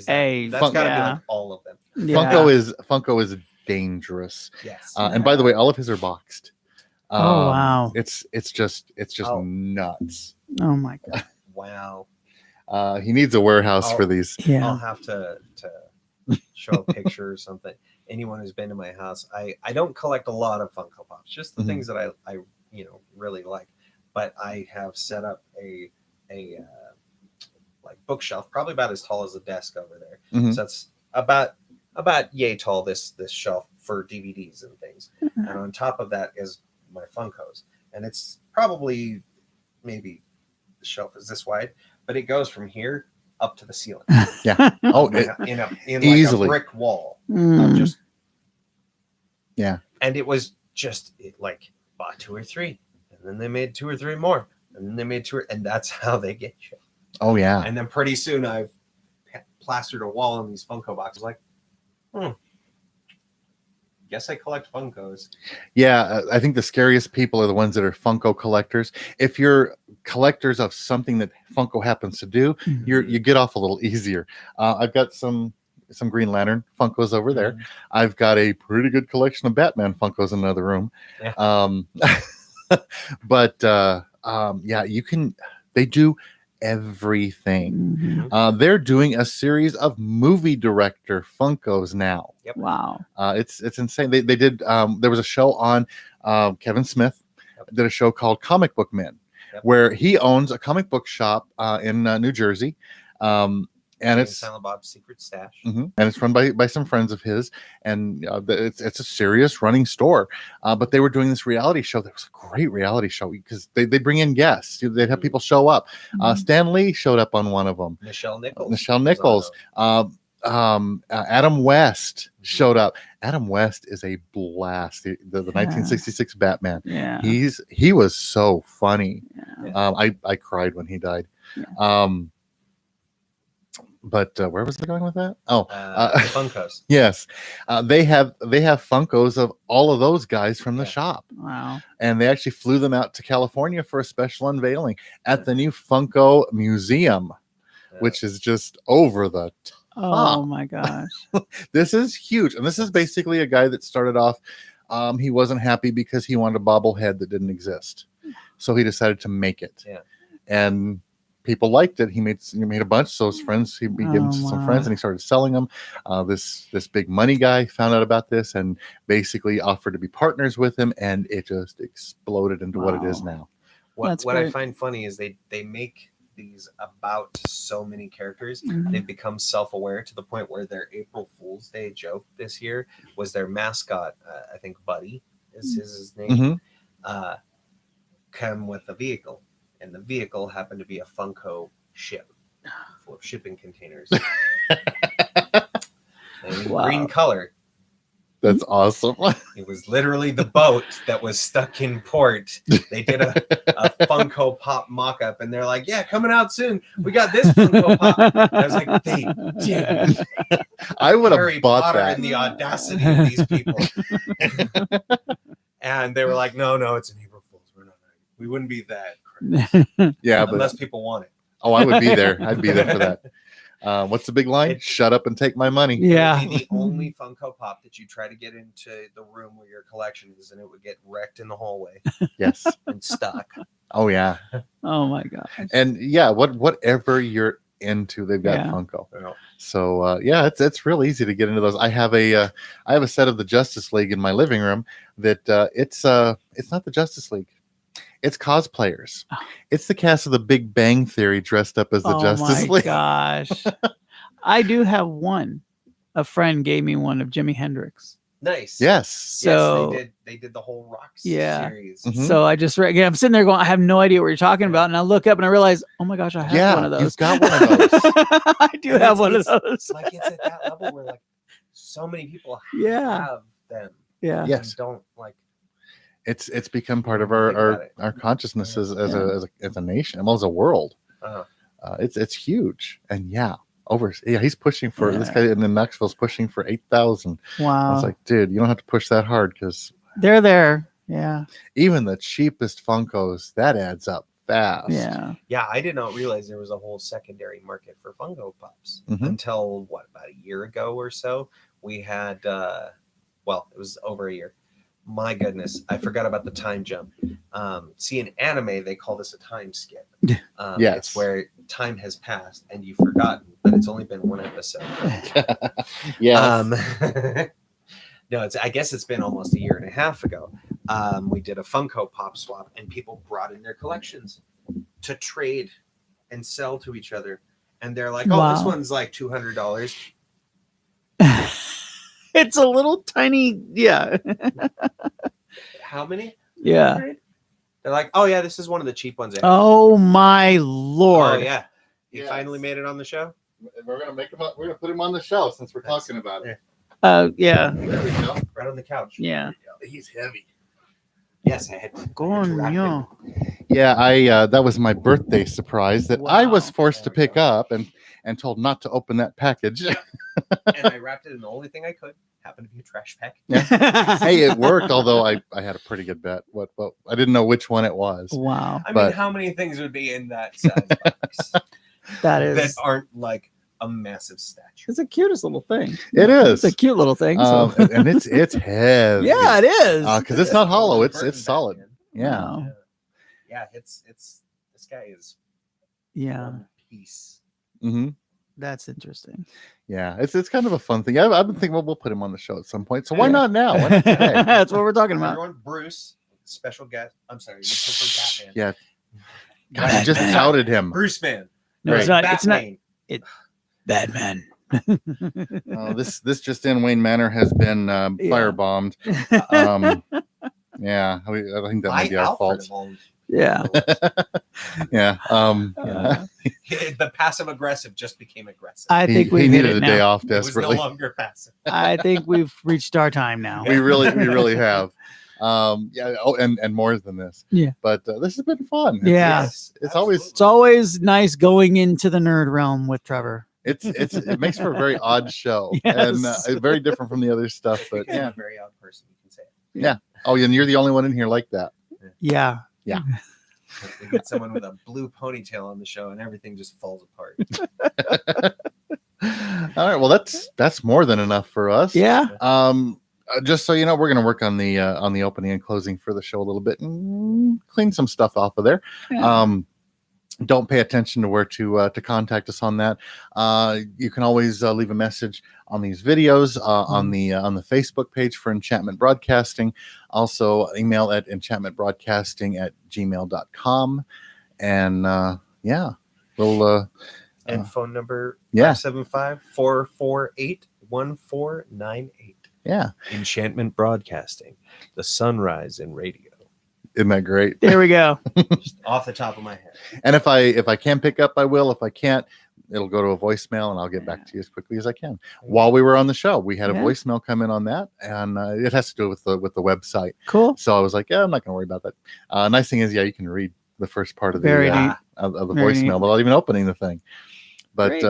Hey, that's got to be yeah. like all of them. Yeah. Funko is dangerous. Yes. And by the way, all of his are boxed. Oh, wow. It's just Oh. nuts. Oh my god. Wow. He needs a warehouse Oh. for these. Yeah. I'll have to show a picture or something. Anyone who's been to my house, I don't collect a lot of Funko Pops, just the Mhm. things that I really like. But I have set up a like bookshelf, probably about as tall as the desk over there. Mhm. So that's about yay tall, this shelf for DVDs and things. And on top of that is my Funkos, and it's probably maybe the shelf is this wide, but it goes from here up to the ceiling. Yeah. Oh, in easily. like a brick wall. Mm. Just yeah. and it was just like bought 2 or 3, and then they made 2 or 3 more, and then they made 2, and that's how they get you. Oh yeah. And then pretty soon I've plastered a wall in these Funko boxes. Like, guess I collect Funkos. Yeah, I think the scariest people are the ones that are Funko collectors. If you're collectors of something that Funko happens to do, you get off a little easier. I've got some Green Lantern Funkos over there. I've got a pretty good collection of Batman Funkos in another room. Yeah. But yeah, you can. They do everything. They're doing a series of movie director Funkos now. Yep. Wow. It's insane. They did. There was a show on Kevin Smith did a show called Comic Book Men, where he owns a comic book shop in New Jersey. And it's Silent Bob's Secret Stash, and it's run by some friends of his, and it's a serious running store. But they were doing this reality show. That was a great reality show because they bring in guests. They'd have people show up. Stan Lee showed up on one of them. Nichelle Nichols. Adam West showed up. Adam West is a blast. The 1966 Batman. Yeah. He was so funny. Yeah. I cried when he died. Yeah. But where was I going with that? Funkos. Yes, they have Funkos of all of those guys from the shop. Wow! And they actually flew them out to California for a special unveiling at the new Funko Museum, which is just over the top. Oh my gosh! This is huge, and this is basically a guy that started off. He wasn't happy because he wanted a bobblehead that didn't exist, so he decided to make it. Yeah, and people liked it. He made a bunch. So his friends, he gave them to some friends, and he started selling them. This big money guy found out about this and basically offered to be partners with him, and it just exploded into what it is now. What I find funny is they make these about so many characters. They've become self-aware to the point where their April Fool's Day joke this year was their mascot. I think Buddy is his name. Come with a vehicle. And the vehicle happened to be a Funko ship full of shipping containers. And green color. That's awesome. It was literally the boat that was stuck in port. They did a Funko Pop mock-up, and they're like, yeah, coming out soon. We got this Funko Pop. I was like, they did. I would have Harry bought Potter that. and the audacity of these people. And they were like, no, it's an April Fool's. We wouldn't be that crazy. Yeah, unless people want it. Oh, I would be there. I'd be there for that. What's the big line? Shut up and take my money. Yeah. It would be the only Funko Pop that you try to get into the room where your collection is, and it would get wrecked in the hallway. Yes. And stuck. Oh yeah. Oh my gosh. And yeah, whatever you're into, they've got Funko. Yeah. So it's real easy to get into those. I have a set of the Justice League in my living room that it's not the Justice League. It's cosplayers. It's the cast of the Big Bang Theory dressed up as the Justice League. Oh my gosh. I do have one. A friend gave me one of Jimi Hendrix. Nice. Yes. So yes, they did the whole Rocks series. Mm-hmm. So I just I'm sitting there going, I have no idea what you're talking about, and I look up and I realize, oh my gosh, I have one of those. You've got one of those. I do have one of those. Like it's at that level where like so many people have them. Yeah. Yes. Don't like. It's become part of our consciousness as a nation, well, as a world. It's huge, and he's pushing for this guy in Knoxville's pushing for 8,000. Wow. I was like, dude, you don't have to push that hard because they're there. Yeah. Even the cheapest Funkos, that adds up fast. Yeah. Yeah, I did not realize there was a whole secondary market for Funko Pops until about a year ago or so. We had it was over a year. My goodness, I forgot about the time jump. See, in anime, they call this a time skip. Yes. It's where time has passed and you've forgotten, but it's only been one episode. Yeah. No, I guess it's been almost a year and a half ago. We did a Funko Pop swap, and people brought in their collections to trade and sell to each other. And they're like, "Oh, this one's like $200." It's a little tiny, How many? Yeah. They're like, "Oh yeah, this is one of the cheap ones." Oh my Lord! Oh yeah, you finally made it on the show. We're gonna make him up. We're gonna put him on the show since we're talking about it. Yeah. There we go. Right on the couch. Yeah. He's heavy. Yes, I had Coño. Yeah, that was my birthday surprise that I was forced to pick up and told not to open that package. And I wrapped it in the only thing I could. Happened to be a trash pack. Yeah. Hey, it worked, although I had a pretty good bet. What I didn't know which one it was. Wow. I mean, how many things would be in that size box that aren't like a massive statue? It's the cutest little thing. It is. It's a cute little thing. So. And it's heavy. Yeah, it is. Because it's not hollow. It's solid. Yeah. Wow. Yeah, it's this guy is one piece. Mm-hmm. That's interesting. Yeah, it's kind of a fun thing. I've been thinking, well, we'll put him on the show at some point. So why not now? Why not today? That's what we're talking about. Everyone, Bruce, special guest. I'm sorry, you prefer Batman. Yeah. God, I just outed him. Bruce Man. No, it's not. Batman. It's Batman. This just in, Wayne Manor has been firebombed. Yeah, I think that might be our fault. Yeah. Yeah. The passive aggressive just became aggressive. I think he needed a day off desperately. It was no longer passive. I think we've reached our time now. We really have. And more than this. Yeah. But this has been fun. It's always nice going into the nerd realm with Trevor. It makes for a very odd show. Yes. And very different from the other stuff. But a very odd person, you can say it. Yeah. Oh, and you're the only one in here like that. Yeah. Yeah. We get someone with a blue ponytail on the show, and everything just falls apart. All right. Well, that's more than enough for us. Yeah. Just so you know, we're going to work on the opening and closing for the show a little bit and clean some stuff off of there. Yeah. Don't pay attention to where to contact us on that. You can always leave a message on these videos on the Facebook page for Enchantment Broadcasting. Also, email at enchantmentbroadcasting@gmail.com. And we'll and phone number 575-448-1498. Yeah. Enchantment Broadcasting, the sunrise in radio. Isn't that great? There we go. Just off the top of my head. And if I can pick up, I will. If I can't, it'll go to a voicemail and I'll get back to you as quickly as I can. While we were on the show, we had a voicemail come in on that, and it has to do with the website. Cool. So I was like, I'm not going to worry about that. Nice thing is, you can read the first part of the of the voicemail without even opening the thing. But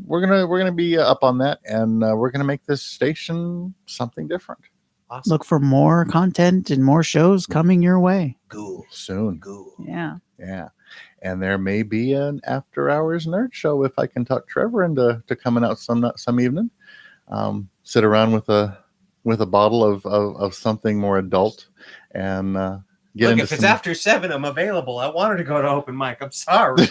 we're gonna be up on that, and we're gonna make this station something different. Awesome. Look for more content and more shows coming your way. Cool. Soon. Cool. Yeah. Yeah. And there may be an after hours nerd show if I can talk Trevor into coming out some evening. Sit around with a bottle of something more adult and get Look, into if it's after 7, I'm available. I wanted to go to open mic. I'm sorry.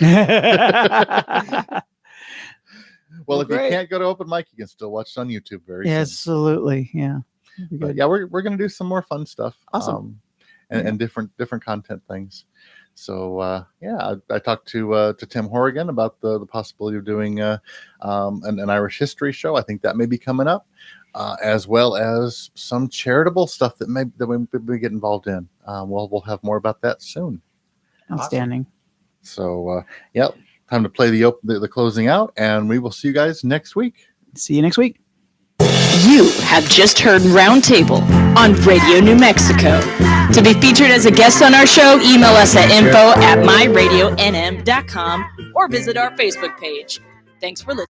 Well, if great. you can't go to open mic, you can still watch it on YouTube very soon. Absolutely. Yeah. But yeah, we're going to do some more fun stuff. Awesome. And different content things. So I talked to Tim Horrigan about the possibility of doing an Irish history show. I think that may be coming up, as well as some charitable stuff that we get involved in. We'll have more about that soon. Outstanding. So time to play the closing out, and we will see you guys next week. See you next week. You have just heard Roundtable on Radio New Mexico. To be featured as a guest on our show, email us at info@myradionnm.com or visit our Facebook page. Thanks for listening.